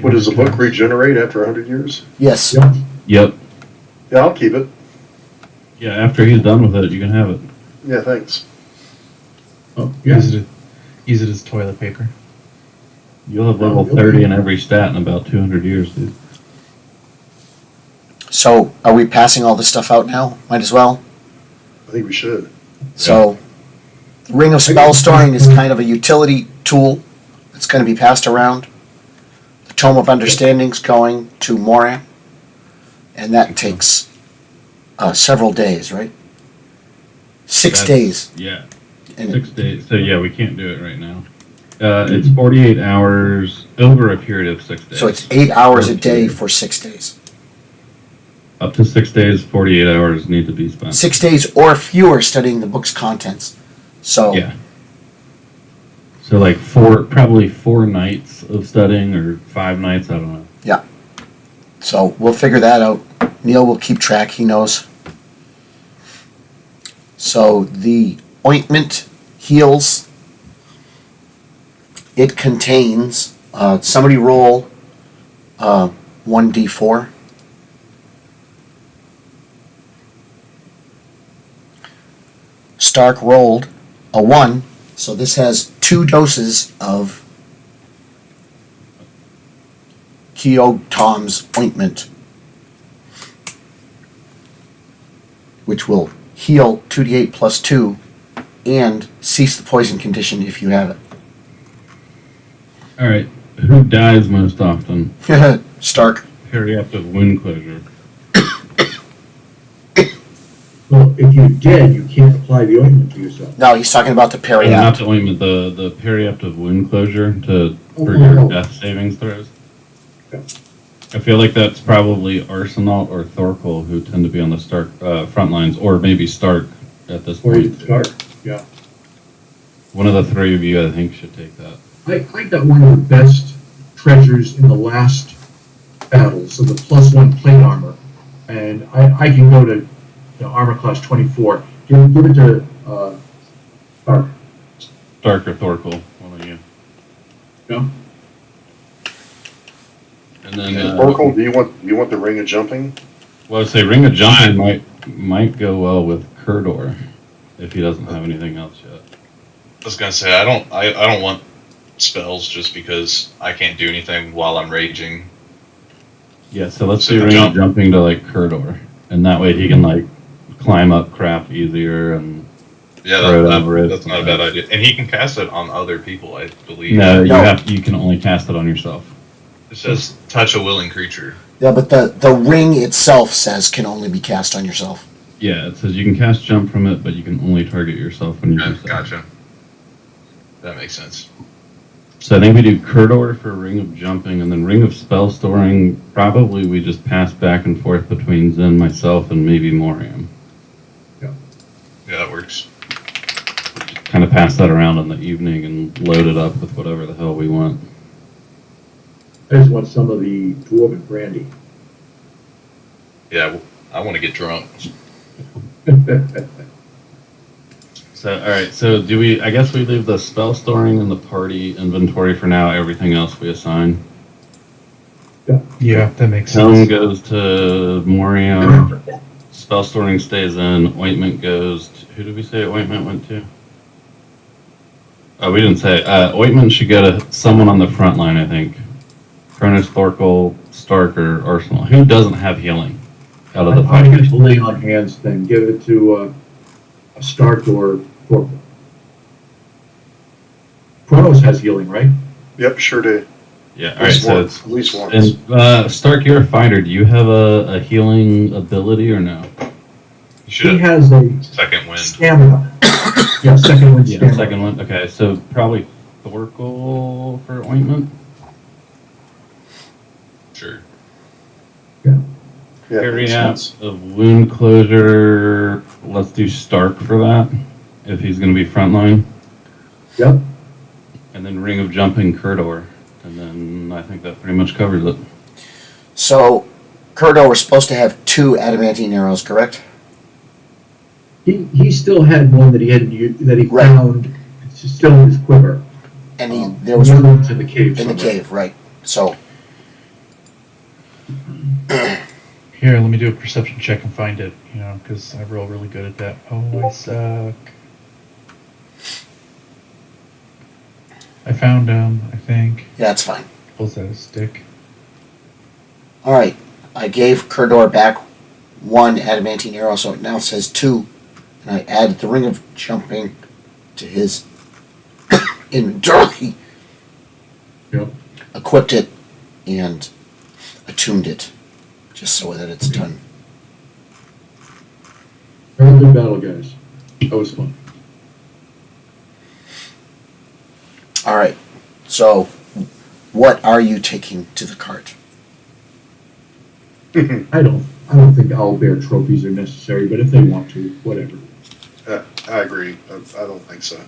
What does the 800 book times. regenerate after 100 years? Yes. Yeah. Yep. Yeah, I'll keep it. Yeah, after he's done with it, you can have it. Yeah, thanks. Oh, yeah. Use it as toilet paper. You'll have level 30 in every stat in about 200 years, dude. So are we passing all this stuff out now? Might as well. I think we should. So, Ring of Spell Storing is kind of a utility tool that's going to be passed around. The Tome of Understanding's going to Moran, and that takes several days, right? 6 That's- days. Yeah, And 6 days. So yeah, we can't do it right now. It's 48 hours over a period of 6 days. So it's 8 hours a day for 6 days. Up to 6 days, 48 hours need to be spent. 6 days or fewer studying the book's contents. So Yeah. So like probably 4 nights of studying or 5 nights, I don't know. So we'll figure that out. Neil will keep track, he knows. So the ointment heals. It contains, somebody roll 1d4. Stark rolled a 1, so this has 2 doses of Tom's ointment, which will heal 2d8 plus 2 and cease the poison condition if you have All right. Who dies most often? it. Stark. Periaptive wound closure. Well, if you're dead, you can't apply the ointment to yourself. No, he's talking about the Not periapt. the ointment, the periaptive wound closure for Oh. your death savings throws. Yeah. I feel like that's probably Arsenal or Thorkel who tend to be on the Stark front lines, or maybe Stark at this Or point. you start. Yeah. One of the 3 of you, I think, should take that. I got one of the best treasures in the last battle, so the +1 plate armor. And I can go to armor class 24. Give it to Stark. Stark or Thorkel, one of you. Yeah. And then, Oracle, do you want the ring of jumping? well, I'd say Ring of Jumping might go well with Kurdor if he doesn't have anything else yet. I was gonna say I don't want spells just because I can't do anything while I'm raging. Yeah, so let's So do the Ring of jump. Jumping to like Kurdor, and that way he can like climb up crap easier and. Yeah, Throw it over it. that's not a bad idea. And he can cast it on other people, I believe. No, No. you can only cast it on yourself. It says touch a willing creature. Yeah, but the ring itself says can only be cast on yourself. Yeah, it says you can cast jump from it, but you can only target yourself when you do so. Gotcha. That makes sense. So I think we do Kurdor for Ring of Jumping, and then Ring of Spell Storing, probably we just pass back and forth between Zen, myself, and maybe Moriam. Yeah, that works. Kind of pass that around in the evening and load it up with whatever the hell we want. I just want some of the dwarven brandy. Yeah, I want to get drunk. So, alright, so do we, I guess we leave the spell storing in the party inventory for now, everything else we assign. Yeah, that makes Helm sense. goes to Moriam, spell storing stays in, ointment goes to, who did we say ointment went to? Oh, we didn't say, ointment should go to someone on the front line, I think. Cronus, Thorkel, Stark, or Arsenal. Who doesn't have healing out of the I five? use the lay on hands thing. Give it to a Stark or Thorkel. Kronos has healing, right? Yep, sure do. Yeah, At alright, least so once. it's, At least once. and, Stark, you're a fighter. Do you have a healing ability or no? You He should have has a second wind. stamina. Yeah, second wind Yeah, stamina. second one. Okay, so probably Thorkel for ointment. Sure. Yeah, makes Periapt sense. of wound closure. Let's do Stark for that, if he's going to be frontline. Yep. And then Ring of Jumping Kurdor. And then I think that pretty much covers it. So, Kurdo was supposed to have 2 adamantine arrows, correct? He still had one that he hadn't used, that he Right. found. It's still in his quiver. And there was the other in one's in the cave. the somewhere. cave, right? So, Here, let me do a perception check and find it, because I roll really good at that. Oh, I suck. I found him, I think. yeah, it's fine. Pulls out a stick. All right, I gave Kurdor back 1 adamantine arrow, so it now says 2, and I added the ring of jumping to his inventory, Yep. equipped it, and attuned it, just so that it's done. Very good battle, guys. That was fun. All right, So, what are you taking to the cart? I don't think owlbear trophies are necessary, but if they want to, whatever. I agree. I don't think so.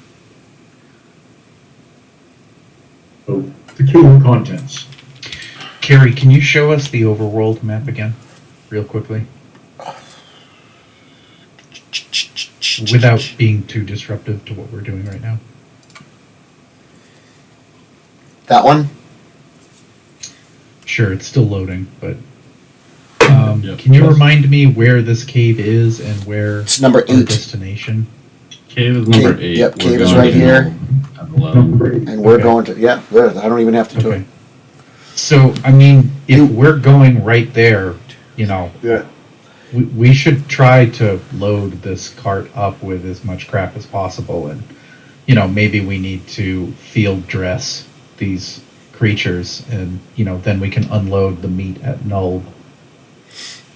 So, the cave of contents. Carrie, can you show us the overworld map again, real quickly? Without being too disruptive to what we're doing right now. That one? Sure, it's still loading, but Yep. can you remind me where this cave is and where It's number our 8. destination? Cave is number Cave- 8. yep, We're cave is going right to here. at 11. And we're Okay. going to, yeah, good. I don't even have to do Okay. it. So, I mean, if we're going right there, you know, Yeah. we should try to load this cart up with as much crap as possible, and you know, maybe we need to field dress these creatures, and you know, then we can unload the meat at Null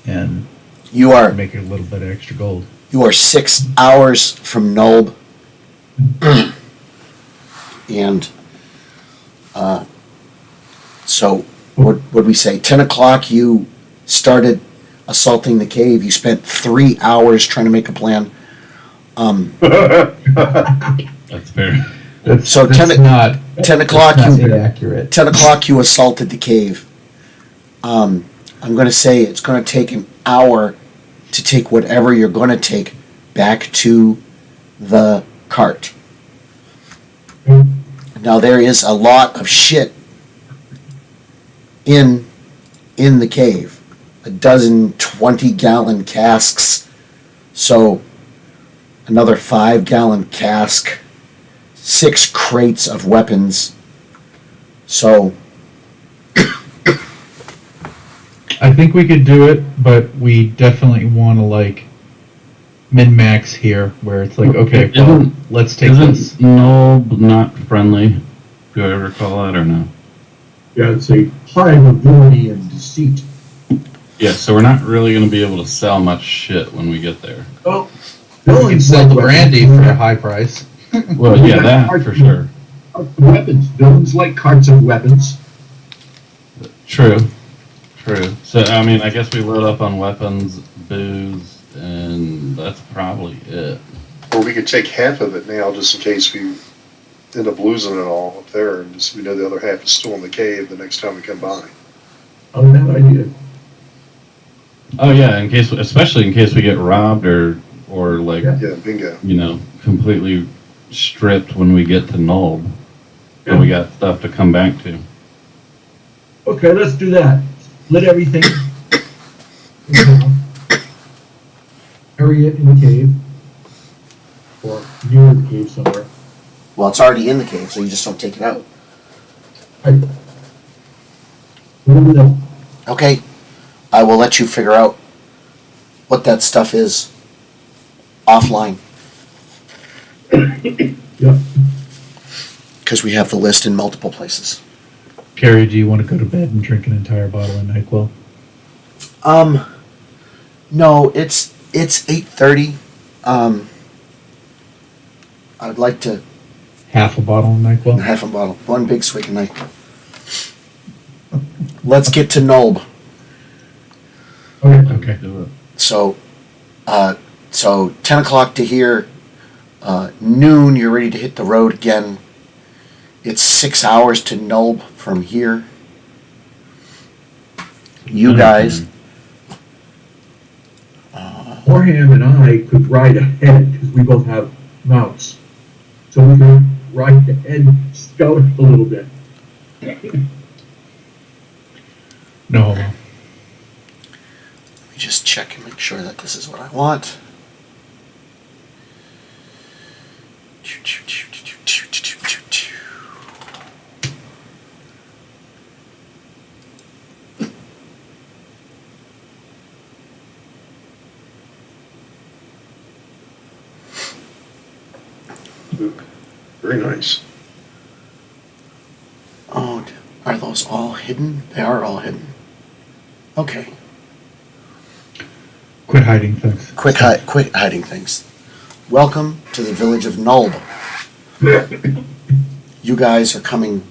and You are make a little bit of extra gold. 6 hours from Nulb. And so what would we say? 10 o'clock you started assaulting the cave. You spent 3 hours trying to make a plan. That's fair. So That's 10 not 10 o'clock that's you not inaccurate. 10 o'clock you assaulted the cave. I'm going to say it's going to take an hour to take whatever you're going to take back to the cart. Now there is a lot of shit in the cave. 12 20-gallon casks. So another 5-gallon cask. 6 crates of weapons. So I think we could do it, but we definitely want to like min-max here, where it's like, okay, well, let's take this. Isn't Nob not friendly? Do I recall that or no? Yeah, it's a hive of villainy and deceit. Yeah, so we're not really going to be able to sell much shit when we get there. Well, We can villains sell like the brandy weapons. for a high price. Well, yeah, that for sure. Weapons. Villains like carts of weapons. True. So, I mean, I guess we load up on weapons, booze, and that's probably it. Or we could take half of it now, just in case we end up losing it all up there, and just we know the other half is still in the cave the next time we come by. Oh, that idea. Oh yeah, especially in case we get robbed or like, Yeah. Yeah, bingo. you know, completely stripped when we get to Null. Yeah. And we got stuff to come back to. Okay, let's do that. Split everything. Bury it in the cave. Or near the cave somewhere. well, it's already in the cave, so you just don't take it out. Right. Put it in the- Okay, I will let you figure out what that stuff is offline. Yeah. Because we have the list in multiple places. Carrie, do you want to go to bed and drink an entire bottle of NyQuil? No, it's 8:30. I'd like to Half a bottle of NyQuil? half a bottle, one big swig of night. Let's get to Nulb. Okay. Okay. Do it. So 10 o'clock to here. Noon, you're ready to hit the road again. It's 6 hours to Nulb from here. You guys. Orham and I could ride ahead because we both have mounts. So we can ride ahead, scout a little bit. No homo. Let me just check and make sure that this is what I want. Very nice. Oh, are those all hidden? They are all hidden. Okay. Quit hiding things. Quit hiding things. Welcome to the village of Nulb. You guys are coming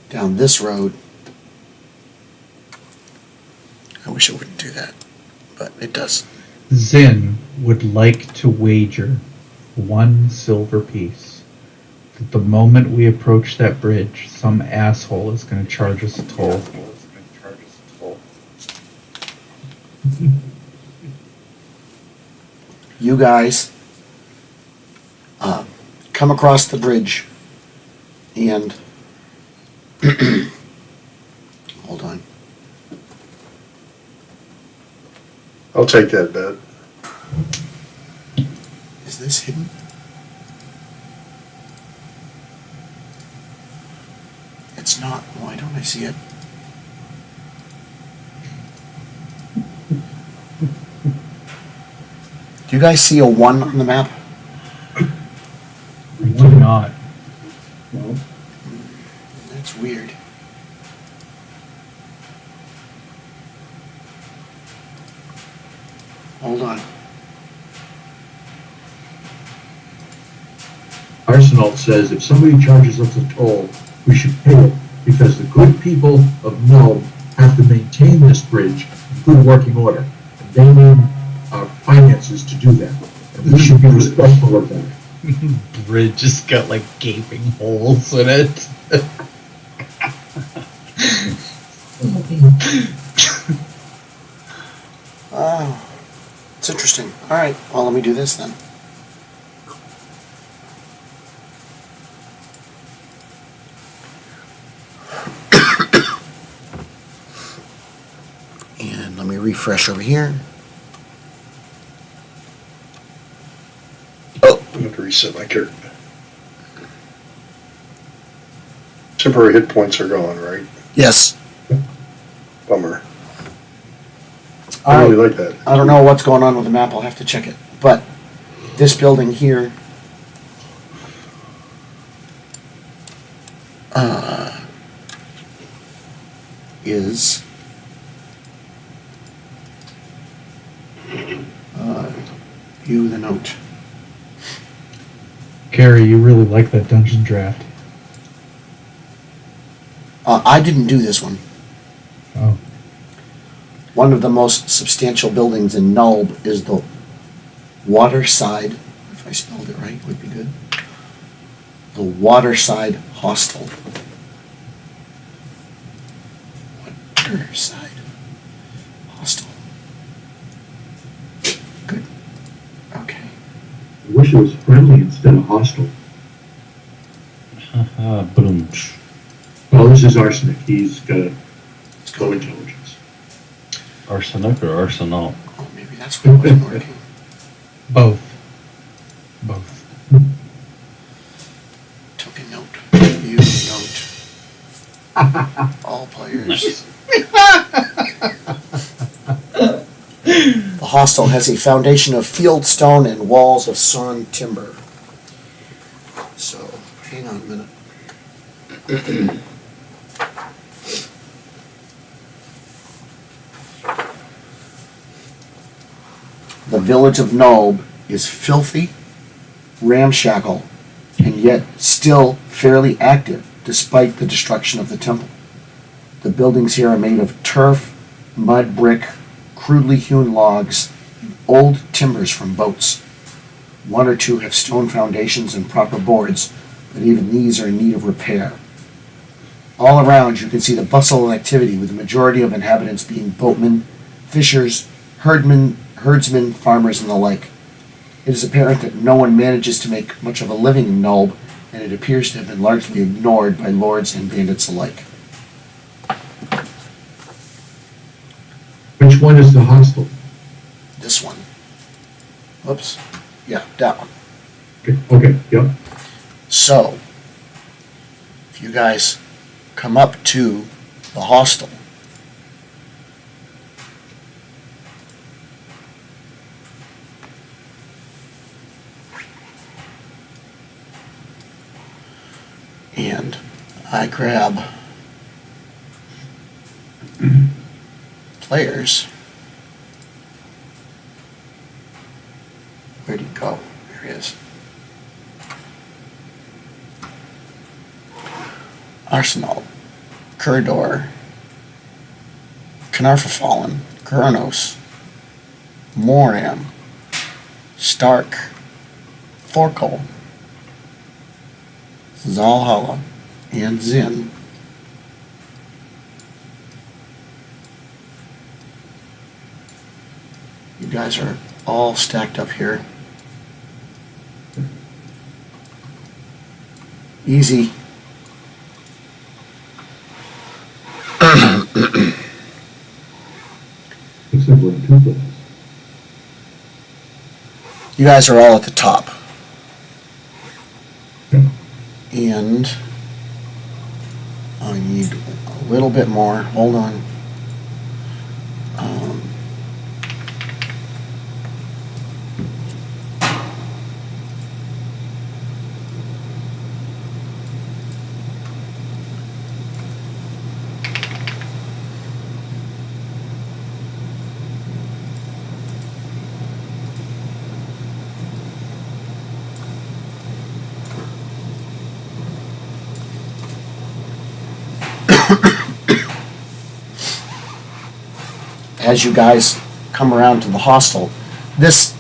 down this road. I wish it wouldn't do that, but it does. Zinn would like to wager 1 silver piece that the moment we approach that bridge, some asshole is going to charge us a toll. You guys come across the bridge and hold on. I'll take that bet. Is this hidden? It's not. Why don't I see it? Do you guys see a 1 on the map? We do not. That's weird. Hold on. Arsenal says if somebody charges us a toll, we should pay it because the good people of Null have to maintain this bridge in good working order. And they need our finances to do that. And we should be respectful of that. Bridge has got like gaping holes in it. Oh, it's interesting. All right, well, let me do this then. And let me refresh over here. Oh, I have to reset my character. Temporary hit points are gone, right? Yes. Bummer. All I right. really like that. I don't know what's going on with the map. I'll have to check it. But this building here is view the note. Carrie, you really like that dungeon draft. I didn't do this one. Oh. One of the most substantial buildings in Nulb is the Waterside, if I spelled it right, would be good. The Waterside Hostel. Waterside Hostel. Good. Okay. I wish it was friendly instead of hostile. Boom. Well, this is Arsenic. He's got a low intelligence. Arsenic or arsenal? Oh, maybe that's what wasn't working. Both. Both. Took a note. View note. All players. Nice. The hostel has a foundation of field stone and walls of sawn timber. So, hang on a minute. The village of Nulb is filthy, ramshackle, and yet still fairly active despite the destruction of the temple. The buildings here are made of turf, mud brick, crudely hewn logs, and old timbers from boats. 1 or 2 have stone foundations and proper boards, but even these are in need of repair. All around you can see the bustle and activity, with the majority of inhabitants being boatmen, fishers, herdsmen, farmers, and the like. It is apparent that no one manages to make much of a living in Nulb, and it appears to have been largely ignored by lords and bandits alike. Which one is the hostel? This one. Oops. Yeah, that one. Okay, yep. So, if you guys come up to the hostel, and I grab players. Where'd he go? There he is. Arsenal. Kurdor, Knarfafallen, Kronos, Moram, Stark, Thorkel, Zalhalla, and Zin. You guys are all stacked up here. Easy. Except we're in two places. You guys are all at the top. Yeah. And I need a little bit more. Hold on. As you guys come around to the hostel, this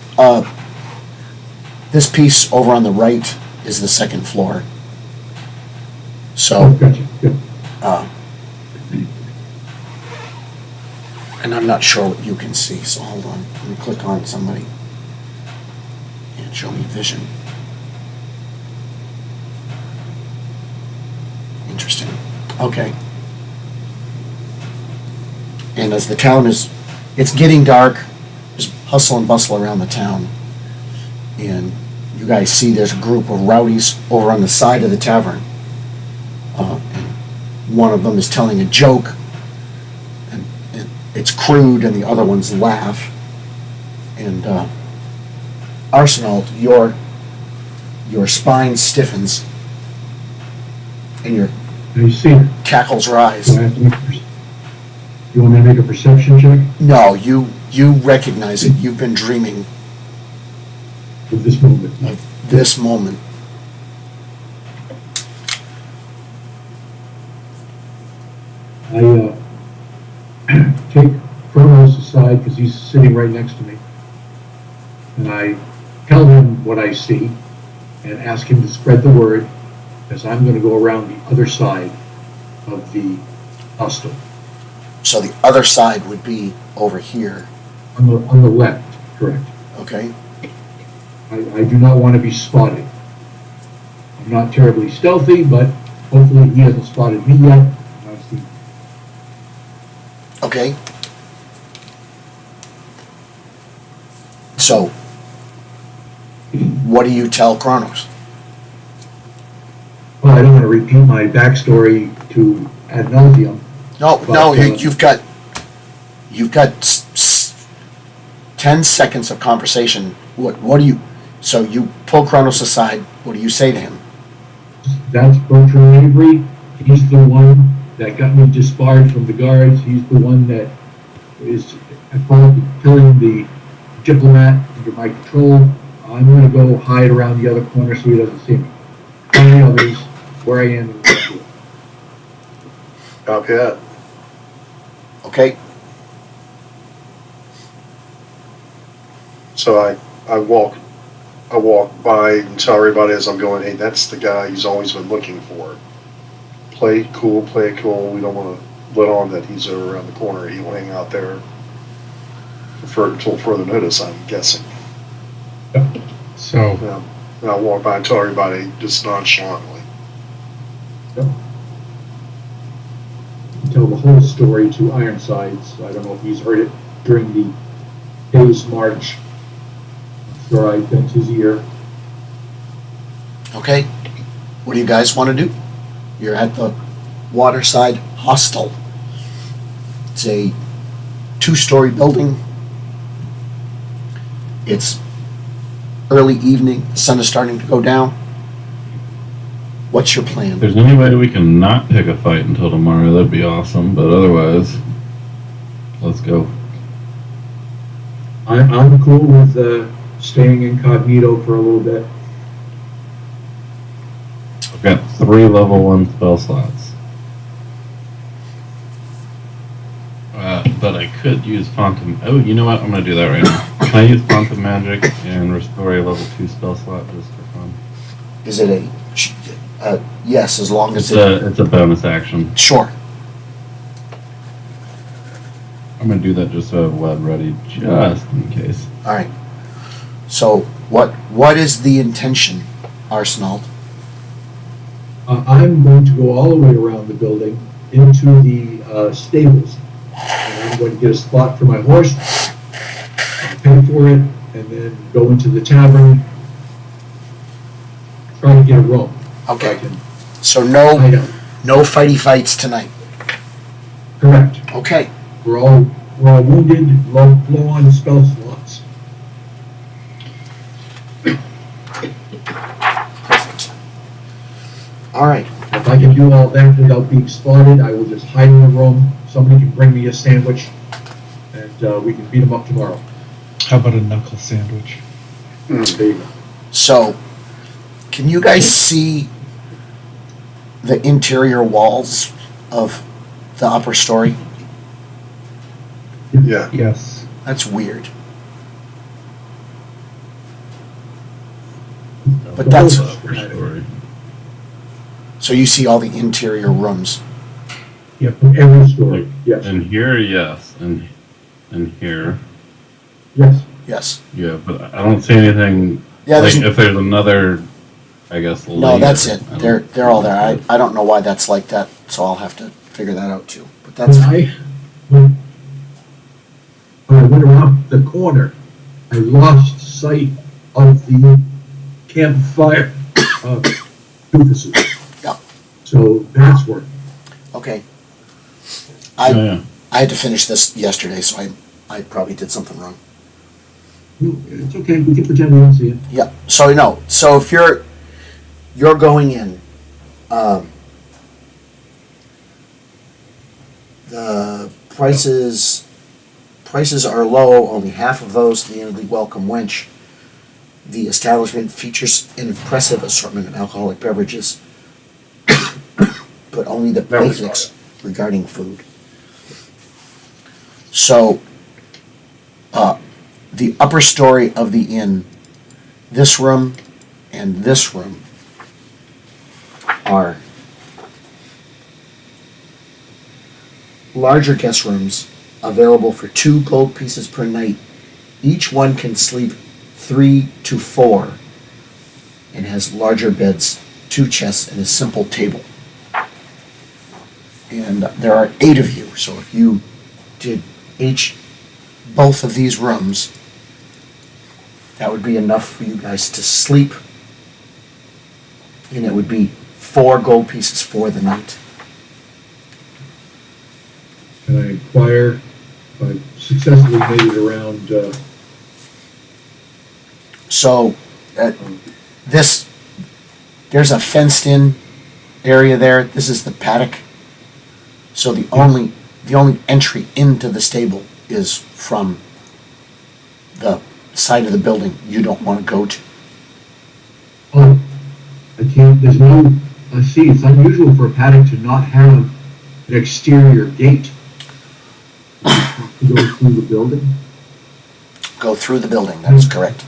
this piece over on the right is the second floor. Oh, So, gotcha, good. and I'm not sure what you can see, so hold on. Let me click on somebody and show me vision. Interesting. Okay. And as the town it's getting dark, there's hustle and bustle around the town. And you guys see there's a group of rowdies over on the side of the tavern. And one of them is telling a joke, and it's crude, and the other ones laugh. And Arsenal, your spine stiffens, and your You see it. cackles rise. Do I have to make you want me to make a perception check No, you recognize it. You've been dreaming with this movement? of this moment. I take Kronos aside because he's sitting right next to me, and I tell him what I see and ask him to spread the word, as I'm going to go around the other side of the hostel. So the other side would be over here, On the left, correct. okay? I do not want to be spotted. I'm not terribly stealthy, but hopefully he hasn't spotted me yet. I've seen. Okay. So, what do you tell Kronos? Well, I don't want to repeat my backstory to ad nauseum. No, But, no, you've got 10 seconds of conversation. What do you? So you pull Kronos aside. What do you say to him? That's Bertrand Avery. He's the one that got me disbarred from the guards. He's the one that is killing the diplomat under my control. I'm going to go hide around the other corner so he doesn't see me. Tell the others where I am and what I'm doing. Copy that. Okay. So I walk by and tell everybody as I'm going, hey, that's the guy he's always been looking for. Play it cool. We don't want to let on that he's over around the corner. He will hang out there until further notice, I'm guessing. So, Yeah. And I walk by and tell everybody just nonchalantly. Tell the whole story to Ironsides. I don't know if he's heard it during the day's march. I'm sure I bent his ear. Okay. What do you guys want to do? You're at the Waterside Hostel. It's a 2-story building. It's early evening. The sun is starting to go down. What's your plan? If there's any way we can not pick a fight until tomorrow, that'd be awesome. But otherwise, let's go. I'm cool with staying incognito for a little bit. I've got 3 level 1 spell slots. could use font of... Oh, you know what? I'm going to do that right now. Can I use font of magic and restore a level 2 spell slot just for fun? Is it yes, as long as It's a bonus action. Sure. I'm going to do that just so I have WED ready, just in case. All right. So what is the intention, Arsenal? I'm going to go all the way around the building into the stables. And I'm going to get a spot for my horse, pay for it, and then go into the tavern, try to get a room. Okay. I can So hide out. no fighty fights tonight. Correct. Okay. We're all wounded, low on spell slots. Perfect. All right. If I can do all that without being spotted, I will just hide in the room. Somebody can bring me a sandwich, and we can beat them up tomorrow. How about a knuckle sandwich? There you go. So, can you guys see the interior walls of the upper story? Yeah. Yes. That's weird. But that's Upper story. so you see all the interior rooms. Every story, yes. And here, yes. And here. Yes. Yes. Yeah, but I don't see anything... Yeah. like, There's, if there's another, I guess, no, layer, that's it. I don't- They're all there. I don't know why that's like that, so I'll have to figure that out too. But that's When I went around the corner, I lost sight of the campfire doofuses. Yeah. So that's where, okay. Yeah. I had to finish this yesterday, so I probably did something wrong. it's okay, we can pretend we don't see it. Yeah. So no. So if you're going in, the prices are low. Only half of those the welcome wench. The establishment features an impressive assortment of alcoholic beverages, but only the That was basics regarding food. So, the upper story of the inn, this room and this room are larger guest rooms available for 2 gold pieces per night. Each one can sleep 3 to 4 and has larger beds, 2 chests, and a simple table. And there are 8 of you, so if you did both of these rooms, that would be enough for you guys to sleep, and it would be 4 gold pieces for the night. And I inquire, I successfully made it around, So, there's a fenced-in area there. This is the paddock. So the only entry into the stable is from the side of the building you don't want to go to. oh, I can't, there's no, see, it's unusual for a paddock to not have an exterior gate. To go through the building. Go through the building. That is correct.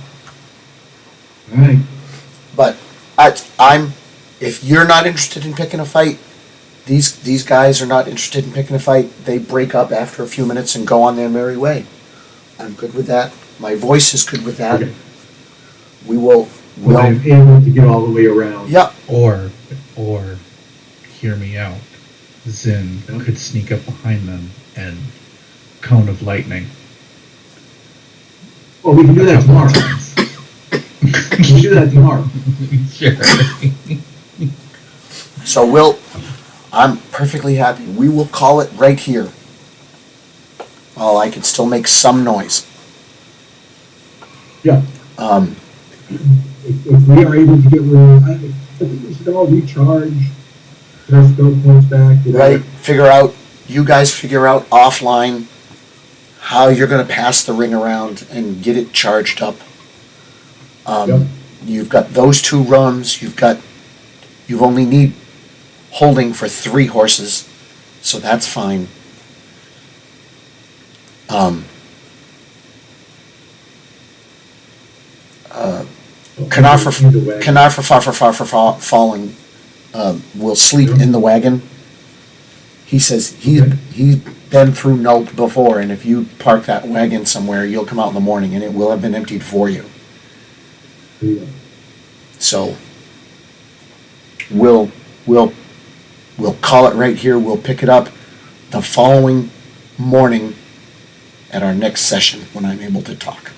All right. But if you're not interested in picking a fight, these guys are not interested in picking a fight. They break up after a few minutes and go on their merry way. I'm good with that. My voice is good with that. Okay. We'll I am able to get all the way around. yeah. Or, hear me out. Zin Yeah. could sneak up behind them and cone of lightning. Well, we can do that tomorrow. We can do that tomorrow. Sure. So I'm perfectly happy. We will call it right here. Well, I can still make some noise. Yeah. If we are able to get rid I think we should all recharge, get our spell points back. You know. Right? You guys figure out offline how you're going to pass the ring around and get it charged up. Yep. You've got those 2 rooms. You've only need holding for 3 horses, so that's fine. Canarfa Fallen will sleep in the wagon. He says he's been through Nult before, and if you park that wagon somewhere, you'll come out in the morning and it will have been emptied for you. So we'll call it right here. We'll pick it up the following morning at our next session when I'm able to talk.